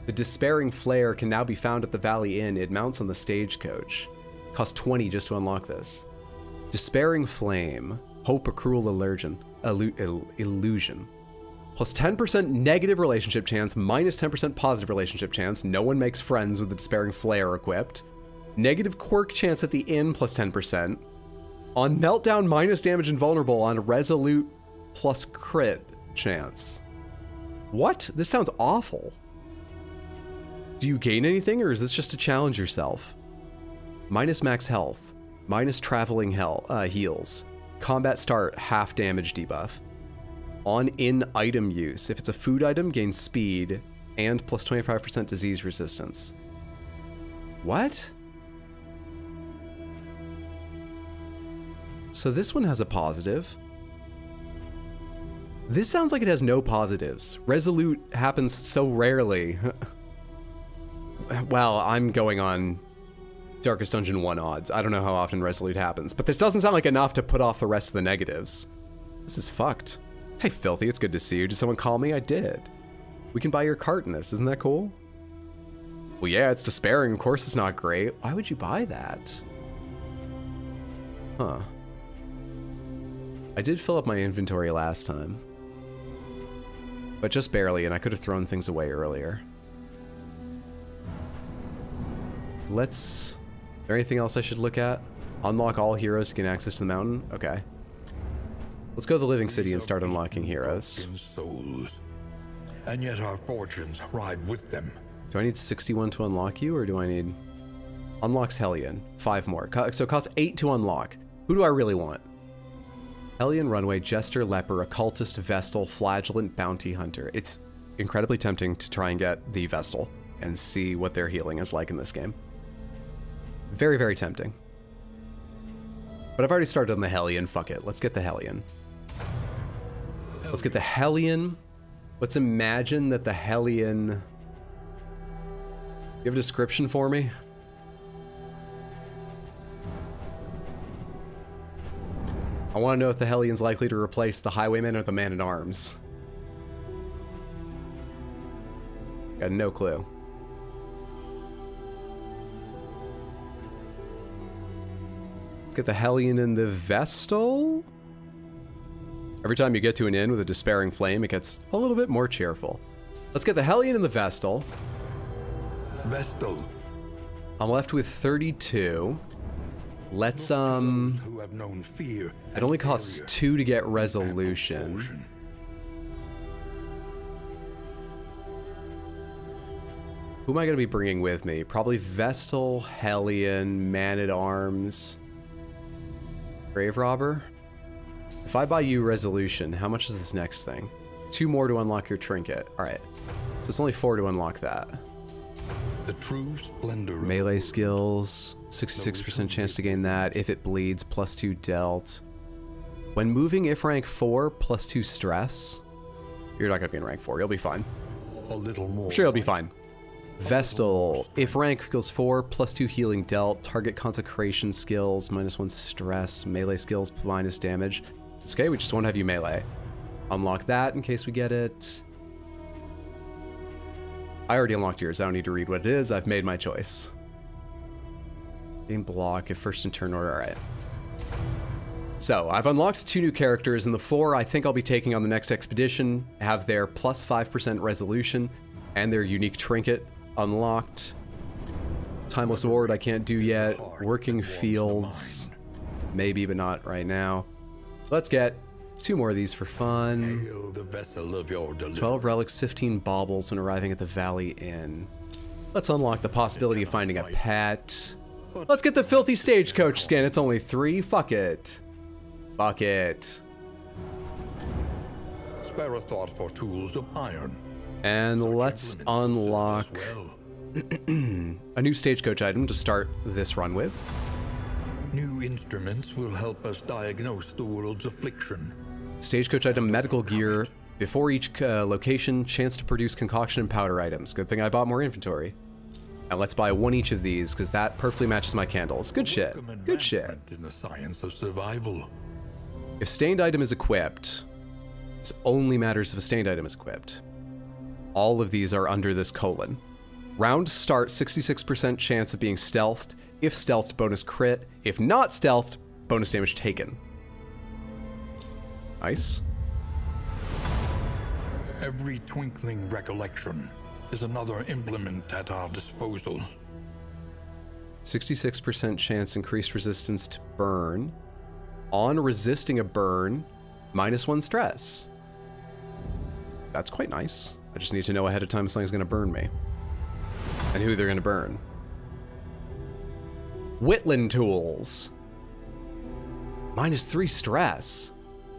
Speaker 1: The Despairing Flare can now be found at the Valley Inn. It mounts on the stagecoach. Costs 20 just to unlock this. Despairing Flame. Hope a cruel illusion. Plus 10% negative relationship chance, minus 10% positive relationship chance. No one makes friends with the Despairing Flare equipped. Negative quirk chance at the inn, plus 10%. On Meltdown, minus damage and vulnerable. On Resolute, plus crit chance. What? This sounds awful. Do you gain anything, or is this just to challenge yourself? Minus max health. Minus traveling heals. Combat start, half damage debuff. On in-item use. If it's a food item, gains speed, and plus 25% disease resistance. What? So this one has a positive. This sounds like it has no positives. Resolute happens so rarely. Well, I'm going on Darkest Dungeon 1 odds. I don't know how often Resolute happens, but this doesn't sound like enough to put off the rest of the negatives. This is fucked. Hey, Filthy, it's good to see you. Did someone call me? I did. We can buy your cart in this. Isn't that cool? Well, yeah, it's despairing. Of course it's not great. Why would you buy that? Huh. I did fill up my inventory last time. But just barely, and I could have thrown things away earlier. Is there anything else I should look at? Unlock all heroes to gain access to the mountain? Okay. Let's go to the Living City and start unlocking heroes.
Speaker 4: Broken souls. And yet our fortunes ride with them.
Speaker 1: Do I need 61 to unlock you, or do I need... Unlocks Hellion. 5 more. So it costs 8 to unlock. Who do I really want? Hellion, Runway, Jester, Leper, Occultist, Vestal, Flagellant, Bounty Hunter. It's incredibly tempting to try and get the Vestal and see what their healing is like in this game. Very, very tempting. But I've already started on the Hellion. Fuck it. Let's get the Hellion. Let's get the Hellion. Let's imagine that the Hellion... You have a description for me? I want to know if the Hellion's likely to replace the Highwayman or the Man-at-Arms. Got no clue. Let's get the Hellion and the Vestal. Every time you get to an inn with a Despairing Flame, it gets a little bit more cheerful. Let's get the Hellion and the Vestal.
Speaker 4: Vestal.
Speaker 1: I'm left with 32. Let's,
Speaker 4: Who have known fear
Speaker 1: it only costs 2 to get resolution. Who am I going to be bringing with me? Probably Vestal, Hellion, Man-at-Arms, Grave Robber. If I buy you resolution, how much is this next thing? 2 more to unlock your trinket. Alright. So it's only 4 to unlock that.
Speaker 4: The true splendor of
Speaker 1: Melee skills, 66% chance to gain that. If it bleeds, plus 2 dealt. When moving, if rank 4, plus 2 stress. You're not going to be in rank 4. You'll be fine.
Speaker 4: a little more.
Speaker 1: Sure, you'll be fine. Vestal, if rank equals 4, plus 2 healing dealt, target consecration skills, minus 1 stress, melee skills, minus damage. It's okay, we just won't have you melee. Unlock that in case we get it. I already unlocked yours, I don't need to read what it is, I've made my choice. Game block, if first in turn order, alright. So, I've unlocked 2 new characters, and the 4 I think I'll be taking on the next expedition have their plus 5% resolution and their unique trinket unlocked. Timeless Ward I can't do yet. Working Fields, maybe, but not right now. Let's get 2 more of these for fun.
Speaker 4: Hail the vessel of your deliverance.
Speaker 1: 12 relics, 15 baubles when arriving at the Valley Inn. Let's unlock the possibility of finding a pet. Let's get the filthy stagecoach skin. It's only 3. Fuck it. Fuck it.
Speaker 4: Spare a thought for tools of iron.
Speaker 1: And let's unlock a new stagecoach item to start this run with.
Speaker 4: New instruments will help us diagnose the world's affliction.
Speaker 1: Stagecoach item, medical gear. Before each location, chance to produce concoction and powder items. Good thing I bought more inventory. Now let's buy 1 each of these, because that perfectly matches my candles. Good shit. Good shit.
Speaker 4: In the science of survival.
Speaker 1: If stained item is equipped, this only matters if a stained item is equipped. All of these are under this colon. Round start, 66% chance of being stealthed. If stealthed, bonus crit. If not stealthed, bonus damage taken. Nice.
Speaker 4: Every twinkling recollection is another implement at our disposal.
Speaker 1: 66% chance increased resistance to burn. On resisting a burn, -1 stress. That's quite nice. I just need to know ahead of time if something's going to burn me. And who they're going to burn. Whitland tools. -3 stress.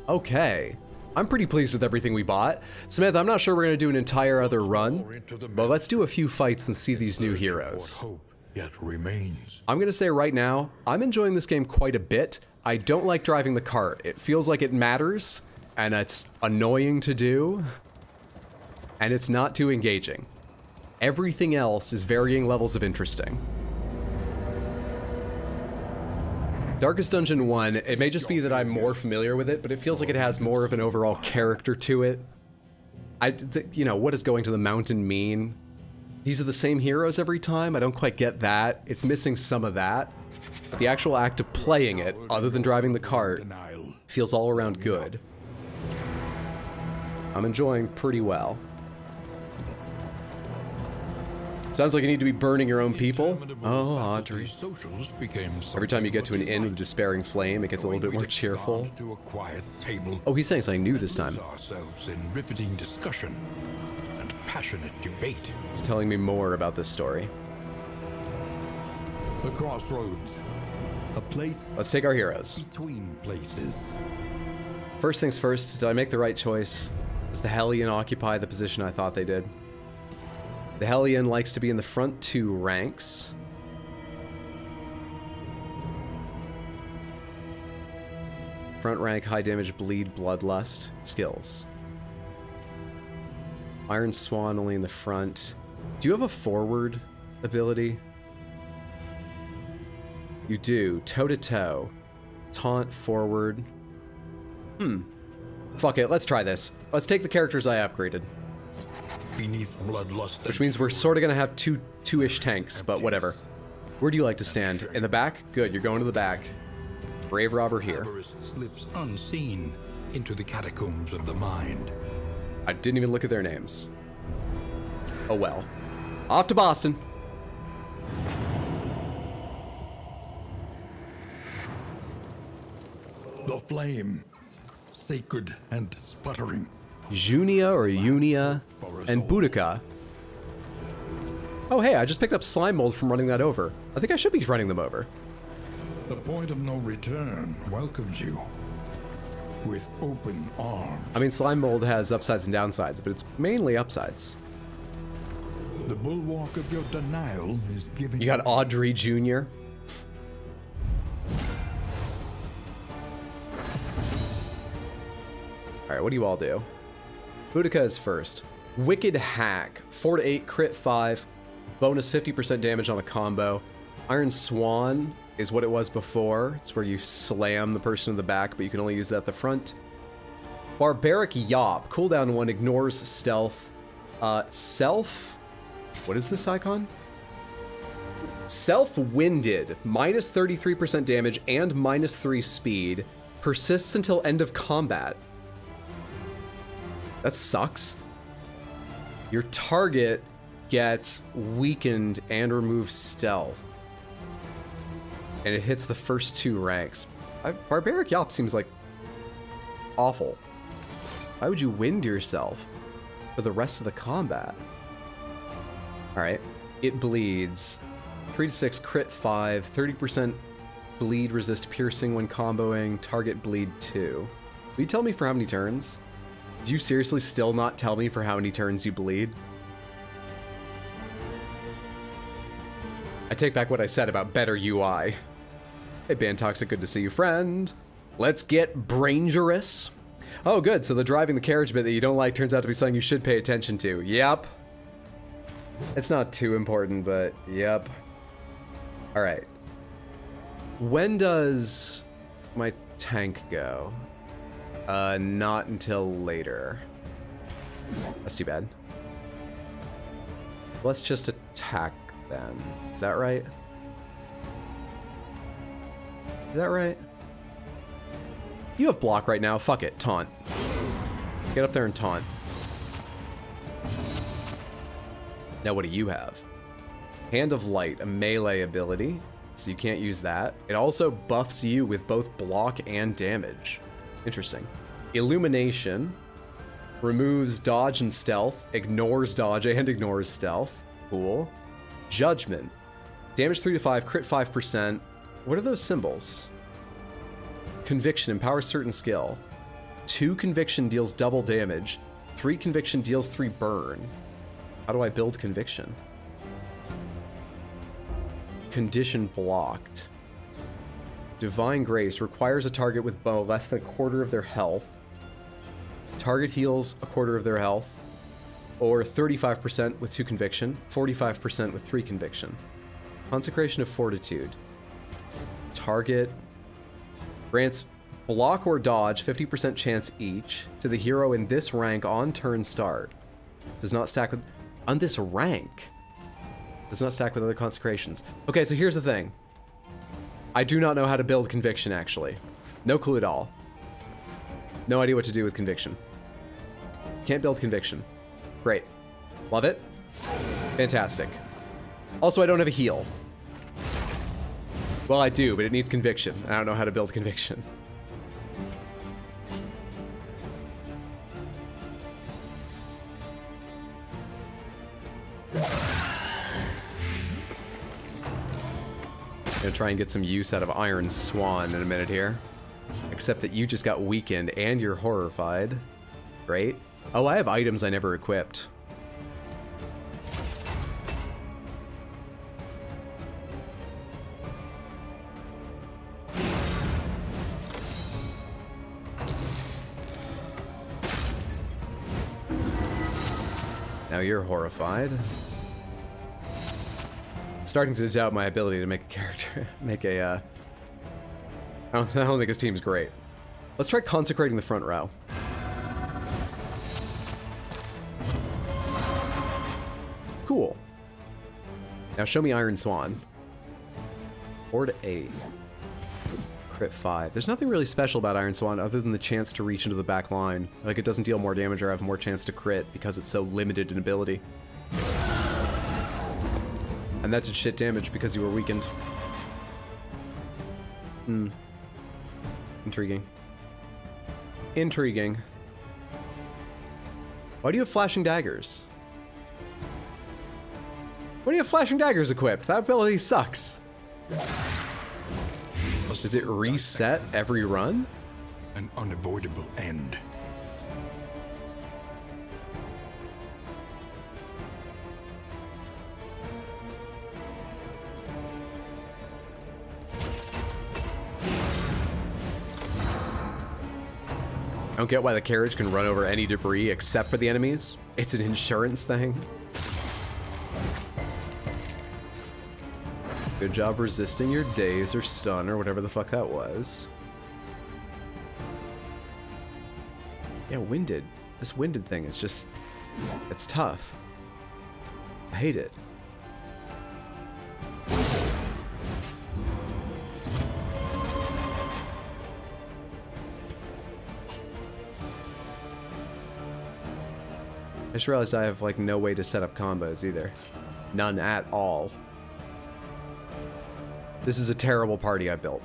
Speaker 1: Okay. I'm pretty pleased with everything we bought. Samantha, I'm not sure we're going to do an entire other run, but let's do a few fights and see these new heroes.
Speaker 4: Hope yet remains.
Speaker 1: I'm going to say right now, I'm enjoying this game quite a bit. I don't like driving the cart. It feels like it matters, and it's annoying to do, and it's not too engaging. Everything else is varying levels of interesting. Darkest Dungeon 1, it may just be that I'm more familiar with it, but it feels like it has more of an overall character to it. You know, what does going to the mountain mean? These are the same heroes every time? I don't quite get that. It's missing some of that. But the actual act of playing it, other than driving the cart, feels all around good. I'm enjoying pretty well. Sounds like you need to be burning your own people. Oh, Audrey. Every time you get to an inn with a despairing flame, it gets a little bit more cheerful. Oh, he's saying something new this time.
Speaker 4: Ourselves in riveting discussion and passionate debate.
Speaker 1: He's telling me more about this story.
Speaker 4: The crossroads. A place
Speaker 1: Let's take our heroes.
Speaker 4: between places.
Speaker 1: First things first, did I make the right choice? Does the Hellion occupy the position I thought they did? The Hellion likes to be in the front 2 ranks. Front rank, high damage, bleed, bloodlust, skills. Iron Swan only in the front. Do you have a forward ability? You do. Toe to toe. Taunt forward. Fuck it, let's try this. Let's take the characters I upgraded.
Speaker 4: Beneath bloodlust.
Speaker 1: Which means we're sort of gonna have two-ish tanks, but whatever. Where do you like to stand? In the back? Good, you're going to the back. Brave Robber here.
Speaker 4: Avarice slips unseen into the catacombs of the mind.
Speaker 1: I didn't even look at their names. Oh well. Off to Boston.
Speaker 4: The flame, sacred and sputtering.
Speaker 1: Junia or Unia and Boudica. Oh hey, I just picked up slime mold from running that over. I think I should be running them over.
Speaker 4: The point of no return welcomes you with open arms.
Speaker 1: I mean, slime mold has upsides and downsides, but it's mainly upsides.
Speaker 4: The bulwark of your denial is giving
Speaker 1: You got Audrey Jr. Alright, what do you all do? Boudica is first. Wicked Hack. 4 to 8, crit 5. Bonus 50% damage on a combo. Iron Swan is what it was before. It's where you slam the person in the back, but you can only use that at the front. Barbaric Yop. Cooldown 1, ignores stealth. Self... What is this icon? Self-Winded. Minus 33% damage and minus 3 speed. Persists until end of combat. That sucks. Your target gets weakened and removes stealth. And it hits the first 2 ranks. Barbaric Yop seems like awful. Why would you wind yourself for the rest of the combat? Alright. It bleeds. 3 to 6, crit 5, 30% bleed resist piercing when comboing, target bleed 2. Will you tell me for how many turns? Do you seriously still not tell me for how many turns you bleed? I take back what I said about better UI. Hey, Bantoxic, good to see you, friend. Let's get Brangerous. Oh, good, so the driving the carriage bit that you don't like turns out to be something you should pay attention to. Yep. It's not too important, but yep. Alright. When does my tank go? Not until later. That's too bad. Let's just attack then. Is that right? Is that right? You have block right now. Fuck it. Taunt. Get up there and taunt. Now what do you have? Hand of Light, a melee ability. So you can't use that. It also buffs you with both block and damage. Interesting. Illumination. Removes dodge and stealth. Ignores dodge and ignores stealth. Cool. Judgment. Damage 3 to 5, crit 5%. What are those symbols? Conviction. Empowers certain skill. 2 Conviction deals double damage. 3 Conviction deals 3 burn. How do I build Conviction? Condition blocked. Divine Grace requires a target with bow less than a quarter of their health. Target heals a quarter of their health. Or 35% with 2 Conviction, 45% with 3 Conviction. Consecration of Fortitude. Target grants block or dodge 50% chance each to the hero in this rank on turn start. Does not stack with... On this rank. Does not stack with other consecrations. Okay, so here's the thing. I do not know how to build Conviction, actually. No clue at all. No idea what to do with Conviction. Can't build Conviction. Great. Love it. Fantastic. Also, I don't have a heal. Well, I do, but it needs Conviction. I don't know how to build Conviction. Gonna try and get some use out of Iron Swan in a minute here. Except that you just got weakened and you're horrified. Great. Oh, I have items I never equipped. Now you're horrified. Starting to doubt my ability to make a character, I don't think his team's great. Let's try consecrating the front row. Cool. Now show me Iron Swan. 4 to 8. Crit 5. There's nothing really special about Iron Swan other than the chance to reach into the back line. Like, it doesn't deal more damage or have more chance to crit because it's so limited in ability. And that did shit damage because you were weakened. Hmm. Intriguing. Intriguing. Why do you have flashing daggers? Why do you have flashing daggers equipped? That ability sucks. Does it reset every run?
Speaker 4: An unavoidable end.
Speaker 1: I don't get why the carriage can run over any debris except for the enemies. It's an insurance thing. Good job resisting your daze or stun or whatever the fuck that was. Yeah, winded. This winded thing is just... it's tough. I hate it. I just realized I have, like, no way to set up combos either. None at all. This is a terrible party I built.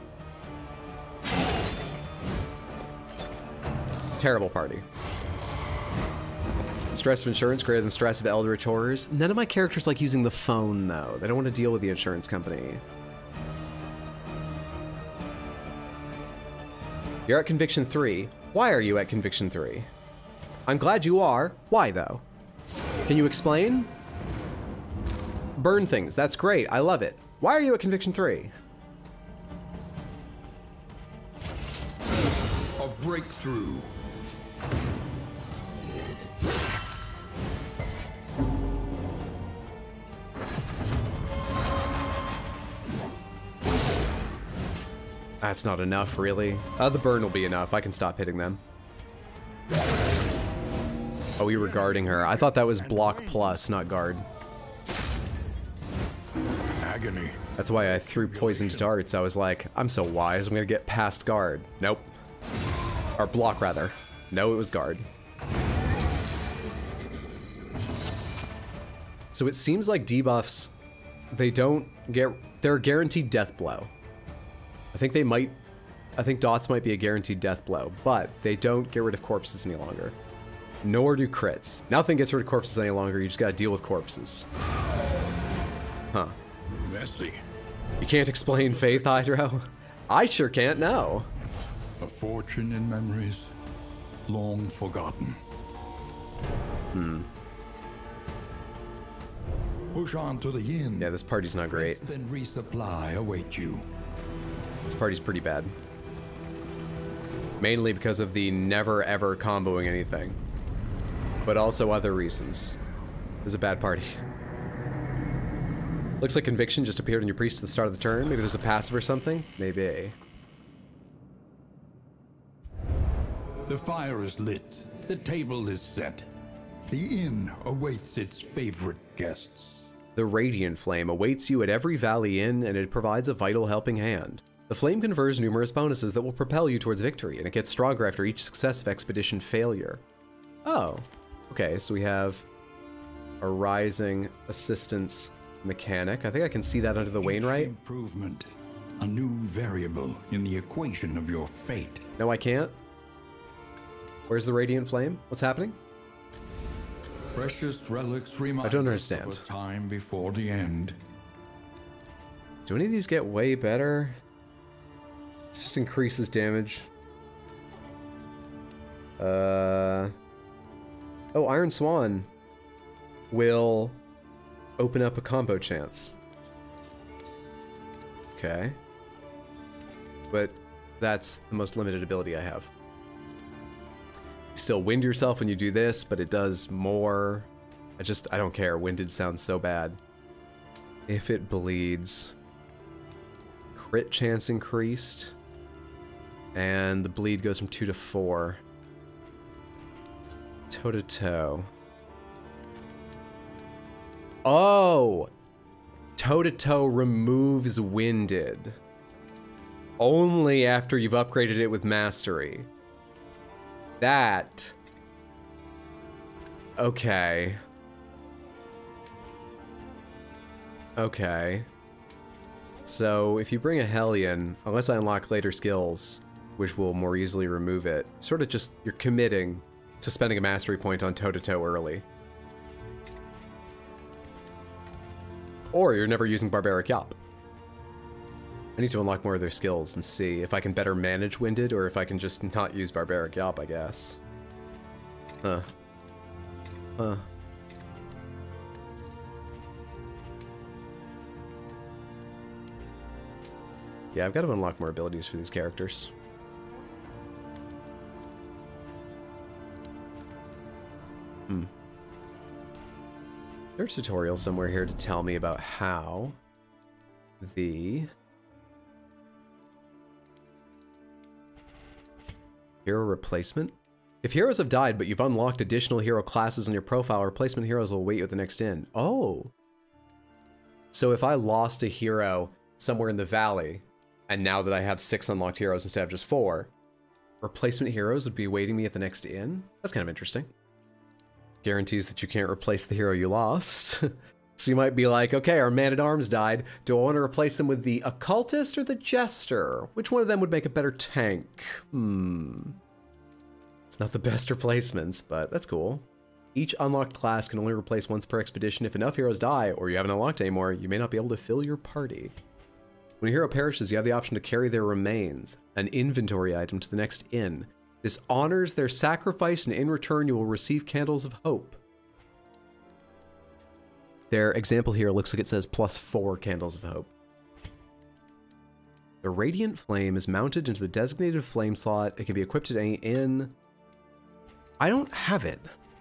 Speaker 1: Terrible party. Stress of insurance greater than stress of eldritch horrors. None of my characters like using the phone, though. They don't want to deal with the insurance company. You're at Conviction 3. Why are you at Conviction 3? I'm glad you are. Why, though? Can you explain? Burn things. That's great. I love it. Why are you at Conviction 3?
Speaker 4: A breakthrough.
Speaker 1: That's not enough, really. The burn will be enough. I can stop hitting them. Oh, we were guarding her. I thought that was block plus, not guard.
Speaker 4: Agony.
Speaker 1: That's why I threw poisoned darts. I was like, I'm so wise, I'm gonna get past guard. Nope. Or block, rather. No, it was guard. So it seems like debuffs, they're a guaranteed death blow. I think dots might be a guaranteed death blow, but they don't get rid of corpses any longer. Nor do crits. Nothing gets rid of corpses any longer, you just gotta deal with corpses. Huh.
Speaker 4: Messy.
Speaker 1: You can't explain faith, Hydro? I sure can't, no.
Speaker 5: A fortune in memories long forgotten.
Speaker 4: Push on to the inn.
Speaker 1: Yeah, this party's not great.
Speaker 5: Rest and resupply await you.
Speaker 1: This party's pretty bad. Mainly because of the never ever comboing anything. But also other reasons. This is a bad party. Looks like Conviction just appeared in your priest at the start of the turn. Maybe there's a passive or something? Maybe.
Speaker 5: The fire is lit. The table is set. The inn awaits its favorite guests.
Speaker 1: The Radiant Flame awaits you at every Valley Inn, and it provides a vital helping hand. The flame confers numerous bonuses that will propel you towards victory, and it gets stronger after each successive expedition failure. Oh, okay, so we have a rising assistance mechanic. I think I can see that under the Wainwright.
Speaker 5: Each improvement, a new variable in the equation of your fate.
Speaker 1: No, I can't. Where's the Radiant Flame? What's happening?
Speaker 5: Precious relics remind
Speaker 1: I don't
Speaker 5: us
Speaker 1: understand.
Speaker 5: of a time before the end.
Speaker 1: Do any of these get way better? It just increases damage. Oh, Iron Swan will open up a combo chance. Okay. But that's the most limited ability I have. You still wind yourself when you do this, but it does more. I don't care. Winded sounds so bad. If it bleeds. Crit chance increased. And the bleed goes from 2 to 4. Toe to toe. Oh! Toe to toe removes winded. Only after you've upgraded it with mastery. That. Okay. Okay. So if you bring a Hellion, unless I unlock later skills, which will more easily remove it, sort of just, you're committing to spending a mastery point on toe-to-toe early. Or you're never using Barbaric Yop. I need to unlock more of their skills and see if I can better manage Winded, or if I can just not use Barbaric Yop, I guess. Huh. Huh. Yeah, I've got to unlock more abilities for these characters. There's a tutorial somewhere here to tell me about how the hero replacement. If heroes have died, but you've unlocked additional hero classes in your profile, replacement heroes will await you at the next inn. Oh. So if I lost a hero somewhere in the valley, and now that I have 6 unlocked heroes instead of just 4, replacement heroes would be awaiting me at the next inn? That's kind of interesting. Guarantees that you can't replace the hero you lost. So you might be like, okay, our man-at-arms died. Do I want to replace them with the occultist or the jester? Which one of them would make a better tank? It's not the best replacements, but that's cool. Each unlocked class can only replace once per expedition. If enough heroes die, or you haven't unlocked anymore, you may not be able to fill your party. When a hero perishes, you have the option to carry their remains, an inventory item, to the next inn. This honors their sacrifice, and in return, you will receive candles of hope. Their example here looks like it says +4 candles of hope. The radiant flame is mounted into the designated flame slot. It can be equipped at any inn. I don't have it.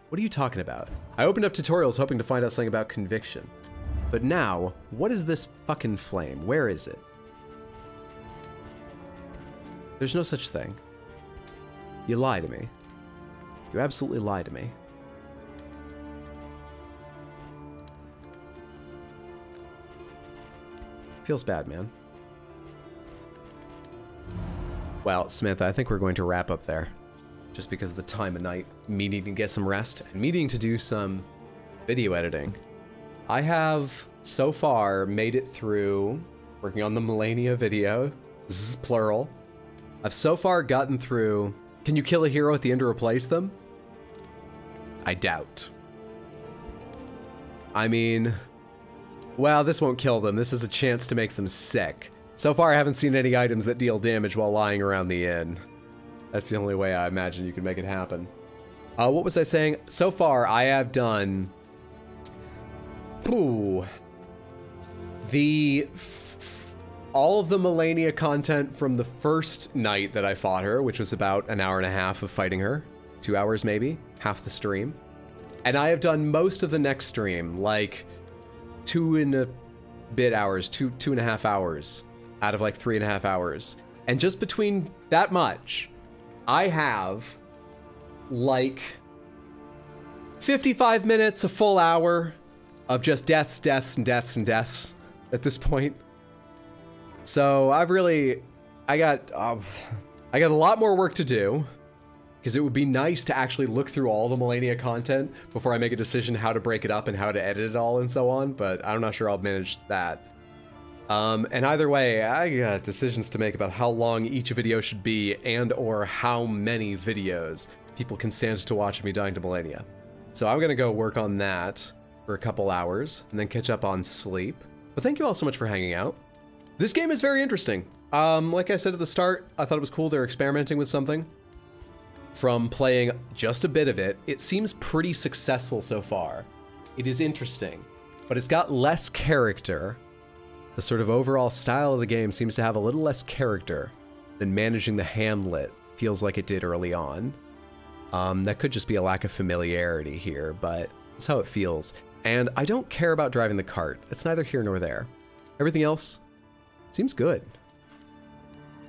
Speaker 1: What are you talking about? I opened up tutorials hoping to find out something about conviction. But now, what is this fucking flame? Where is it? There's no such thing. You lie to me. You absolutely lie to me. Feels bad, man. Well, Samantha, I think we're going to wrap up there. Just because of the time of night, me needing to get some rest, and me needing to do some video editing. I have, so far, made it through, working on the Malenia video, this is plural. I've so far gotten through, can you kill a hero at the end to replace them? I doubt. I mean, well, this won't kill them, this is a chance to make them sick. So far, I haven't seen any items that deal damage while lying around the inn. That's the only way I imagine you can make it happen. What was I saying? So far, I have done... Ooh. All of the Malenia content from the first night that I fought her, which was about an hour and a half of fighting her. 2 hours, maybe. Half the stream. And I have done most of the next stream, like 2 and a bit hours, 2.5 hours out of like 3.5 hours. And just between that much... I have, like, 55 minutes, a full hour of just deaths, deaths, and deaths, and deaths at this point. So I got a lot more work to do, because it would be nice to actually look through all the Malenia content before I make a decision how to break it up and how to edit it all and so on, but I'm not sure I'll manage that. And either way, I got decisions to make about how long each video should be and or how many videos people can stand to watch me dying to Malenia. So I'm gonna go work on that for a couple hours and then catch up on sleep. But thank you all so much for hanging out. This game is very interesting. Like I said at the start, I thought it was cool they're experimenting with something. From playing just a bit of it, it seems pretty successful so far. It is interesting, but it's got less character. The sort of overall style of the game seems to have a little less character than managing the Hamlet feels like it did early on. That could just be a lack of familiarity here, but it's how it feels. And I don't care about driving the cart. It's neither here nor there. Everything else seems good.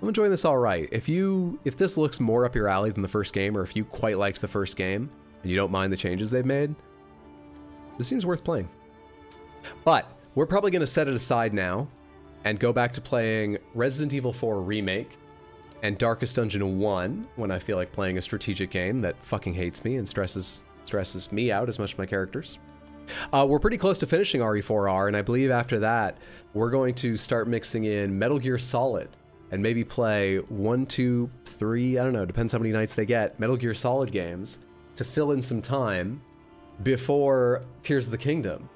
Speaker 1: I'm enjoying this all right. If this looks more up your alley than the first game, or if you quite liked the first game and you don't mind the changes they've made, this seems worth playing. But we're probably going to set it aside now and go back to playing Resident Evil 4 Remake and Darkest Dungeon 1 when I feel like playing a strategic game that fucking hates me and stresses me out as much as my characters. We're pretty close to finishing RE4R, and I believe after that, we're going to start mixing in Metal Gear Solid and maybe play 1, 2, 3, I don't know, depends how many nights they get, Metal Gear Solid games to fill in some time before Tears of the Kingdom,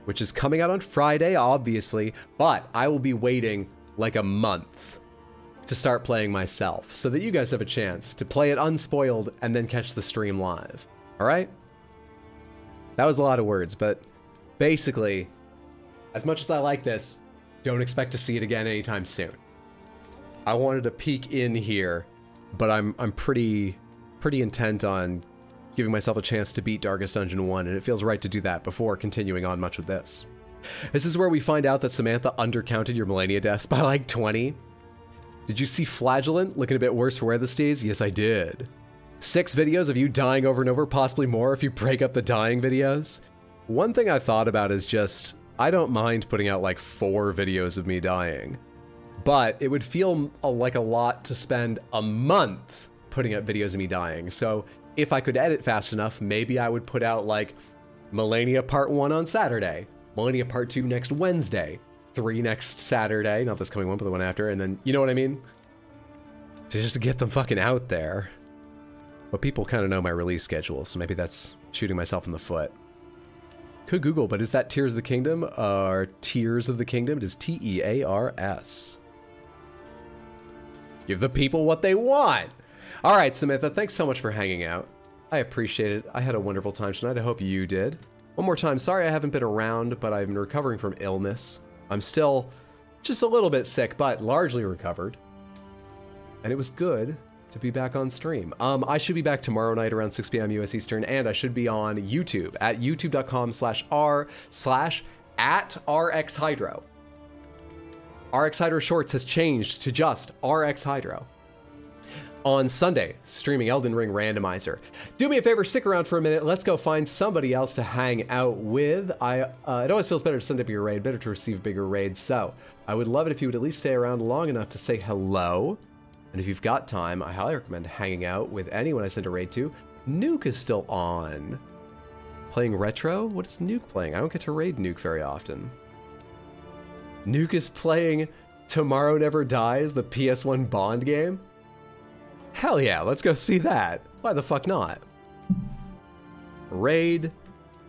Speaker 1: which is coming out on Friday, obviously, but I will be waiting like a month to start playing myself so that you guys have a chance to play it unspoiled and then catch the stream live. All right? That was a lot of words, but basically, as much as I like this, don't expect to see it again anytime soon. I wanted to peek in here, but I'm pretty intent on giving myself a chance to beat Darkest Dungeon 1, and it feels right to do that before continuing on much of this. This is where we find out that Samantha undercounted your Malenia deaths by like 20. Did you see Flagellant looking a bit worse for wear this days? Yes, I did. 6 videos of you dying over and over, possibly more if you break up the dying videos. One thing I thought about is just, I don't mind putting out like 4 videos of me dying, but it would feel like a lot to spend a month putting up videos of me dying. So if I could edit fast enough, maybe I would put out like Malenia Part 1 on Saturday, Malenia Part 2 next Wednesday, 3 next Saturday, not this coming one, but the one after, and then, you know what I mean? To just get them fucking out there. But people kind of know my release schedule, so maybe that's shooting myself in the foot. Could Google, but is that Tears of the Kingdom or Tears of the Kingdom? It is Tears. Give the people what they want. All right, Samantha, thanks so much for hanging out. I appreciate it. I had a wonderful time tonight. I hope you did. One more time, sorry I haven't been around, but I've been recovering from illness. I'm still just a little bit sick, but largely recovered. And it was good to be back on stream. I should be back tomorrow night around 6 p.m. US Eastern, and I should be on YouTube at youtube.com/r/@RxHydro. RX Hydro Shorts has changed to just RX Hydro. On Sunday, streaming Elden Ring Randomizer. Do me a favor, stick around for a minute. Let's go find somebody else to hang out with. It always feels better to send up your raid, better to receive bigger raids. So I would love it if you would at least stay around long enough to say hello. And if you've got time, I highly recommend hanging out with anyone I send a raid to. Nuke is still on. Playing retro? What is Nuke playing? I don't get to raid Nuke very often. Nuke is playing Tomorrow Never Dies, the PS1 Bond game. Hell yeah, let's go see that. Why the fuck not? Raid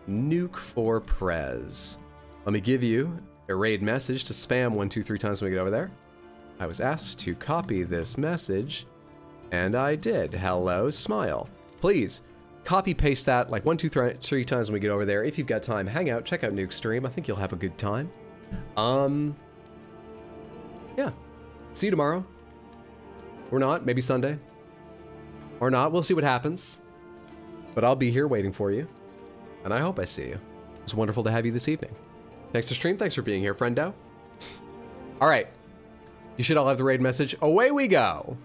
Speaker 1: Nuke for Prez. Let me give you a raid message to spam 1, 2, 3 times when we get over there. I was asked to copy this message, and I did. Hello, smile. Please, copy paste that like 1, 2, 3 times when we get over there. If you've got time, hang out, check out Nuke's stream. I think you'll have a good time. Yeah. See you tomorrow. Or not, maybe Sunday. Or not, we'll see what happens. But I'll be here waiting for you. And I hope I see you. It's wonderful to have you this evening. Thanks for stream, thanks for being here, friendo. All right. You should all have the raid message. Away we go.